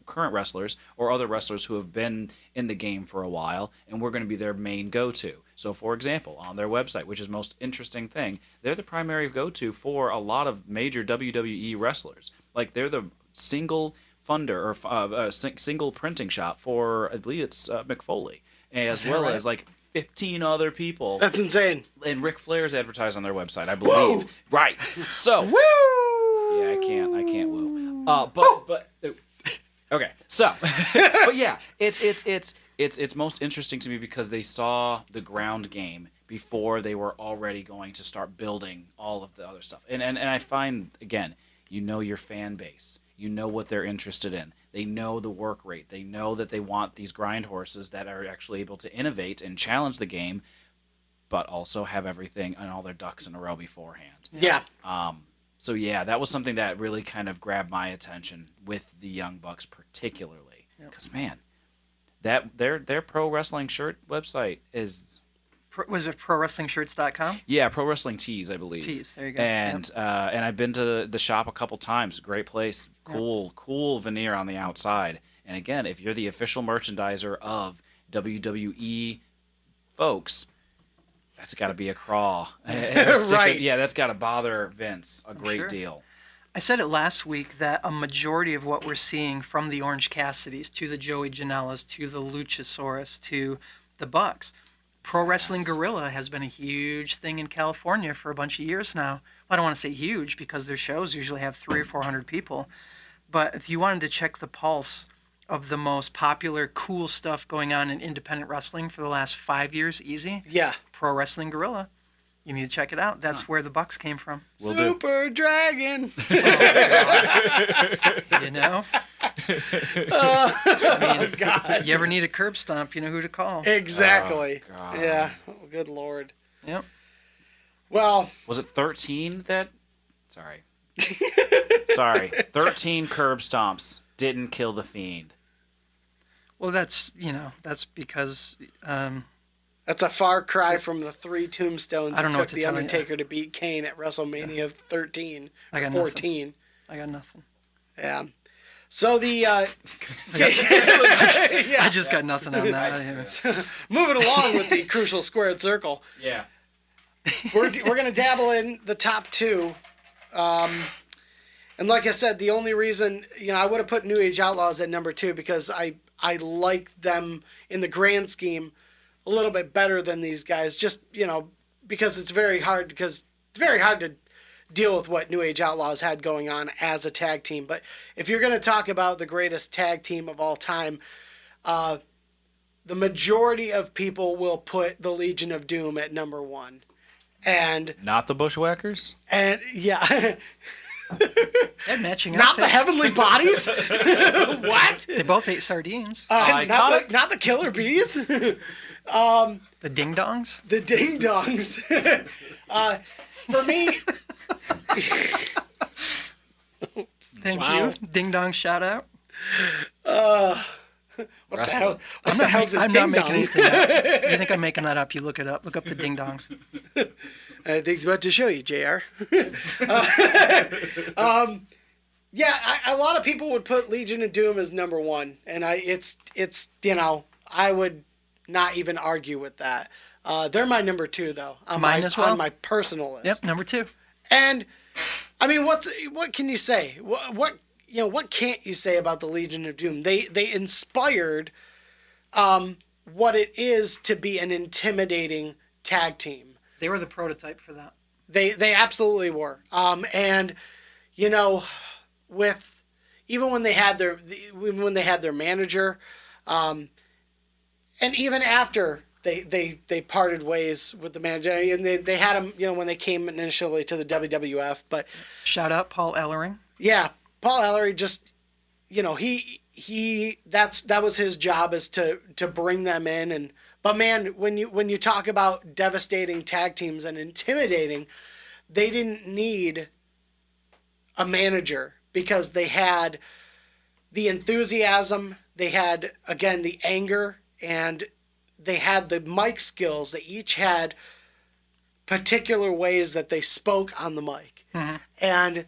current wrestlers or other wrestlers who have been in the game for a while, and we're going to be their main go-to. So, for example, on their website, which is the most interesting thing, they're the primary go-to for a lot of major WWE wrestlers. Like, they're the single funder or single printing shop for, I believe it's Mick Foley, as well as like 15 other people. That's insane. And Ric Flair's advertised on their website, I believe. Woo! Right. So. Woo! Yeah, I can't woo. But okay. So, but yeah, it's most interesting to me because they saw the ground game before they were already going to start building all of the other stuff. And I find, again, you know your fan base. You know what they're interested in. They know the work rate. They know that they want these grind horses that are actually able to innovate and challenge the game, but also have everything and all their ducks in a row beforehand. Yeah. So yeah, that was something that really kind of grabbed my attention with the Young Bucks particularly. Because man, that their pro wrestling shirt website is... Was it ProWrestlingShirts.com? Yeah, Pro Wrestling Tees, I believe. Tees, there you go. And and I've been to the shop a couple times. Great place. Cool veneer on the outside. And again, if you're the official merchandiser of WWE folks, that's got to be a craw. Right. Yeah, that's got to bother Vince a great deal. I said it last week that a majority of what we're seeing from the Orange Cassidys to the Joey Janela's to the Luchasaurus to the Bucks, Pro Wrestling Guerrilla has been a huge thing in California for a bunch of years now. Well, I don't want to say huge because their shows usually have 300 or 400 people. But if you wanted to check the pulse of the most popular, cool stuff going on in independent wrestling for the last 5 years, easy. Yeah. Pro Wrestling Guerrilla. You need to check it out. That's where the Bucks came from. Super Dragon. You know? God. You ever need a curb stomp, you know who to call. Exactly. Oh, God. Yeah. Oh, good Lord. Yep. Well. Was it 13 that... Sorry. 13 curb stomps didn't kill the Fiend. Well, that's because... That's a far cry from the 3 tombstones I don't it know what took to The tell you. Undertaker to beat Kane at WrestleMania 13 I got or 14. I got nothing. Yeah. So the I just got nothing on that. moving along with the Crucial Squared Circle. Yeah. We're gonna dabble in the top 2. And like I said, the only reason, I would have put New Age Outlaws at number 2 because I like them in the grand scheme a little bit better than these guys, just, because it's very hard to deal with what New Age Outlaws had going on as a tag team. But if you're going to talk about the greatest tag team of all time, the majority of people will put the Legion of Doom at number 1. And Not the Bushwhackers? And yeah. And matching Not the outfits. Heavenly Bodies? What? They both ate sardines. Not the Killer Bees? The Ding Dongs? The Ding Dongs. For me... Thank you. Ding Dong shout out. What the hell? I'm not making anything up. You think I'm making that up? You look it up. Look up the Ding Dongs. I think he's about to show you, JR. Yeah, a lot of people would put Legion of Doom as number 1, and it's I would not even argue with that. They're my number 2 though. Mine as well. On my personal list. Yep, number 2. And I mean, what can you say? What can't you say about the Legion of Doom? They inspired what it is to be an intimidating tag team. They were the prototype for that. They absolutely were. And with even when they had their manager, and even after they parted ways with the manager, and they had him, when they came initially to the WWF. But shout out Paul Ellering. Yeah, Paul Ellering just, that was his job, is to bring them in. But man, when you talk about devastating tag teams and intimidating, they didn't need a manager because they had the enthusiasm, they had, again, the anger, and they had the mic skills. They each had particular ways that they spoke on the mic. Mm-hmm. And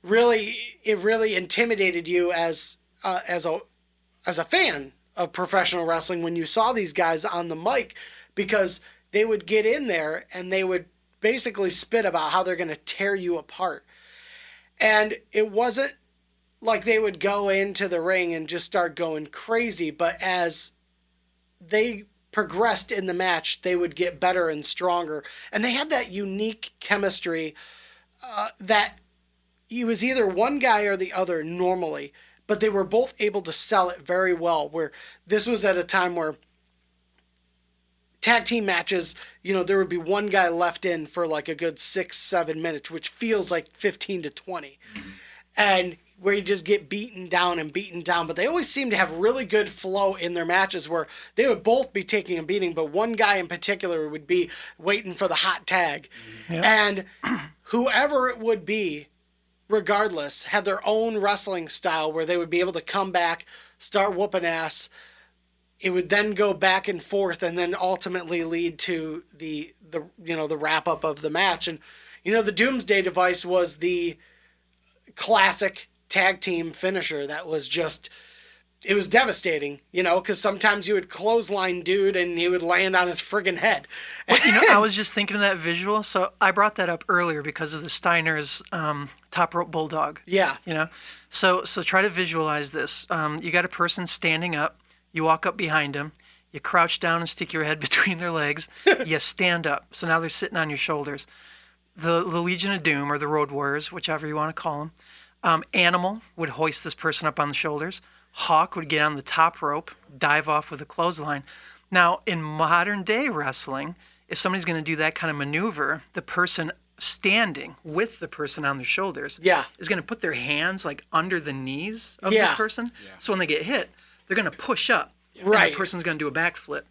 really intimidated you as a fan of professional wrestling when you saw these guys on the mic, because they would get in there and they would basically spit about how they're going to tear you apart. And it wasn't like they would go into the ring and just start going crazy, but as they progressed in the match, they would get better and stronger. And they had that unique chemistry that it was either one guy or the other normally, but they were both able to sell it very well, where this was at a time where tag team matches, there would be one guy left in for like a good 6-7 minutes, which feels like 15 to 20. Mm-hmm. And where you just get beaten down, but they always seem to have really good flow in their matches where they would both be taking a beating, but one guy in particular would be waiting for the hot tag. Mm-hmm. And whoever it would be, regardless, had their own wrestling style where they would be able to come back, start whooping ass. It would then go back and forth and then ultimately lead to the wrap up of the match. And, the Doomsday Device was the classic tag team finisher that was just, it was devastating, because sometimes you would clothesline dude and he would land on his friggin' head. Well, I was just thinking of that visual. So I brought that up earlier because of the Steiner's top rope bulldog. Yeah. So try to visualize this. You got a person standing up. You walk up behind them. You crouch down and stick your head between their legs. You stand up. So now they're sitting on your shoulders. The Legion of Doom, or the Road Warriors, whichever you want to call them. Animal would hoist this person up on the shoulders. Hawk would get on the top rope, dive off with a clothesline. Now, in modern day wrestling, if somebody's going to do that kind of maneuver, the person standing with the person on their shoulders is going to put their hands like under the knees of this person. Yeah. So when they get hit, they're going to push up. Right. And the person's going to do a backflip.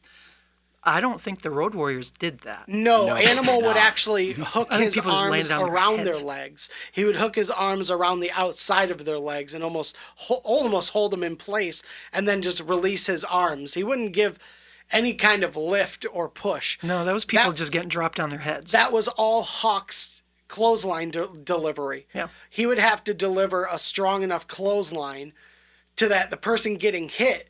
I don't think the Road Warriors did that. No, Animal would actually hook his arms around their legs. He would hook his arms around the outside of their legs and almost hold them in place and then just release his arms. He wouldn't give any kind of lift or push. No, that was people just getting dropped on their heads. That was all Hawk's clothesline delivery. Yeah. He would have to deliver a strong enough clothesline to that the person getting hit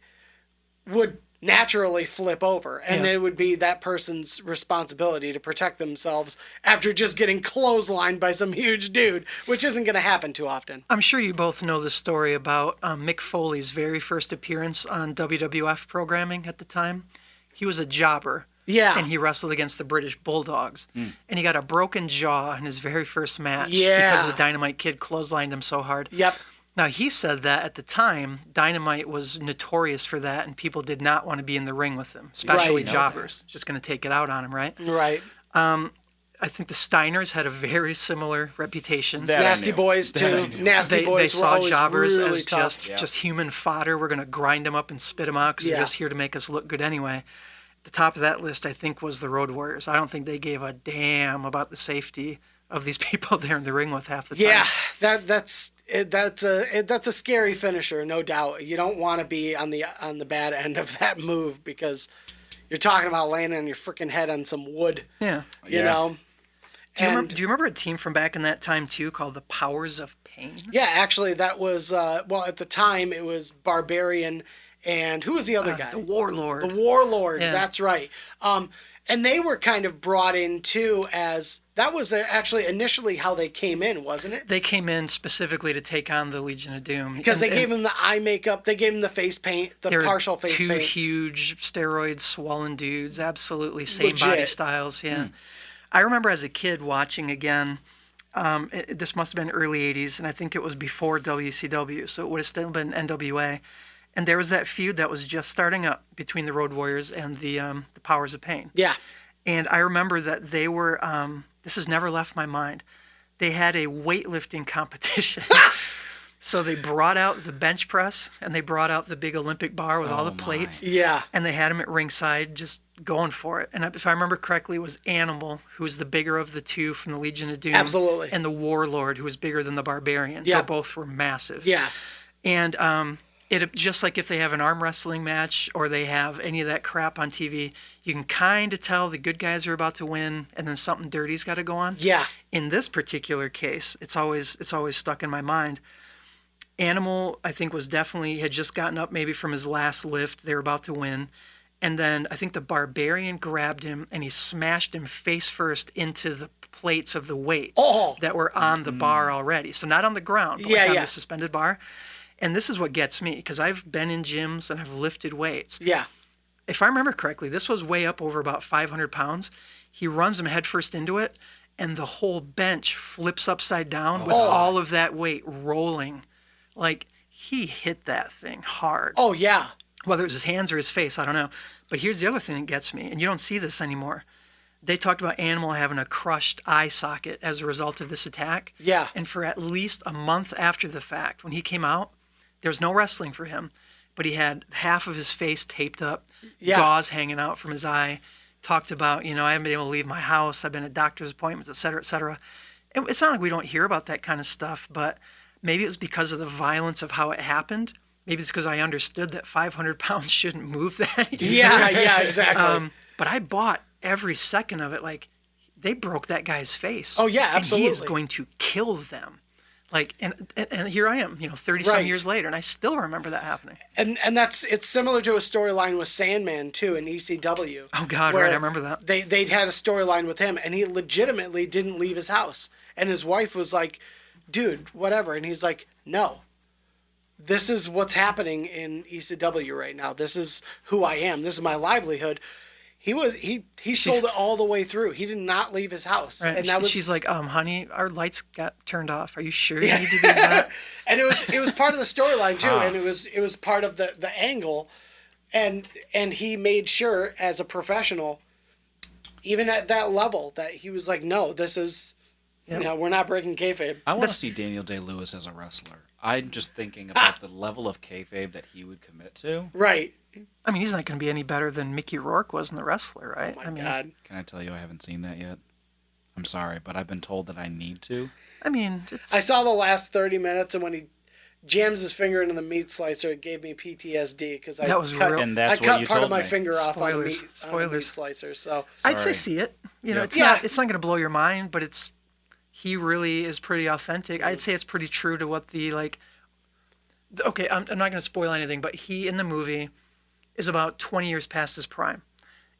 would naturally flip over, and it would be that person's responsibility to protect themselves after just getting clotheslined by some huge dude, which isn't going to happen too often. I'm sure you both know the story about Mick Foley's very first appearance on WWF programming at the time. He was a jobber. Yeah. And he wrestled against the British Bulldogs. Mm. And he got a broken jaw in his very first match because the Dynamite Kid clotheslined him so hard. Yep. Now, he said that at the time, Dynamite was notorious for that, and people did not want to be in the ring with him, especially jobbers. Just going to take it out on him, right? Right. I think the Steiners had a very similar reputation. Nasty Boys, too. Nasty Boys they saw jobbers really as just human fodder. We're going to grind them up and spit them out because they're just here to make us look good anyway. The top of that list, I think, was the Road Warriors. I don't think they gave a damn about the safety of these people there in the ring with half the time. Yeah, that's a scary finisher, no doubt. You don't want to be on the bad end of that move because you're talking about landing on your freaking head on some wood. Yeah, you know. Do you remember a team from back in that time too called the Powers of Pain? Yeah, actually, that was at the time it was Barbarian. And who was the other guy? The Warlord. The Warlord, that's right. And they were kind of brought in, too, as... That was actually initially how they came in, wasn't it? They came in specifically to take on the Legion of Doom. Because they gave him the eye makeup, they gave him the face paint, the partial face paint. Two huge steroid swollen dudes, absolutely same body styles, I remember as a kid watching again... this must have been early 80s, and I think it was before WCW, so it would have still been NWA. And there was that feud that was just starting up between the Road Warriors and the Powers of Pain. Yeah. And I remember that they were, this has never left my mind, they had a weightlifting competition. So they brought out the bench press, and they brought out the big Olympic bar with all the plates. Yeah. And they had them at ringside just going for it. And if I remember correctly, it was Animal, who was the bigger of the two from the Legion of Doom. Absolutely. And the Warlord, who was bigger than the Barbarian. Yeah. They both were massive. Yeah. And It just like if they have an arm wrestling match or they have any of that crap on TV, you can kind of tell the good guys are about to win, and then something dirty's got to go on. Yeah. In this particular case, it's always stuck in my mind. Animal, I think, had just gotten up maybe from his last lift. They were about to win. And then I think the Barbarian grabbed him and he smashed him face first into the plates of the weight that were on the bar already. So not on the ground, but on the suspended bar. And this is what gets me, because I've been in gyms and I've lifted weights. Yeah. If I remember correctly, this was way up over about 500 pounds. He runs him headfirst into it, and the whole bench flips upside down with all of that weight rolling. Like, he hit that thing hard. Oh, yeah. Whether it was his hands or his face, I don't know. But here's the other thing that gets me, and you don't see this anymore. They talked about Animal having a crushed eye socket as a result of this attack. Yeah. And for at least a month after the fact, when he came out, there was no wrestling for him, but he had half of his face taped up, gauze hanging out from his eye. Talked about, I haven't been able to leave my house. I've been at doctor's appointments, et cetera, et cetera. And it's not like we don't hear about that kind of stuff, but maybe it was because of the violence of how it happened. Maybe it's because I understood that 500 pounds shouldn't move that easy. Yeah, exactly. But I bought every second of it. Like, they broke that guy's face. Oh, yeah, absolutely. And he is going to kill them. Like, and here I am, 30-some years later, and I still remember that happening. And it's similar to a storyline with Sandman, too, in ECW. Oh, God, right, I remember that. They'd had a storyline with him, and he legitimately didn't leave his house. And his wife was like, dude, whatever. And he's like, no. This is what's happening in ECW right now. This is who I am. This is my livelihood. He sold it all the way through. He did not leave his house. Right. And she's like, honey, our lights got turned off. Are you sure you need to do that? And it was part of the storyline too, and it was part of the angle, and he made sure as a professional, even at that level, that he was like, no, this is, we're not breaking kayfabe. I want to see Daniel Day-Lewis as a wrestler. I'm just thinking about the level of kayfabe that he would commit to. Right. I mean, he's not going to be any better than Mickey Rourke was in The Wrestler, right? Oh my God. Can I tell you I haven't seen that yet? I'm sorry, but I've been told that I need to. I mean, I saw the last 30 minutes, and when he jams his finger into the meat slicer, it gave me PTSD because I cut part of my finger off on a meat slicer. So I'd say see it. It's not going to blow your mind, but he really is pretty authentic. I'd say it's pretty true to what okay, I'm not going to spoil anything, but he in the movie is about 20 years past his prime.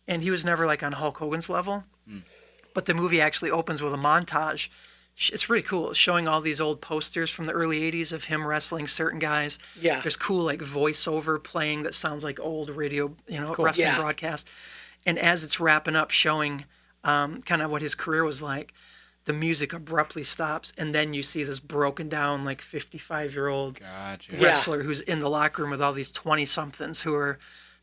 And he was never like on Hulk Hogan's level. But the movie actually opens with a montage. It's really cool, showing all these old posters from the early 80s of him wrestling certain guys. Yeah. There's cool like voiceover playing that sounds like old radio, wrestling broadcast. And as it's wrapping up, showing kind of what his career was like, the music abruptly stops, and then you see this broken down, like 55-year-old wrestler who's in the locker room with all these 20-somethings who are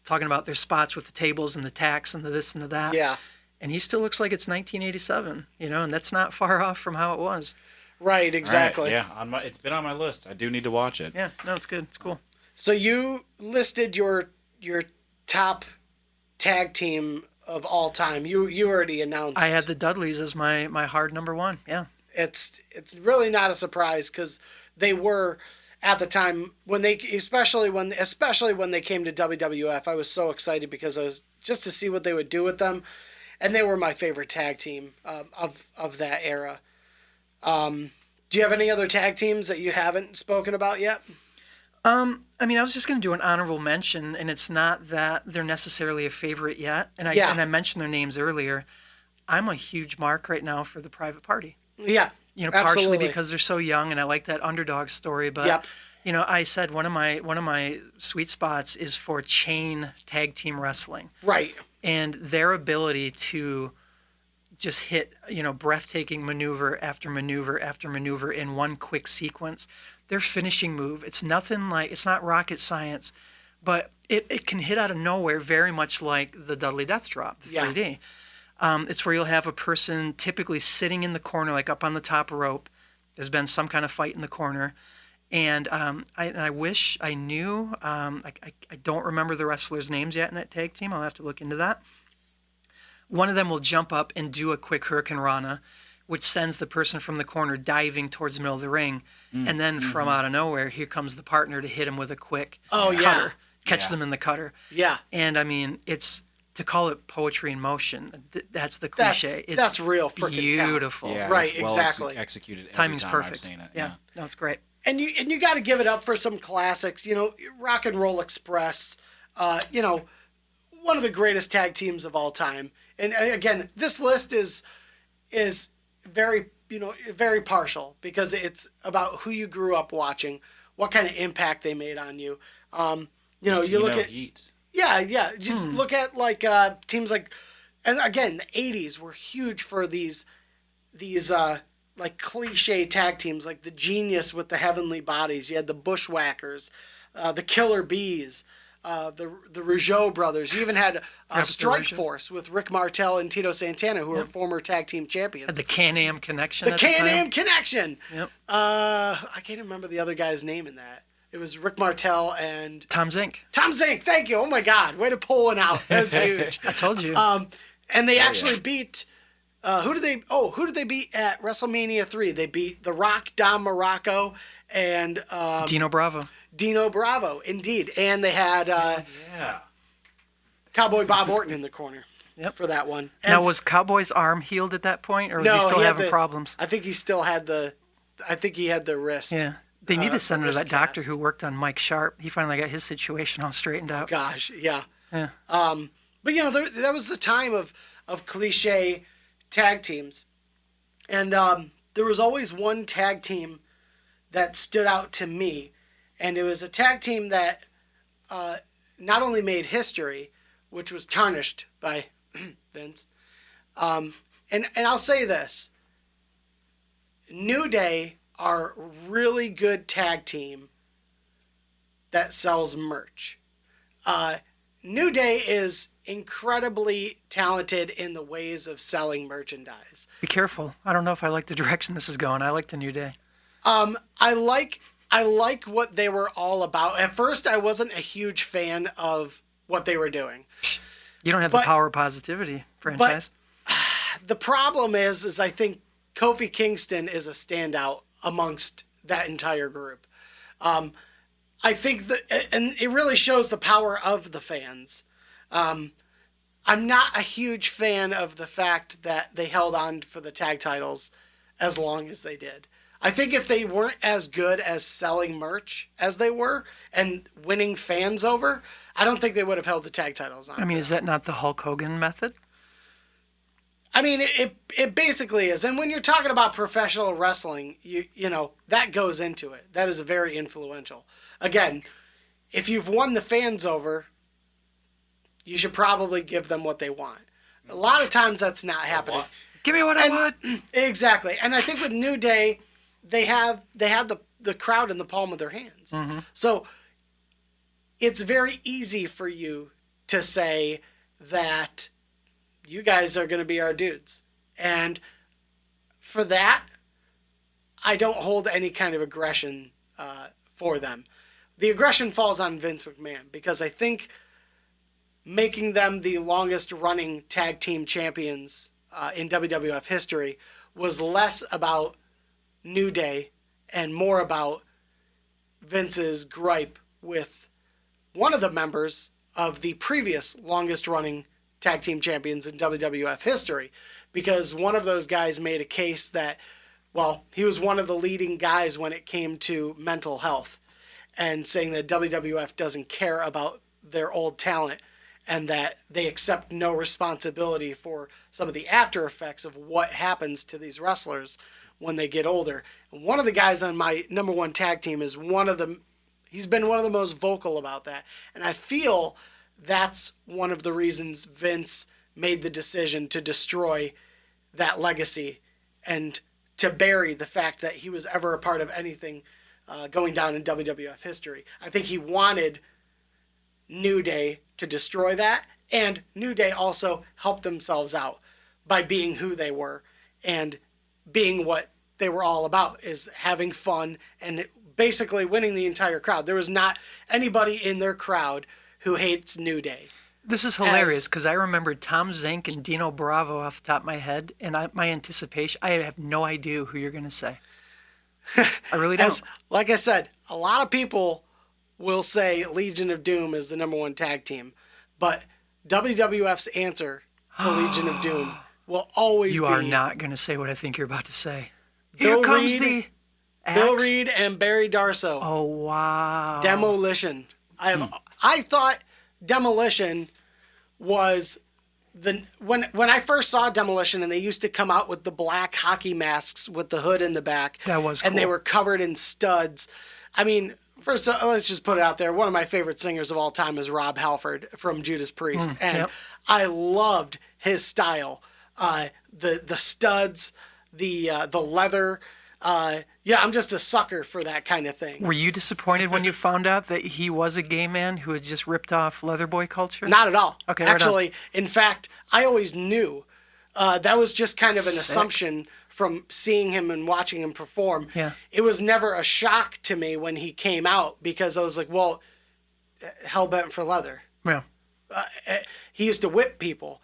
talking about their spots with the tables and the tacks and the this and the that. Yeah. And he still looks like it's 1987, and that's not far off from how it was. Right, exactly. Right, yeah, it's been on my list. I do need to watch it. Yeah, no, it's good. It's cool. So you listed your top tag team of all time. You already announced. I had the Dudleys as my hard number one. Yeah. It's really not a surprise because they were at the time especially when they came to WWF. I was so excited because I was just to see what they would do with them, and they were my favorite tag team of that era. Do you have any other tag teams that you haven't spoken about yet? I mean, I was just going to do an honorable mention, and it's not that they're necessarily a favorite yet. And I mentioned their names earlier. I'm a huge mark right now for the Private Party. Yeah, partially absolutely. because they're so young, and I like that underdog story. But I said one of my sweet spots is for chain tag team wrestling. Right. And their ability to just hit breathtaking maneuver after maneuver after maneuver in one quick sequence. Their finishing move, it's not rocket science, but it can hit out of nowhere, very much like the Dudley Death Drop, the 3D. It's where you'll have a person typically sitting in the corner, like up on the top rope. There's been some kind of fight in the corner. And I wish I knew. I don't remember the wrestlers' names yet in that tag team. I'll have to look into that. One of them will jump up and do a quick Hurricane Rana, which sends the person from the corner diving towards the middle of the ring. And then from out of nowhere, here comes the partner to hit him with a quick cutter. Catches him in the cutter. Yeah. And I mean, it's to call it poetry in motion. That's the cliche. That's real freaking beautiful. Yeah, Right, it's well exactly. Executed. Every Timing's time perfect. I've seen it. Yeah. No, it's great. And you got to give it up for some classics. You know, Rock and Roll Express. You know, one of the greatest tag teams of all time. And again, this list is very very partial because it's about who you grew up watching, what kind of impact they made on you. You know, you look at Heat. yeah. Just look at like teams like, and again, the '80s were huge for these like cliche tag teams, like the Genius with the Heavenly Bodies. You had the Bushwhackers, the Killer Bees, the Rougeau brothers. You even had Strike Force with Rick Martel and Tito Santana, who were former tag team champions. Had the Can-Am Connection. The Can-Am Connection. Yep. I can't remember the other guy's name in that. It was Rick Martel and Tom Zink. Tom Zink. Thank you. Oh my God, way to pull one out. That was huge. I told you. And they actually beat. Who did they beat at WrestleMania 3? They beat The Rock, Don Morocco, and Dino Bravo. Dino Bravo, indeed. And they had Cowboy Bob Orton in the corner for that one. And Now, was Cowboy's arm healed at that point, or was no, he still had having problems? I think he still had I think he had the wrist. Yeah. They need to send him to wrist that doctor cast. who worked on Mike Sharp. He finally got his situation all straightened out. Gosh, yeah. Yeah. But you know, that was the time of cliche tag teams, and there was always one tag team that stood out to me, and it was a tag team that not only made history, which was tarnished by Vince, and I'll say this: New Day are really good tag team that sells merch. New Day is incredibly talented in the ways of selling merchandise. Be careful. I don't know if I like the direction this is going. I like the New Day. I like what they were all about. At first, I wasn't a huge fan of what they were doing. You don't have the Power of Positivity franchise. The problem is I think Kofi Kingston is a standout amongst that entire group. I think and it really shows the power of the fans. I'm not a huge fan of the fact that they held on for the tag titles as long as they did. I think if they weren't as good as selling merch as they were and winning fans over, I don't think they would have held the tag titles on. I mean, is that not the Hulk Hogan method? I mean, it basically is. And when you're talking about professional wrestling, you know, that goes into it. That is very influential. Again, if you've won the fans over, you should probably give them what they want. A lot of times that's not happening. Give me what I want. Exactly. And I think with New Day, they had the crowd in the palm of their hands. Mm-hmm. So it's very easy for you to say that you guys are going to be our dudes. And for that, I don't hold any kind of aggression for them. The aggression falls on Vince McMahon because I think making them the longest running tag team champions in WWF history was less about New Day and more about Vince's gripe with one of the members of the previous longest running tag team champions in WWF history, because one of those guys made a case that, well, he was one of the leading guys when it came to mental health and saying that WWF doesn't care about their old talent and that they accept no responsibility for some of the after effects of what happens to these wrestlers when they get older. And one of the guys on my number one tag team is he's been one of the most vocal about that. And I feel that's one of the reasons Vince made the decision to destroy that legacy and to bury the fact that he was ever a part of anything going down in WWF history. I think he wanted New Day to destroy that, and New Day also helped themselves out by being who they were and being what they were all about, is having fun and basically winning the entire crowd. There was not anybody in their crowd who hates New Day. This is hilarious because I remember Tom Zink and Dino Bravo off the top of my head, and my anticipation, I have no idea who you're going to say. I really don't. Like I said, a lot of people will say Legion of Doom is the number one tag team, but WWF's answer to Legion of Doom will always be... You are not going to say what I think you're about to say. Bill Here comes Reed, the axe. Bill Reed and Barry Darsow. Oh, wow. Demolition. I thought Demolition was when I first saw Demolition and they used to come out with the black hockey masks with the hood in the back. That was And cool. they were covered in studs. I mean, first, let's just put it out there. One of my favorite singers of all time is Rob Halford from Judas Priest. And yep. I loved his style. The studs, the leather. Yeah, I'm just a sucker for that kind of thing. Were you disappointed when you found out that he was a gay man who had just ripped off Leatherboy culture? Not at all. Okay, right actually, in fact, I always knew. That was just kind of an assumption from seeing him and watching him perform. Yeah. It was never a shock to me when he came out because I was like, well, hell-bent for leather. Yeah. He used to whip people.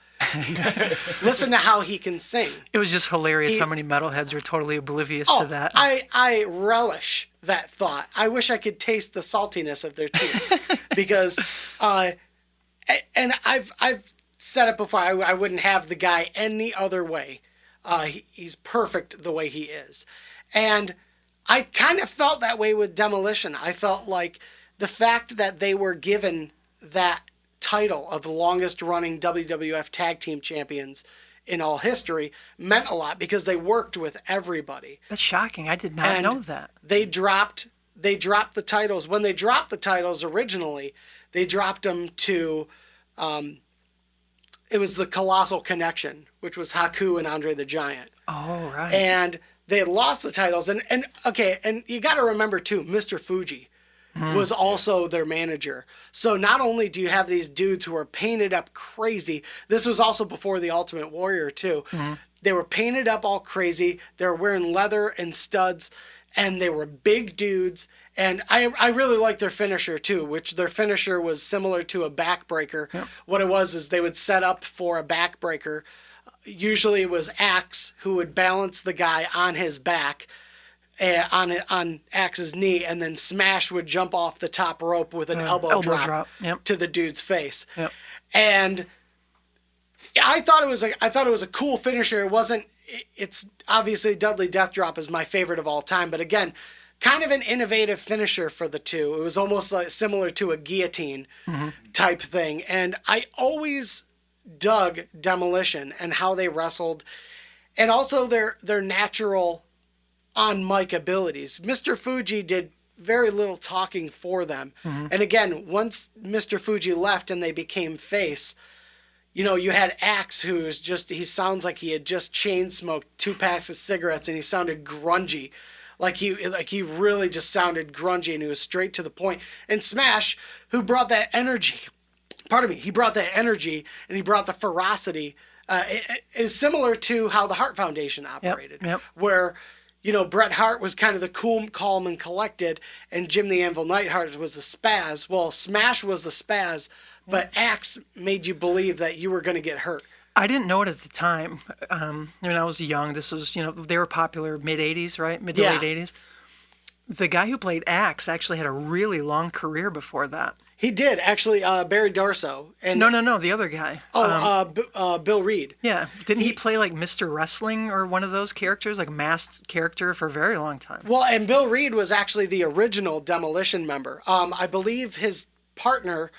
Listen to how he can sing. It was just hilarious how many metalheads are totally oblivious to that. I relish that thought. I wish I could taste the saltiness of their tears because, and I've said it before. I wouldn't have the guy any other way. He's perfect the way he is, and I kind of felt that way with Demolition. I felt like the fact that they were given that title of the longest running WWF tag team champions in all history meant a lot because they worked with everybody. That's shocking. I did not know that. They dropped the titles. When they dropped the titles originally, they dropped them to it was the Colossal Connection, which was Haku and Andre the Giant. Oh, right. And they had lost the titles and you got to remember too, Mr. Fuji was also their manager. So not only do you have these dudes who are painted up crazy, this was also before the Ultimate Warrior too. They were painted up all crazy. They were wearing leather and studs, and they were big dudes. And I really liked their finisher too, which their finisher was similar to a backbreaker. Yep. What it was is they would set up for a backbreaker. Usually it was Axe who would balance the guy on his back, on Axe's knee, and then Smash would jump off the top rope with an elbow drop. Yep. To the dude's face. Yep. And I thought it was a cool finisher. It's obviously Dudley Death Drop is my favorite of all time, but again, kind of an innovative finisher for the two. It was almost like similar to a guillotine type thing, and I always dug Demolition and how they wrestled, and also their natural on mic abilities. Mr. Fuji did very little talking for them. And again, once Mr. Fuji left and they became face, you had Axe, he sounds like he had just chain smoked 2 packs of cigarettes and he sounded grungy. Like he really just sounded grungy and he was straight to the point. And Smash, who brought that energy, he brought that energy and he brought the ferocity. It is similar to how the Hart Foundation operated, where Bret Hart was kind of the cool, calm, and collected, and Jim the Anvil Neidhart was the spaz. Well, Smash was the spaz, but Axe made you believe that you were going to get hurt. I didn't know it at the time. When I was young, this was, they were popular mid-'80s, right? Mid to late 80s. The guy who played Axe actually had a really long career before that. He did, actually, Barry Darsow. And No, the other guy. Bill Reed. Yeah. Didn't he play like Mr. Wrestling or one of those characters, like masked character for a very long time? Well, and Bill Reed was actually the original Demolition member. I believe his partner,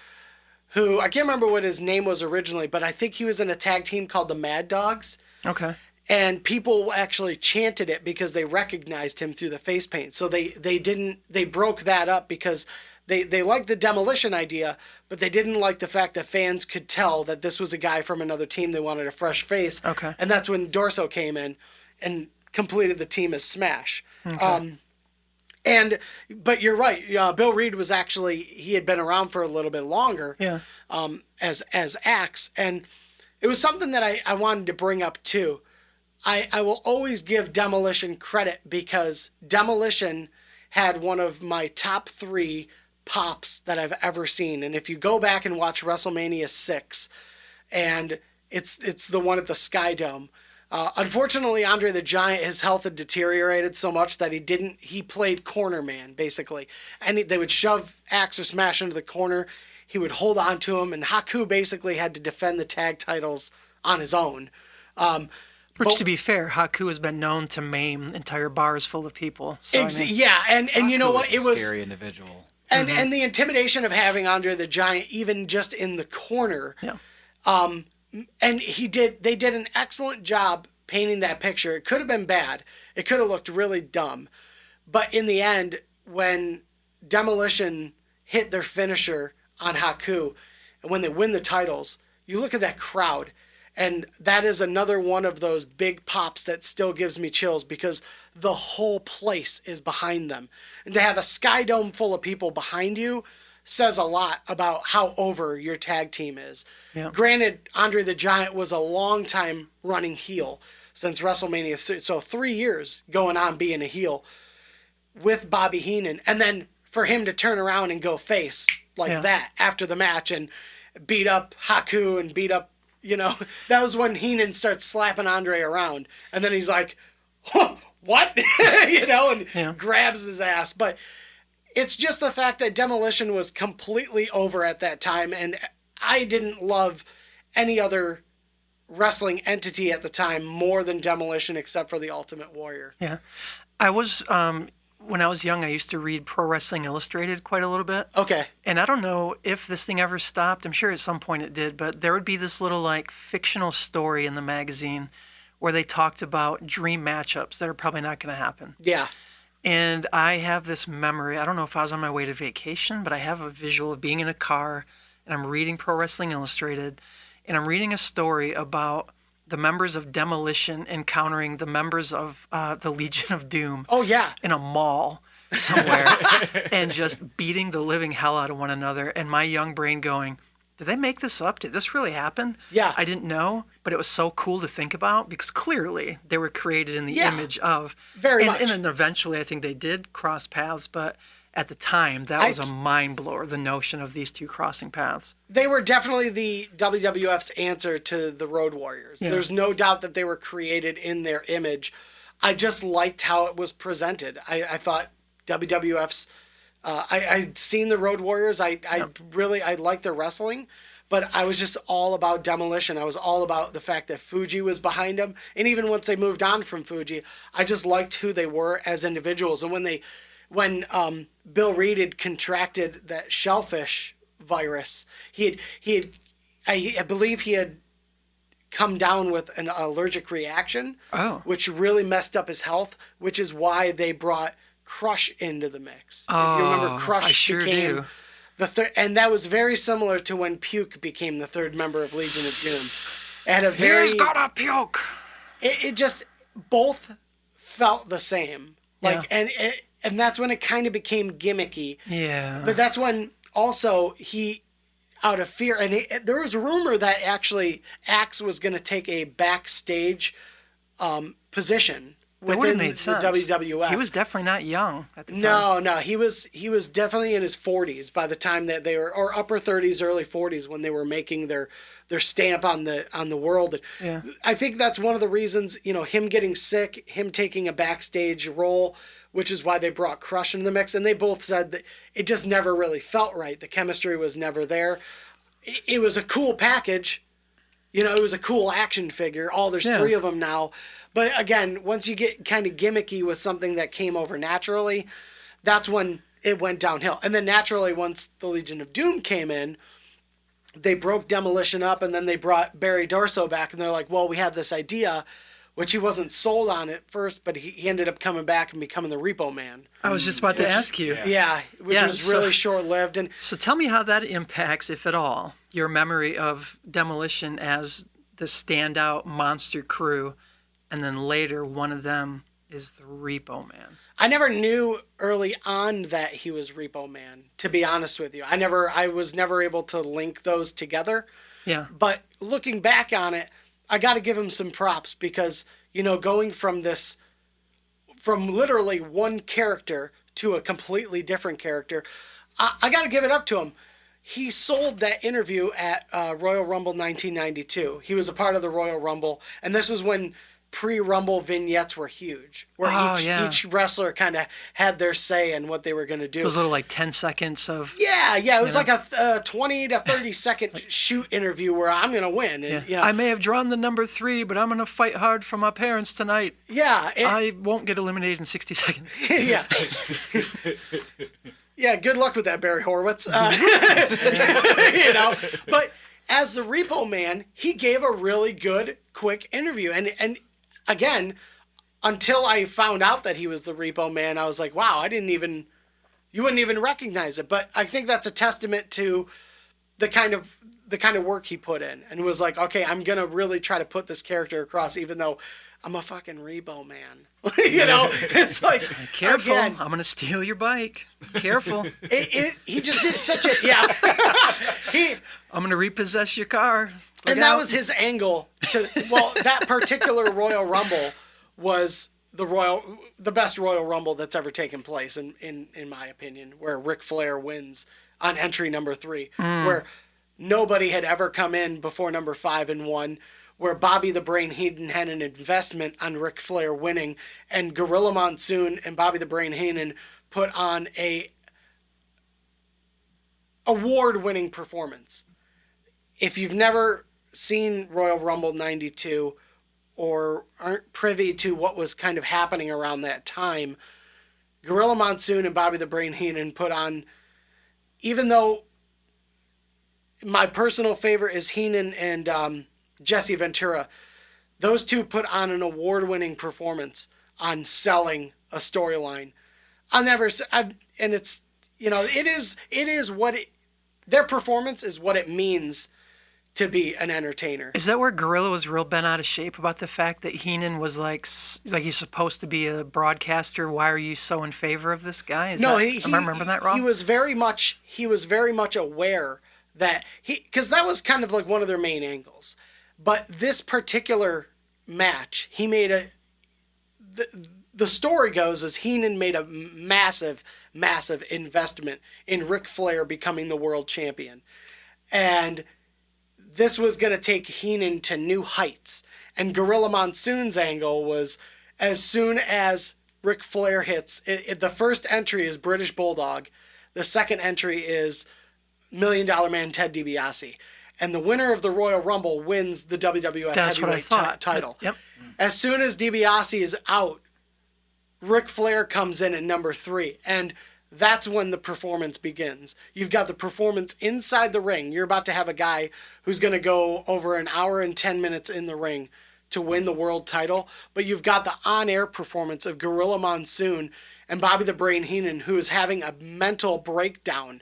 who, I can't remember what his name was originally, but I think he was in a tag team called the Mad Dogs. Okay. And people actually chanted it because they recognized him through the face paint. So they broke that up because they liked the Demolition idea, but they didn't like the fact that fans could tell that this was a guy from another team. They wanted a fresh face. Okay. And that's when Dorso came in and completed the team as Smash. Okay. But you're right. Bill Reed was he had been around for a little bit longer. Yeah. As Axe, and it was something that I wanted to bring up too. I will always give Demolition credit because Demolition had one of my top 3 pops that I've ever seen. And if you go back and watch WrestleMania 6, and it's the one at the Sky Dome. Unfortunately, Andre the Giant, his health had deteriorated so much that he played corner man, basically. And they would shove Axe or Smash into the corner. He would hold on to him, and Haku basically had to defend the tag titles on his own. Which, to be fair, Haku has been known to maim entire bars full of people. So, yeah, and you know what? It was a scary individual. And the intimidation of having Andre the Giant, even just in the corner. Yeah. And they did an excellent job painting that picture. It could have been bad. It could have looked really dumb. But in the end, when Demolition hit their finisher on Haku, and when they win the titles, you look at that crowd, and that is another one of those big pops that still gives me chills because the whole place is behind them. And to have a Sky Dome full of people behind you says a lot about how over your tag team is. Yeah. Granted, Andre the Giant was a long time running heel since WrestleMania, so 3 years going on being a heel with Bobby Heenan, and then for him to turn around and go face like that after the match and beat up Haku and beat up, that was when Heenan starts slapping Andre around, and then he's like, huh, what? And grabs his ass. But it's just the fact that Demolition was completely over at that time, and I didn't love any other wrestling entity at the time more than Demolition except for the Ultimate Warrior. Yeah. I was, when I was young, I used to read Pro Wrestling Illustrated quite a little bit. Okay. And I don't know if this thing ever stopped. I'm sure at some point it did, but there would be this little fictional story in the magazine where they talked about dream matchups that are probably not going to happen. Yeah. And I have this memory. I don't know if I was on my way to vacation, but I have a visual of being in a car and I'm reading Pro Wrestling Illustrated and I'm reading a story about the members of Demolition encountering the members of the Legion of Doom. Oh, yeah. In a mall somewhere and just beating the living hell out of one another. And my young brain going, did they make this up? Did this really happen? Yeah. I didn't know, but it was so cool to think about because clearly they were created in the image of. Very much. And then eventually I think they did cross paths, but at the time that was a mind blower, the notion of these two crossing paths. They were definitely the WWF's answer to the Road Warriors. Yeah. There's no doubt that they were created in their image. I just liked how it was presented. I thought WWF's... I'd seen the Road Warriors. I liked their wrestling, but I was just all about Demolition. I was all about the fact that Fuji was behind them. And even once they moved on from Fuji, I just liked who they were as individuals. And when Bill Reed had contracted that shellfish virus, I believe he had come down with an allergic reaction, which really messed up his health, which is why they brought Crush into the mix. If you remember, Crush became the third, and that was very similar to when Puke became the third member of Legion of Doom. It had He's gotta puke. It just both felt the same, and that's when it kind of became gimmicky. Yeah. But that's when also he, out of fear, and there was a rumor that actually Axe was going to take a backstage position within the WWF. He was definitely not young at the time. No, he was definitely in his 40s by the time that they were, or upper 30s, early 40s when they were making their stamp on the world. Yeah. I think that's one of the reasons, him getting sick, him taking a backstage role, which is why they brought Crush into the mix. And they both said that it just never really felt right. The chemistry was never there. It was a cool package. It was a cool action figure. There's 3 of them now. But again, once you get kind of gimmicky with something that came over naturally, that's when it went downhill. And then naturally, once the Legion of Doom came in, they broke Demolition up, and then they brought Barry Darsow back, and they're like, well, we have this idea, which he wasn't sold on at first, but he ended up coming back and becoming the Repo Man. I was just about to ask you. Yeah, which was really short-lived. And so tell me how that impacts, if at all, your memory of Demolition as the standout monster crew, and then later one of them is the Repo Man. I never knew early on that he was Repo Man, to be honest with you. I was never able to link those together. Yeah. But looking back on it, I got to give him some props because, going from literally one character to a completely different character, I got to give it up to him. He sold that interview at Royal Rumble 1992. He was a part of the Royal Rumble, and this is when pre-Rumble vignettes were huge, where each wrestler kind of had their say in what they were going to do. Those little like 10 seconds of... Yeah, it was like a 20 to 30 second shoot interview where I'm going to win. And, I may have drawn the number 3, but I'm going to fight hard for my parents tonight. Yeah. I won't get eliminated in 60 seconds. Yeah. Yeah, good luck with that, Barry Horowitz. But as the Repo Man, he gave a really good, quick interview. And again, until I found out that he was the Repo Man, I was like, wow, you wouldn't even recognize it. But I think that's a testament to the kind of work he put in, and was like, okay, I'm going to really try to put this character across, even though I'm a fucking Repo Man. It's like, careful, again, I'm going to steal your bike. Careful. He just did such a, I'm going to repossess your car. And that was his angle that particular Royal Rumble was the best Royal Rumble that's ever taken place in my opinion, where Ric Flair wins on entry number 3, where nobody had ever come in before number 5 and won, where Bobby the Brain Heenan had an investment on Ric Flair winning, and Gorilla Monsoon and Bobby the Brain Heenan put on a award-winning performance. If you've never seen Royal Rumble 92 or aren't privy to what was kind of happening around that time, Gorilla Monsoon and Bobby the Brain Heenan put on, even though my personal favorite is Heenan and Jesse Ventura, those two put on an award-winning performance on selling a storyline. Their performance is what it means to be an entertainer. Is that where Gorilla was real bent out of shape about the fact that Heenan was like he's supposed to be a broadcaster? Why are you so in favor of this guy? Am I remembering that wrong? He was very much aware that because that was kind of like one of their main angles. But this particular match, he made the story goes as Heenan made a massive, massive investment in Ric Flair becoming the world champion. And this was going to take Heenan to new heights. And Gorilla Monsoon's angle was, as soon as Ric Flair hits, the first entry is British Bulldog. The second entry is $1 Million Man Ted DiBiase. And the winner of the Royal Rumble wins the WWF Heavyweight title. Yep. As soon as DiBiase is out, Ric Flair comes in at number 3. And that's when the performance begins. You've got the performance inside the ring. You're about to have a guy who's going to go over an hour and 10 minutes in the ring to win the world title. But you've got the on-air performance of Gorilla Monsoon and Bobby the Brain Heenan, who is having a mental breakdown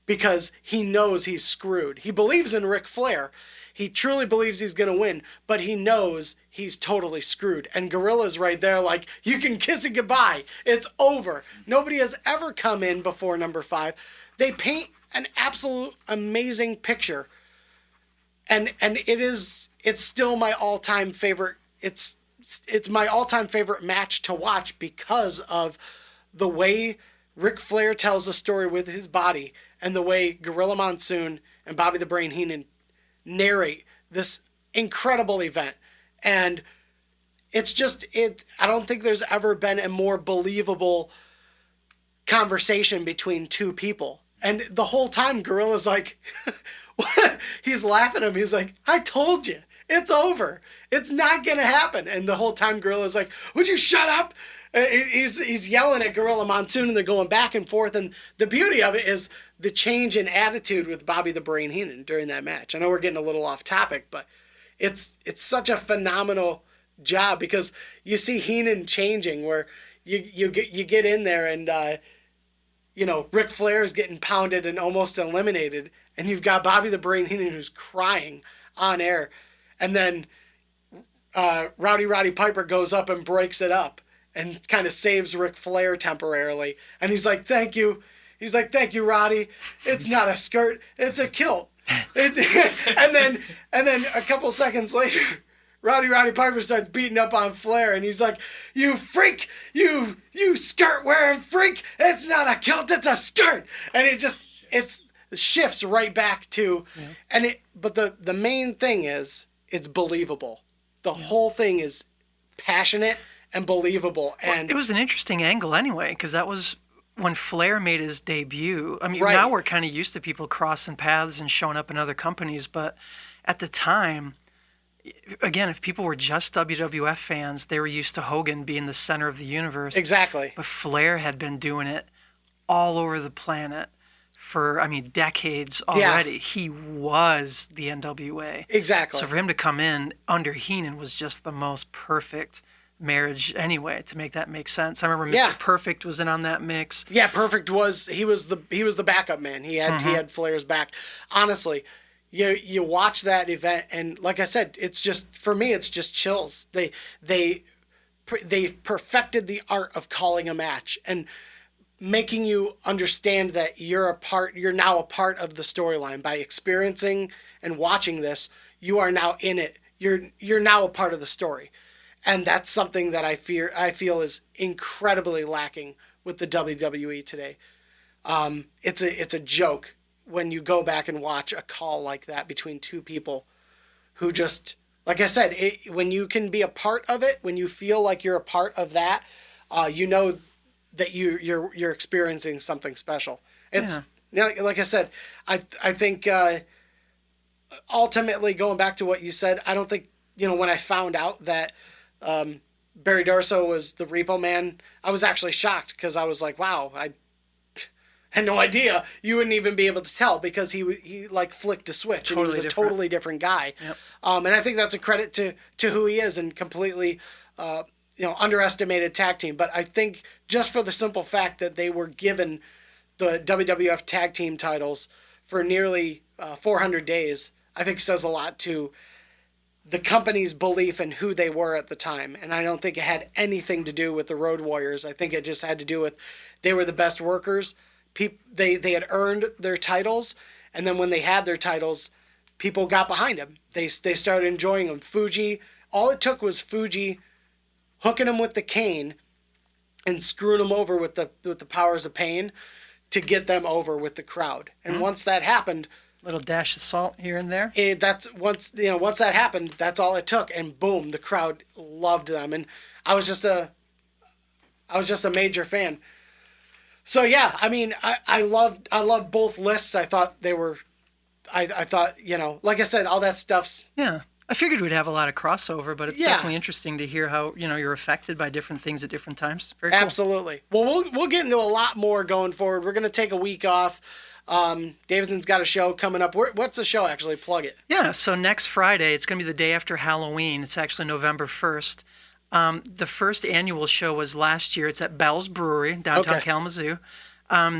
because he knows he's screwed. He believes in Ric Flair. He truly believes he's going to win, but he knows he's totally screwed. And Gorilla's right there like, you can kiss it goodbye. It's over. Nobody has ever come in before number 5. They paint an absolute amazing picture. And it's still my all-time favorite. It's my all-time favorite match to watch because of the way Ric Flair tells the story with his body and the way Gorilla Monsoon and Bobby the Brain Heenan narrate this incredible event. And I don't think there's ever been a more believable conversation between two people. And the whole time Gorilla's like, he's laughing at him. He's like, I told you, it's over. It's not going to happen. And the whole time Gorilla's like, would you shut up? He's yelling at Gorilla Monsoon, and they're going back and forth. And the beauty of it is the change in attitude with Bobby the Brain Heenan during that match. I know we're getting a little off topic, but it's such a phenomenal job because you see Heenan changing where you get in there and Ric Flair is getting pounded and almost eliminated, and you've got Bobby the Brain Heenan who's crying on air, and then Roddy Piper goes up and breaks it up and kind of saves Ric Flair temporarily. And he's like, thank you. He's like, thank you, Roddy. It's not a skirt. It's a kilt. And then a couple seconds later, Roddy Piper starts beating up on Flair, and he's like, "You freak! You skirt wearing freak! It's not a kilt, it's a skirt!" And it shifts right back to, but the main thing is it's believable. The whole thing is passionate and believable, and it was an interesting angle anyway, because that was when Flair made his debut. I mean, Right. now we're kind of used to people crossing paths and showing up in other companies, but at the time, again, if people were just WWF fans, they were used to Hogan being the center of the universe. exactly. But Flair had been doing it all over the planet for, I mean, decades already. He was the NWA. Exactly. So for him to come in under Heenan was just the most perfect marriage anyway, to make that make sense. I remember Mr. Yeah. Perfect was in on that mix. Yeah, Perfect was the backup man. He had Flair's back. Honestly, you watch that event, and like I said, it's just, for me, it's just chills. They perfected the art of calling a match and making you understand that you're now a part of the storyline. By experiencing and watching this, you are now in it. You're now a part of the story. And that's something that I feel is incredibly lacking with the WWE today. It's a joke when you go back and watch a call like that between two people who just, like I said, when you can be a part of it, when you feel like you're a part of that, you know that you're experiencing something special. It's like I said, I think ultimately, going back to what you said, I don't think, when I found out that Barry Darso was the Repo Man, I was actually shocked, because I was like, wow, I had no idea. You wouldn't even be able to tell, because he like flicked a switch, and he was a totally different guy. Yep. And I think that's a credit to who he is, and completely underestimated tag team. But I think just for the simple fact that they were given the WWF tag team titles for nearly 400 days, I think says a lot to the company's belief in who they were at the time. And I don't think it had anything to do with the Road Warriors. I think it just had to do with they were the best workers. They had earned their titles, and then when they had their titles, people got behind them. They started enjoying them. Fuji, all it took was Fuji hooking them with the cane and screwing them over with the powers of pain to get them over with the crowd. And once that happened, Little dash of salt here and there. once that happened, that's all it took, and boom, the crowd loved them. And I was just a major fan. So yeah, I mean, I loved both lists. I thought they were, I thought, like I said, all that stuff's. Yeah. I figured we'd have a lot of crossover, but it's Yeah. definitely interesting to hear how, you're affected by different things at different times. Very cool. Absolutely. Well, we'll get into a lot more going forward. We're going to take a week off. Davison's got a show coming up. What's the show, actually? Plug it. Yeah, so next Friday, it's going to be the day after Halloween. It's actually November 1st. The first annual show was last year. It's at Bell's Brewery, downtown Kalamazoo.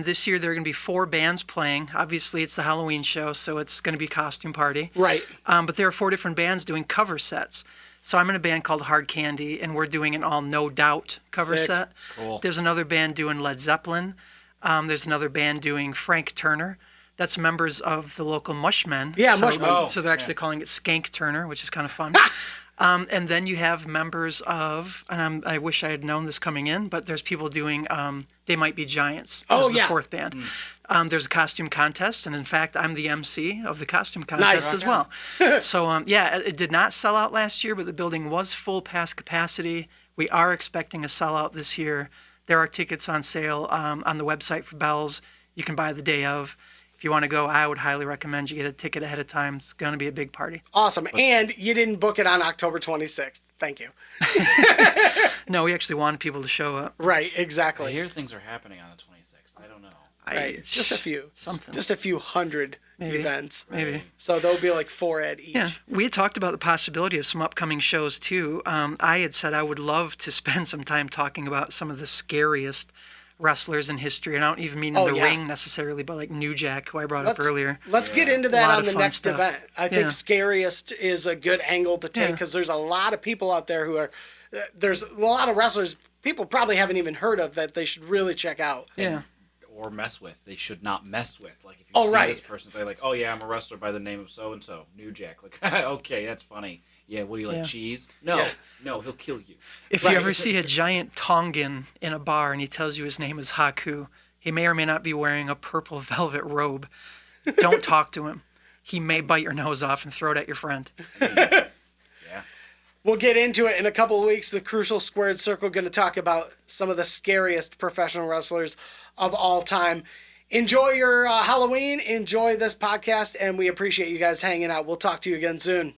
This year, there are going to be 4 bands playing. Obviously, it's the Halloween show, so it's going to be costume party. Right. But there are 4 different bands doing cover sets. So I'm in a band called Hard Candy, and we're doing an all No Doubt cover Sick. set. Cool. There's another band doing Led Zeppelin. There's another band doing Frank Turner. That's members of the local Mushmen. Yeah, so, Mushmen. So they're actually calling it Skank Turner, which is kind of fun. And then you have members of, and I wish I had known this coming in, but there's people doing They Might Be Giants as the 4th band. There's a costume contest, and in fact, I'm the MC of the costume contest as well. So, it did not sell out last year, but the building was full past capacity. We are expecting a sellout this year. There are tickets on sale on the website for Bell's. You can buy the day of. If you want to go, I would highly recommend you get a ticket ahead of time. It's going to be a big party. Awesome. And you didn't book it on October 26th. Thank you. No, we actually wanted people to show up. Right, I exactly. hear things are happening on the 26th. I don't know. Right. Just a few. Something. Just a few hundred Maybe. events. Maybe. So there'll be like 4 at each. Yeah, we had talked about the possibility of some upcoming shows too. I had said I would love to spend some time talking about some of the scariest wrestlers in history. And I don't even mean in the ring necessarily, but like New Jack, who I brought up earlier. Let's get into A that lot on of the fun next stuff. event. I think scariest is a good angle to take, because there's a lot of people out there who are, there's a lot of wrestlers people probably haven't even heard of that they should really check out. Yeah. or mess with. They should not mess with. Like if you Oh, see right. this person, they're like, "Oh yeah, I'm a wrestler by the name of so and so, New Jack." Like, okay, that's funny. Yeah, what do you like, Yeah. cheese? No, Yeah. no, he'll kill you. If Right. you ever see a giant Tongan in a bar and he tells you his name is Haku, he may or may not be wearing a purple velvet robe. Don't talk to him. He may bite your nose off and throw it at your friend. Yeah. We'll get into it in a couple of weeks. The Crucial Squared Circle going to talk about some of the scariest professional wrestlers of all time. Enjoy your Halloween. Enjoy this podcast, and we appreciate you guys hanging out. We'll talk to you again soon.